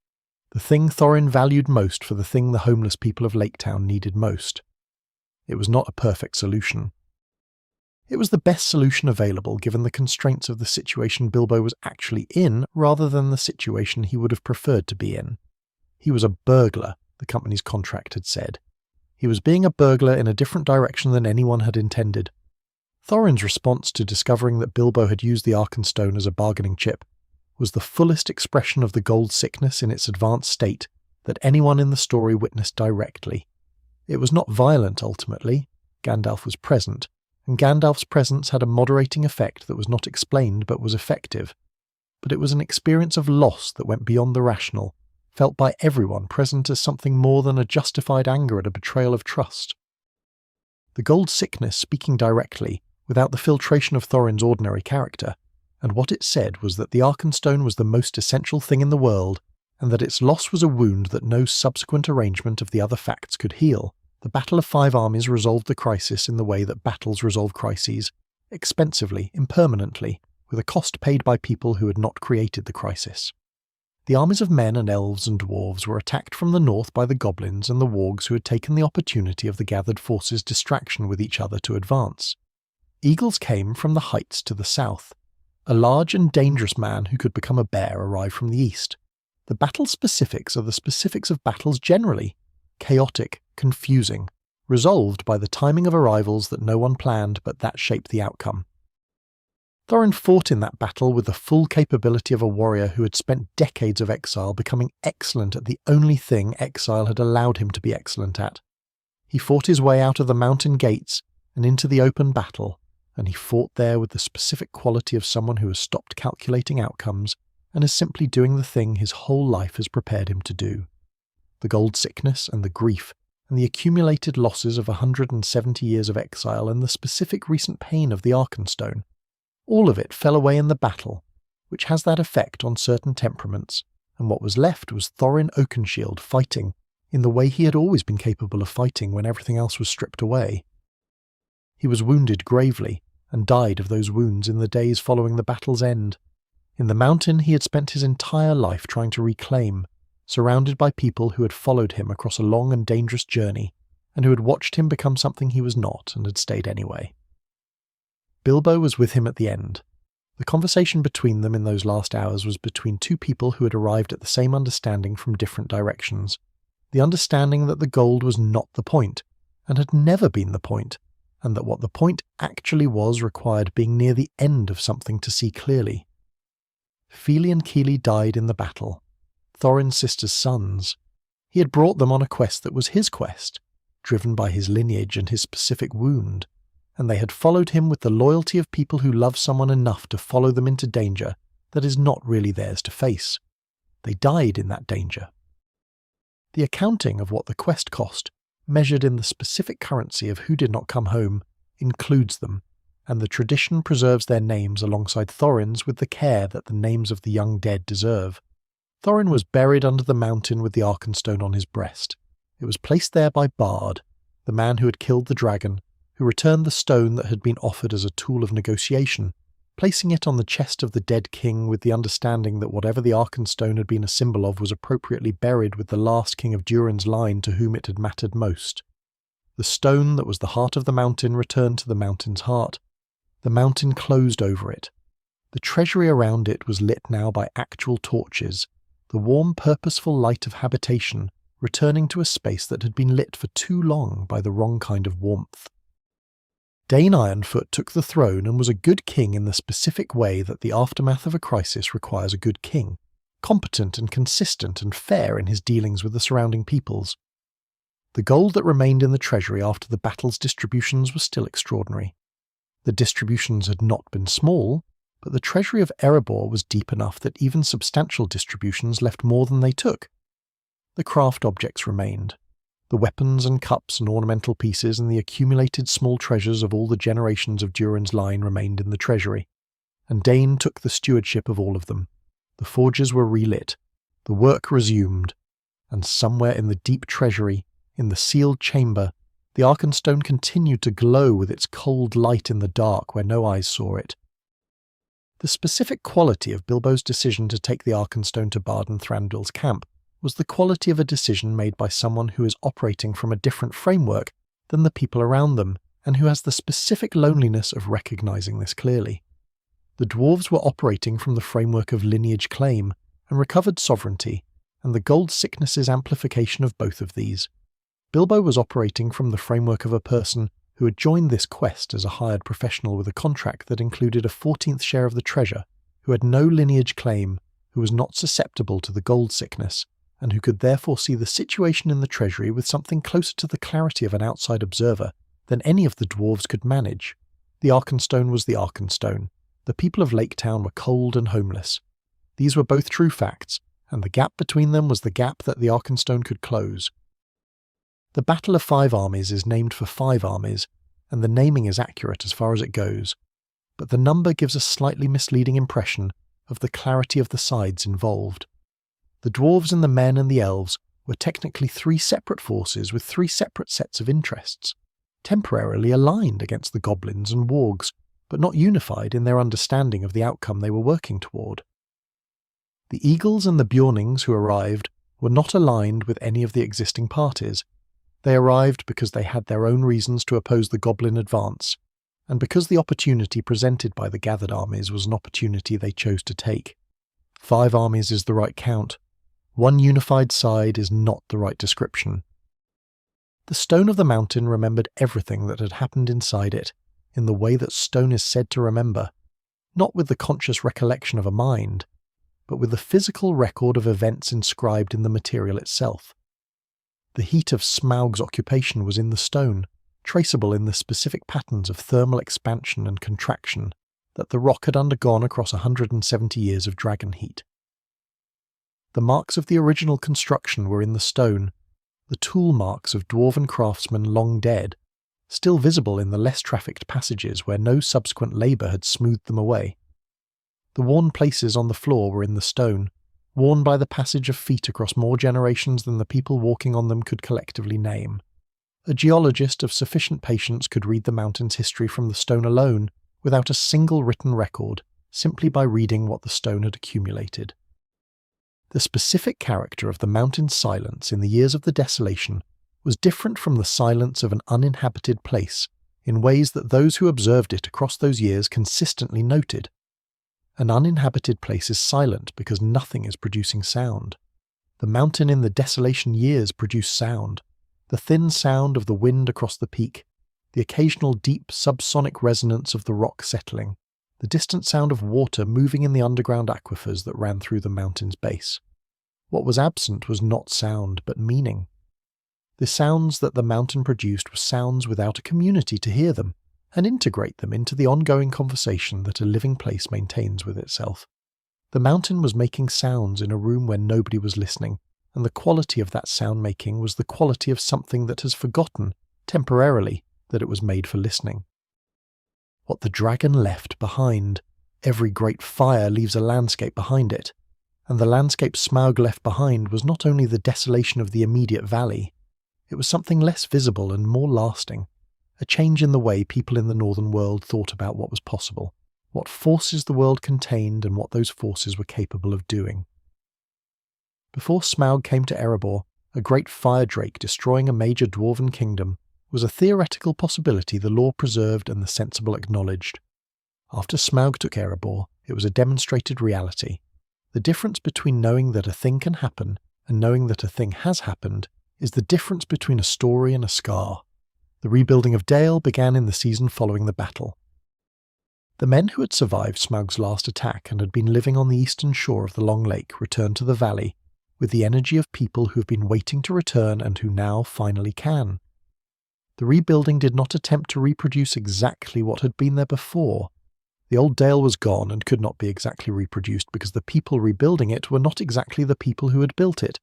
the thing Thorin valued most for the thing the homeless people of Laketown needed most. It was not a perfect solution. It was the best solution available given the constraints of the situation Bilbo was actually in rather than the situation he would have preferred to be in. He was a burglar, the company's contract had said. He was being a burglar in a different direction than anyone had intended. Thorin's response to discovering that Bilbo had used the Arkenstone as a bargaining chip was the fullest expression of the gold sickness in its advanced state that anyone in the story witnessed directly. It was not violent ultimately. Gandalf was present, and Gandalf's presence had a moderating effect that was not explained but was effective. But it was an experience of loss that went beyond the rational, felt by everyone present as something more than a justified anger at a betrayal of trust. The gold sickness speaking directly, without the filtration of Thorin's ordinary character, and what it said was that the Arkenstone was the most essential thing in the world, and that its loss was a wound that no subsequent arrangement of the other facts could heal. The Battle of Five Armies resolved the crisis in the way that battles resolve crises, expensively, impermanently, with a cost paid by people who had not created the crisis. The armies of men and elves and dwarves were attacked from the north by the goblins and the wargs who had taken the opportunity of the gathered forces' distraction with each other to advance. Eagles came from the heights to the south. A large and dangerous man who could become a bear arrived from the east. The battle specifics are the specifics of battles generally, chaotic, confusing, resolved by the timing of arrivals that no one planned but that shaped the outcome. Thorin fought in that battle with the full capability of a warrior who had spent decades of exile becoming excellent at the only thing exile had allowed him to be excellent at. He fought his way out of the mountain gates and into the open battle, and he fought there with the specific quality of someone who has stopped calculating outcomes and is simply doing the thing his whole life has prepared him to do. The gold sickness and the grief and the accumulated losses of 170 years of exile and the specific recent pain of the Arkenstone, all of it fell away in the battle, which has that effect on certain temperaments, and what was left was Thorin Oakenshield fighting in the way he had always been capable of fighting when everything else was stripped away. He was wounded gravely, and died of those wounds in the days following the battle's end. In the mountain he had spent his entire life trying to reclaim, surrounded by people who had followed him across a long and dangerous journey, and who had watched him become something he was not and had stayed anyway. Bilbo was with him at the end. The conversation between them in those last hours was between two people who had arrived at the same understanding from different directions. The understanding that the gold was not the point, and had never been the point, and that what the point actually was required being near the end of something to see clearly. Fili and Kili died in the battle, Thorin's sister's sons. He had brought them on a quest that was his quest, driven by his lineage and his specific wound, and they had followed him with the loyalty of people who love someone enough to follow them into danger that is not really theirs to face. They died in that danger. The accounting of what the quest cost, measured in the specific currency of who did not come home, includes them, and the tradition preserves their names alongside Thorin's with the care that the names of the young dead deserve. Thorin was buried under the mountain with the Arkenstone on his breast. It was placed there by Bard, the man who had killed the dragon, who returned the stone that had been offered as a tool of negotiation, placing it on the chest of the dead king with the understanding that whatever the Arkenstone had been a symbol of was appropriately buried with the last king of Durin's line to whom it had mattered most. The stone that was the heart of the mountain returned to the mountain's heart. The mountain closed over it. The treasury around it was lit now by actual torches, the warm, purposeful light of habitation returning to a space that had been lit for too long by the wrong kind of warmth. Dane Ironfoot took the throne and was a good king in the specific way that the aftermath of a crisis requires a good king, competent and consistent and fair in his dealings with the surrounding peoples. The gold that remained in the treasury after the battle's distributions was still extraordinary. The distributions had not been small, but the treasury of Erebor was deep enough that even substantial distributions left more than they took. The craft objects remained. The weapons and cups and ornamental pieces and the accumulated small treasures of all the generations of Durin's line remained in the treasury, and Dane took the stewardship of all of them. The forges were relit, the work resumed, and somewhere in the deep treasury, in the sealed chamber, the Arkenstone continued to glow with its cold light in the dark where no eyes saw it. The specific quality of Bilbo's decision to take the Arkenstone to Bard and Thranduil's camp was the quality of a decision made by someone who is operating from a different framework than the people around them, and who has the specific loneliness of recognizing this clearly. The dwarves were operating from the framework of lineage claim and recovered sovereignty, and the gold sickness's amplification of both of these. Bilbo was operating from the framework of a person who had joined this quest as a hired professional with a contract that included a 14th share of the treasure, who had no lineage claim, who was not susceptible to the gold sickness, and who could therefore see the situation in the treasury with something closer to the clarity of an outside observer than any of the dwarves could manage. The Arkenstone was the Arkenstone. The people of Lake Town were cold and homeless. These were both true facts, and the gap between them was the gap that the Arkenstone could close. The Battle of 5 Armies is named for 5 armies, and the naming is accurate as far as it goes, but the number gives a slightly misleading impression of the clarity of the sides involved. The dwarves and the men and the elves were technically 3 separate forces with 3 separate sets of interests, temporarily aligned against the goblins and wargs, but not unified in their understanding of the outcome they were working toward. The Eagles and the Bjornings who arrived were not aligned with any of the existing parties. They arrived because they had their own reasons to oppose the goblin advance, and because the opportunity presented by the gathered armies was an opportunity they chose to take. 5 armies is the right count. 1 unified side is not the right description. The stone of the mountain remembered everything that had happened inside it, in the way that stone is said to remember, not with the conscious recollection of a mind, but with the physical record of events inscribed in the material itself. The heat of Smaug's occupation was in the stone, traceable in the specific patterns of thermal expansion and contraction that the rock had undergone across 170 years of dragon heat. The marks of the original construction were in the stone, the tool marks of dwarven craftsmen long dead, still visible in the less trafficked passages where no subsequent labour had smoothed them away. The worn places on the floor were in the stone, worn by the passage of feet across more generations than the people walking on them could collectively name. A geologist of sufficient patience could read the mountain's history from the stone alone, without a single written record, simply by reading what the stone had accumulated. The specific character of the mountain's silence in the years of the Desolation was different from the silence of an uninhabited place in ways that those who observed it across those years consistently noted. An uninhabited place is silent because nothing is producing sound. The mountain in the Desolation years produced sound, the thin sound of the wind across the peak, the occasional deep subsonic resonance of the rock settling, the distant sound of water moving in the underground aquifers that ran through the mountain's base. What was absent was not sound, but meaning. The sounds that the mountain produced were sounds without a community to hear them, and integrate them into the ongoing conversation that a living place maintains with itself. The mountain was making sounds in a room where nobody was listening, and the quality of that sound-making was the quality of something that has forgotten, temporarily, that it was made for listening. What the dragon left behind, every great fire leaves a landscape behind it, and the landscape Smaug left behind was not only the desolation of the immediate valley, it was something less visible and more lasting, a change in the way people in the northern world thought about what was possible, what forces the world contained and what those forces were capable of doing. Before Smaug came to Erebor, a great fire drake destroying a major dwarven kingdom was a theoretical possibility the law preserved and the sensible acknowledged. After Smaug took Erebor, it was a demonstrated reality. The difference between knowing that a thing can happen and knowing that a thing has happened is the difference between a story and a scar. The rebuilding of Dale began in the season following the battle. The men who had survived Smaug's last attack and had been living on the eastern shore of the Long Lake returned to the valley, with the energy of people who have been waiting to return and who now finally can. The rebuilding did not attempt to reproduce exactly what had been there before. The old Dale was gone and could not be exactly reproduced because the people rebuilding it were not exactly the people who had built it,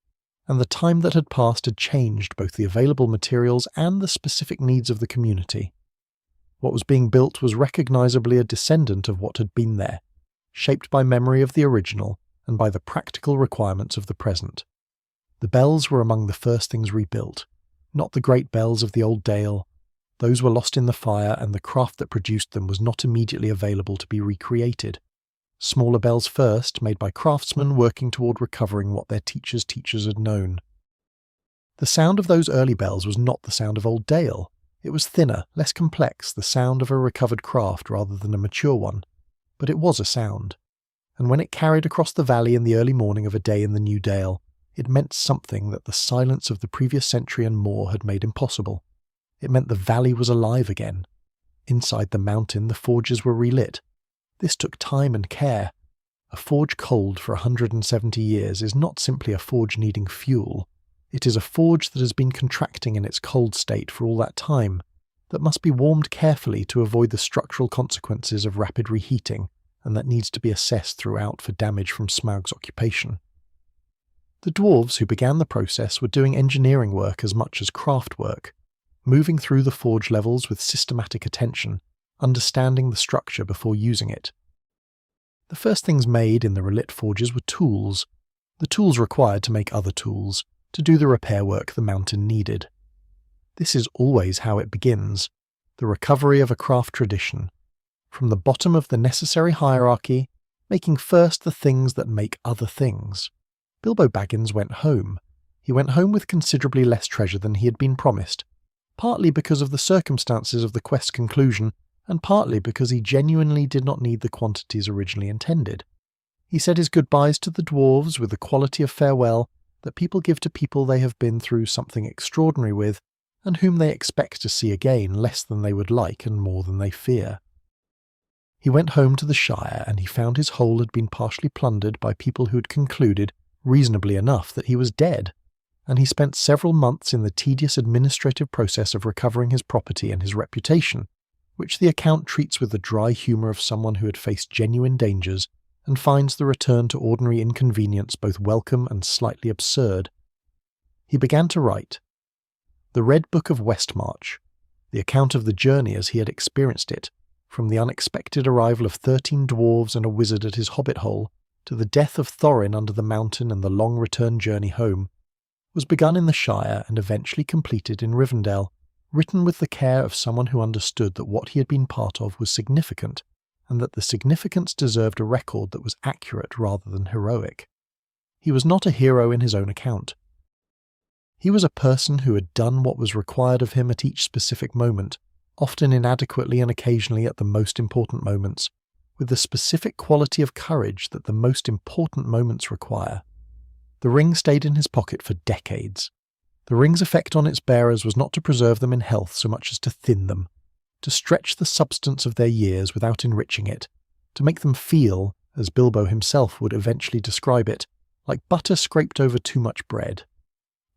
and the time that had passed had changed both the available materials and the specific needs of the community. What was being built was recognisably a descendant of what had been there, shaped by memory of the original and by the practical requirements of the present. The bells were among the first things rebuilt, not the great bells of the old Dale. Those were lost in the fire, and the craft that produced them was not immediately available to be recreated. Smaller bells first, made by craftsmen working toward recovering what their teachers' teachers had known. The sound of those early bells was not the sound of old Dale. It was thinner, less complex, the sound of a recovered craft rather than a mature one. But it was a sound. And when it carried across the valley in the early morning of a day in the new Dale, it meant something that the silence of the previous century and more had made impossible. It meant the valley was alive again. Inside the mountain, the forges were relit. This took time and care. A forge cold for 170 years is not simply a forge needing fuel. It is a forge that has been contracting in its cold state for all that time, that must be warmed carefully to avoid the structural consequences of rapid reheating, and that needs to be assessed throughout for damage from Smaug's occupation. The dwarves who began the process were doing engineering work as much as craft work, moving through the forge levels with systematic attention, understanding the structure before using it. The first things made in the relit forges were tools, the tools required to make other tools, to do the repair work the mountain needed. This is always how it begins, the recovery of a craft tradition, from the bottom of the necessary hierarchy, making first the things that make other things. Bilbo Baggins went home. He went home with considerably less treasure than he had been promised, partly because of the circumstances of the quest's conclusion, and partly because he genuinely did not need the quantities originally intended. He said his goodbyes to the dwarves with the quality of farewell that people give to people they have been through something extraordinary with, and whom they expect to see again less than they would like and more than they fear. He went home to the Shire, and he found his hole had been partially plundered by people who had concluded, reasonably enough, that he was dead, and he spent several months in the tedious administrative process of recovering his property and his reputation, which the account treats with the dry humour of someone who had faced genuine dangers and finds the return to ordinary inconvenience both welcome and slightly absurd. He began to write. The Red Book of Westmarch, the account of the journey as he had experienced it, from the unexpected arrival of 13 dwarves and a wizard at his hobbit hole, to the death of Thorin under the mountain and the long return journey home, was begun in the Shire and eventually completed in Rivendell, written with the care of someone who understood that what he had been part of was significant, and that the significance deserved a record that was accurate rather than heroic. He was not a hero in his own account. He was a person who had done what was required of him at each specific moment, often inadequately and occasionally at the most important moments, with the specific quality of courage that the most important moments require. The ring stayed in his pocket for decades. The ring's effect on its bearers was not to preserve them in health so much as to thin them, to stretch the substance of their years without enriching it, to make them feel, as Bilbo himself would eventually describe it, like butter scraped over too much bread.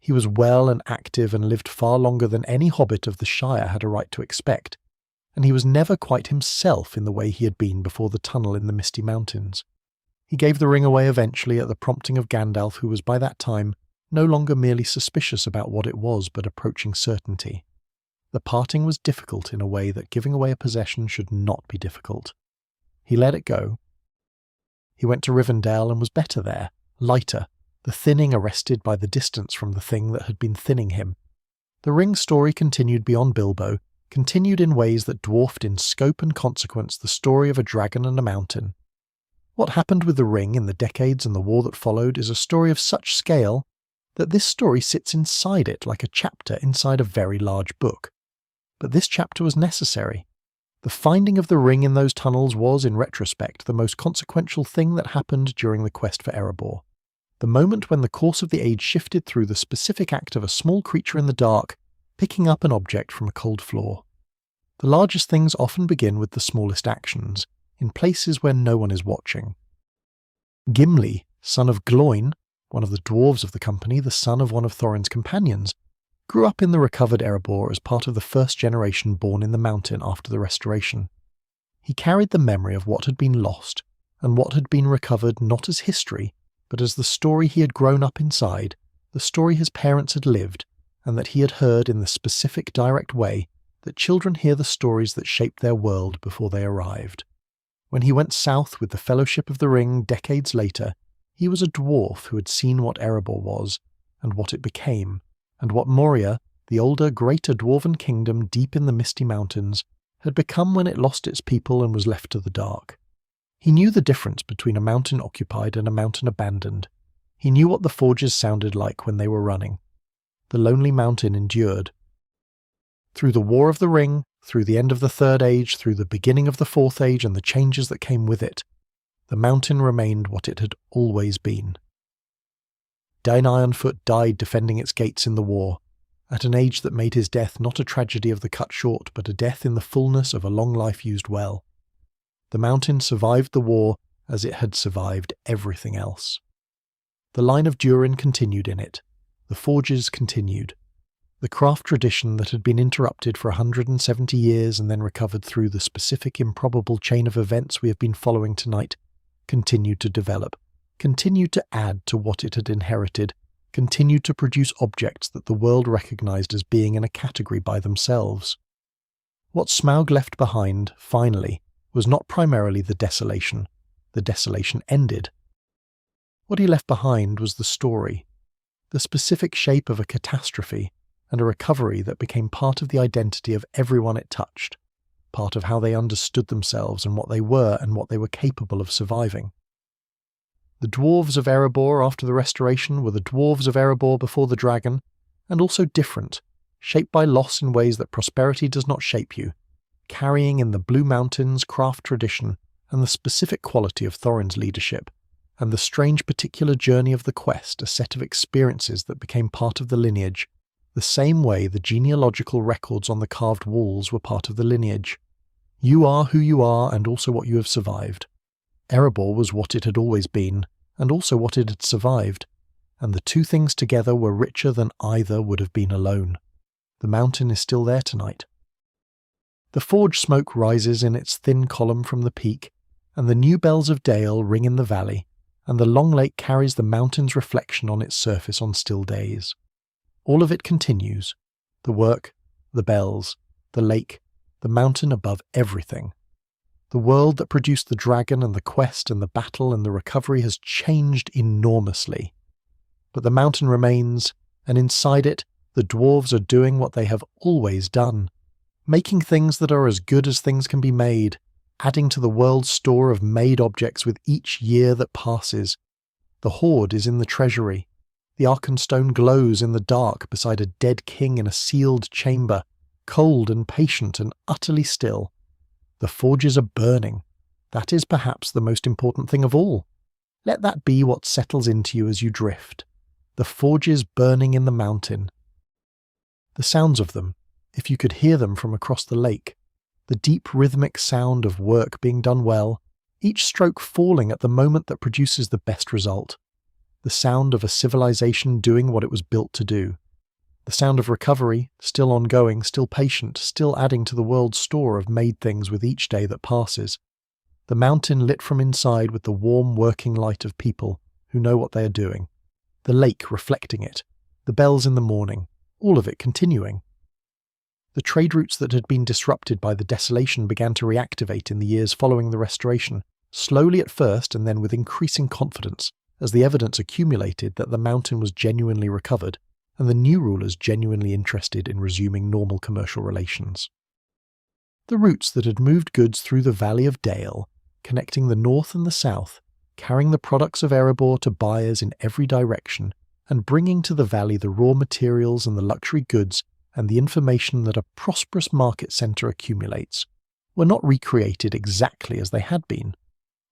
He was well and active and lived far longer than any hobbit of the Shire had a right to expect, and he was never quite himself in the way he had been before the tunnel in the Misty Mountains. He gave the ring away eventually at the prompting of Gandalf, who was by that time no longer merely suspicious about what it was but approaching certainty. The parting was difficult in a way that giving away a possession should not be difficult. He let it go. He went to Rivendell and was better there, lighter, the thinning arrested by the distance from the thing that had been thinning him. The ring's story continued beyond Bilbo, continued in ways that dwarfed in scope and consequence the story of a dragon and a mountain. What happened with the ring in the decades and the war that followed is a story of such scale that this story sits inside it like a chapter inside a very large book. But this chapter was necessary. The finding of the ring in those tunnels was, in retrospect, the most consequential thing that happened during the quest for Erebor. The moment when the course of the age shifted through the specific act of a small creature in the dark picking up an object from a cold floor. The largest things often begin with the smallest actions, in places where no one is watching. Gimli, son of Gloin, one of the dwarves of the company, the son of one of Thorin's companions, grew up in the recovered Erebor as part of the first generation born in the mountain after the restoration. He carried the memory of what had been lost, and what had been recovered not as history, but as the story he had grown up inside, the story his parents had lived, and that he had heard in the specific direct way that children hear the stories that shaped their world before they arrived. When he went south with the Fellowship of the Ring decades later, he was a dwarf who had seen what Erebor was, and what it became, and what Moria, the older, greater dwarven kingdom deep in the misty mountains, had become when it lost its people and was left to the dark. He knew the difference between a mountain occupied and a mountain abandoned. He knew what the forges sounded like when they were running. The lonely mountain endured. Through the War of the Ring, through the end of the Third Age, through the beginning of the Fourth Age and the changes that came with it, the mountain remained what it had always been. Dain Ironfoot died defending its gates in the war, at an age that made his death not a tragedy of the cut short, but a death in the fullness of a long life used well. The mountain survived the war as it had survived everything else. The Line of Durin continued in it. The forges continued. The craft tradition that had been interrupted for 170 years and then recovered through the specific improbable chain of events we have been following tonight continued to develop, continued to add to what it had inherited, continued to produce objects that the world recognized as being in a category by themselves. What Smaug left behind, finally, was not primarily the desolation. The desolation ended. What he left behind was the story, the specific shape of a catastrophe, and a recovery that became part of the identity of everyone it touched, part of how they understood themselves and what they were capable of surviving. The dwarves of Erebor after the restoration were the dwarves of Erebor before the dragon, and also different, shaped by loss in ways that prosperity does not shape you, carrying in the Blue Mountains craft tradition and the specific quality of Thorin's leadership, and the strange particular journey of the quest, a set of experiences that became part of the lineage, the same way the genealogical records on the carved walls were part of the lineage. You are who you are and also what you have survived. Erebor was what it had always been, and also what it had survived, and the two things together were richer than either would have been alone. The mountain is still there tonight. The forge smoke rises in its thin column from the peak, and the new bells of Dale ring in the valley, and the long lake carries the mountain's reflection on its surface on still days. All of it continues. The work, the bells, the lake, the mountain above everything. The world that produced the dragon and the quest and the battle and the recovery has changed enormously. But the mountain remains, and inside it, the dwarves are doing what they have always done, making things that are as good as things can be made, adding to the world's store of made objects with each year that passes. The hoard is in the treasury. The Arkenstone glows in the dark beside a dead king in a sealed chamber, cold and patient and utterly still. The forges are burning. That is perhaps the most important thing of all. Let that be what settles into you as you drift. The forges burning in the mountain. The sounds of them, if you could hear them from across the lake, the deep rhythmic sound of work being done well, each stroke falling at the moment that produces the best result. The sound of a civilization doing what it was built to do. The sound of recovery, still ongoing, still patient, still adding to the world's store of made things with each day that passes. The mountain lit from inside with the warm working light of people who know what they are doing. The lake reflecting it. The bells in the morning. All of it continuing. The trade routes that had been disrupted by the desolation began to reactivate in the years following the restoration, slowly at first and then with increasing confidence, as the evidence accumulated that the mountain was genuinely recovered, and the new rulers genuinely interested in resuming normal commercial relations. The routes that had moved goods through the Valley of Dale, connecting the north and the south, carrying the products of Erebor to buyers in every direction, and bringing to the valley the raw materials and the luxury goods and the information that a prosperous market centre accumulates, were not recreated exactly as they had been.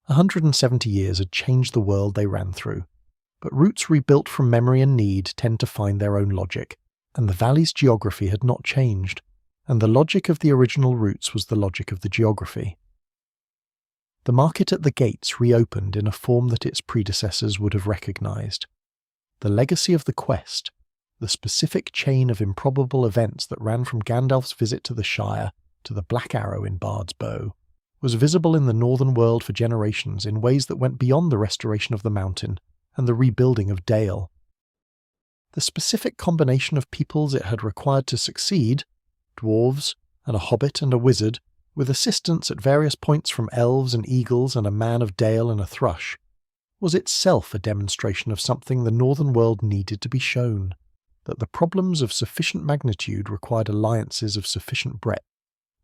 170 years had changed the world they ran through, but routes rebuilt from memory and need tend to find their own logic, and the valley's geography had not changed, and the logic of the original routes was the logic of the geography. The market at the gates reopened in a form that its predecessors would have recognized. The legacy of the quest, the specific chain of improbable events that ran from Gandalf's visit to the Shire to the Black Arrow in Bard's Bow, was visible in the northern world for generations in ways that went beyond the restoration of the mountain and the rebuilding of Dale. The specific combination of peoples it had required to succeed, dwarves and a hobbit and a wizard, with assistance at various points from elves and eagles and a man of Dale and a thrush, was itself a demonstration of something the northern world needed to be shown, that the problems of sufficient magnitude required alliances of sufficient breadth,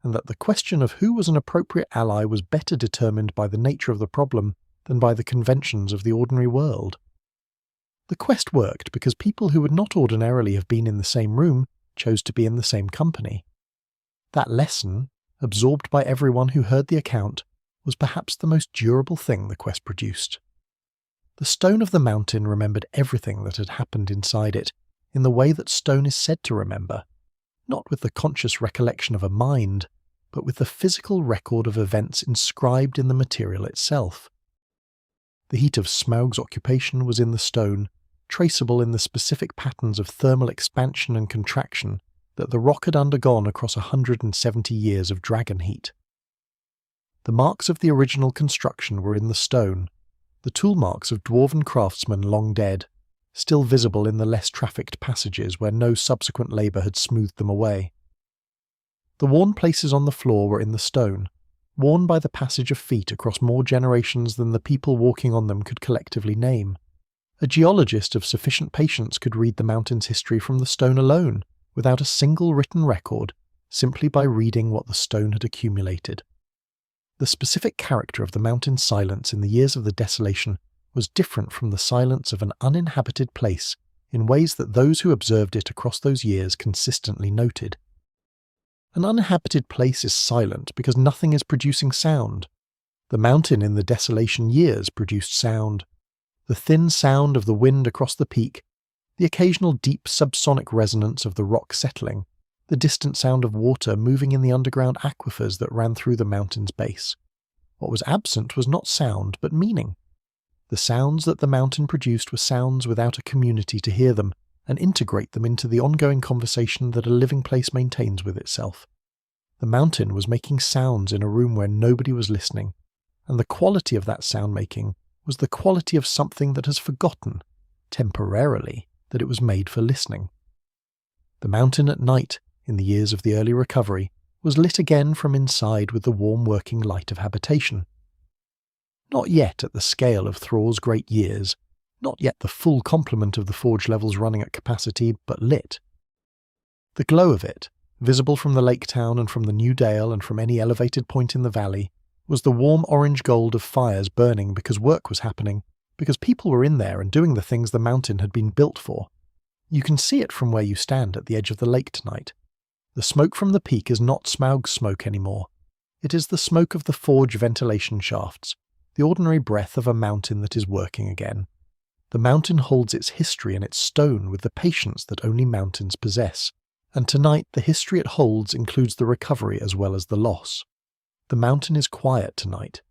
and that the question of who was an appropriate ally was better determined by the nature of the problem than by the conventions of the ordinary world. The quest worked because people who would not ordinarily have been in the same room chose to be in the same company. That lesson, absorbed by everyone who heard the account, was perhaps the most durable thing the quest produced. The stone of the mountain remembered everything that had happened inside it, in the way that stone is said to remember, not with the conscious recollection of a mind, but with the physical record of events inscribed in the material itself. The heat of Smaug's occupation was in the stone, traceable in the specific patterns of thermal expansion and contraction that the rock had undergone across 170 years of dragon heat. The marks of the original construction were in the stone, the tool marks of dwarven craftsmen long dead, still visible in the less trafficked passages where no subsequent labour had smoothed them away. The worn places on the floor were in the stone, worn by the passage of feet across more generations than the people walking on them could collectively name. A geologist of sufficient patience could read the mountain's history from the stone alone, without a single written record, simply by reading what the stone had accumulated. The specific character of the mountain's silence in the years of the Desolation was different from the silence of an uninhabited place in ways that those who observed it across those years consistently noted. An uninhabited place is silent because nothing is producing sound. The mountain in the Desolation years produced sound. The thin sound of the wind across the peak, the occasional deep subsonic resonance of the rock settling, the distant sound of water moving in the underground aquifers that ran through the mountain's base. What was absent was not sound, but meaning. The sounds that the mountain produced were sounds without a community to hear them and integrate them into the ongoing conversation that a living place maintains with itself. The mountain was making sounds in a room where nobody was listening, and the quality of that sound-making was the quality of something that has forgotten, temporarily, that it was made for listening. The mountain at night, in the years of the early recovery, was lit again from inside with the warm working light of habitation. Not yet at the scale of Thror's great years, not yet the full complement of the forge levels running at capacity, but lit. The glow of it, visible from the lake town and from the new dale and from any elevated point in the valley, was the warm orange gold of fires burning because work was happening, because people were in there and doing the things the mountain had been built for. You can see it from where you stand at the edge of the lake tonight. The smoke from the peak is not Smaug's smoke anymore. It is the smoke of the forge ventilation shafts, the ordinary breath of a mountain that is working again. The mountain holds its history and its stone with the patience that only mountains possess, and tonight the history it holds includes the recovery as well as the loss. The mountain is quiet tonight.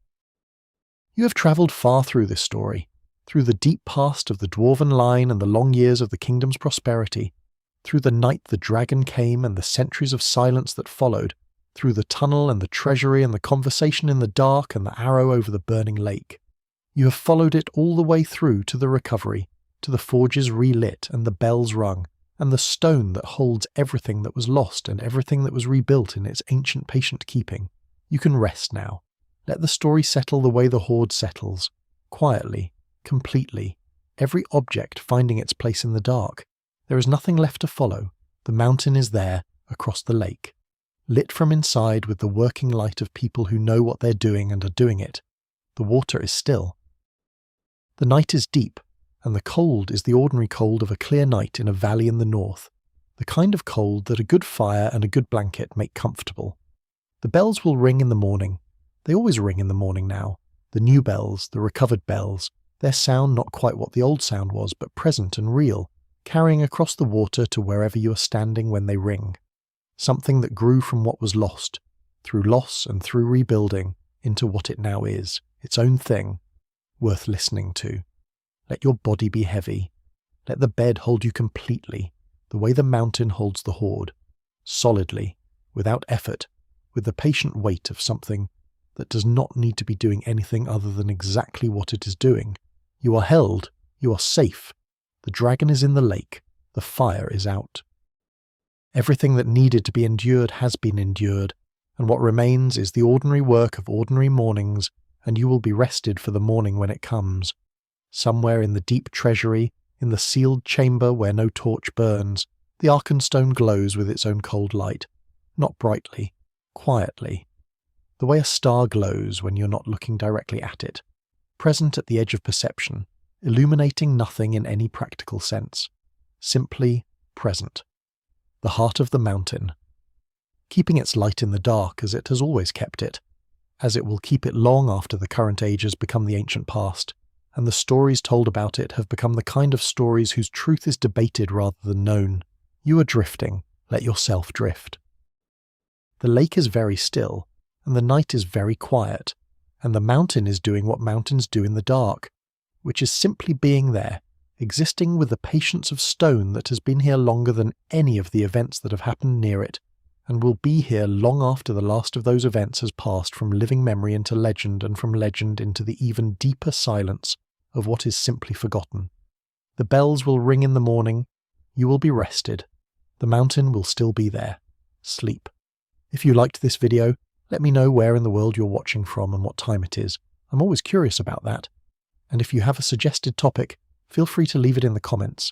You have travelled far through this story, through the deep past of the dwarven line and the long years of the kingdom's prosperity, through the night the dragon came and the centuries of silence that followed, through the tunnel and the treasury and the conversation in the dark and the arrow over the burning lake. You have followed it all the way through to the recovery, to the forges relit and the bells rung, and the stone that holds everything that was lost and everything that was rebuilt in its ancient patient keeping. You can rest now. Let the story settle the way the horde settles, quietly, completely, every object finding its place in the dark. There is nothing left to follow. The mountain is there, across the lake, lit from inside with the working light of people who know what they're doing and are doing it. The water is still. The night is deep, and the cold is the ordinary cold of a clear night in a valley in the north, the kind of cold that a good fire and a good blanket make comfortable. The bells will ring in the morning. They always ring in the morning now. The new bells, the recovered bells, their sound not quite what the old sound was, but present and real, carrying across the water to wherever you are standing when they ring. Something that grew from what was lost, through loss and through rebuilding, into what it now is, its own thing, worth listening to. Let your body be heavy. Let the bed hold you completely, the way the mountain holds the hoard, solidly, without effort, with the patient weight of something that does not need to be doing anything other than exactly what it is doing. You are held, you are safe. The dragon is in the lake, the fire is out. Everything that needed to be endured has been endured, and what remains is the ordinary work of ordinary mornings, and you will be rested for the morning when it comes. Somewhere in the deep treasury, in the sealed chamber where no torch burns, the Arkenstone glows with its own cold light, not brightly, quietly, the way a star glows when you're not looking directly at it, present at the edge of perception, illuminating nothing in any practical sense, simply present. The heart of the mountain, keeping its light in the dark as it has always kept it, as it will keep it long after the current age has become the ancient past, and the stories told about it have become the kind of stories whose truth is debated rather than known. You are drifting, let yourself drift. The lake is very still, and the night is very quiet, and the mountain is doing what mountains do in the dark, which is simply being there, existing with the patience of stone that has been here longer than any of the events that have happened near it, and will be here long after the last of those events has passed from living memory into legend and from legend into the even deeper silence of what is simply forgotten. The bells will ring in the morning, you will be rested, the mountain will still be there. Sleep. If you liked this video, let me know where in the world you're watching from and what time it is. I'm always curious about that. And if you have a suggested topic, feel free to leave it in the comments.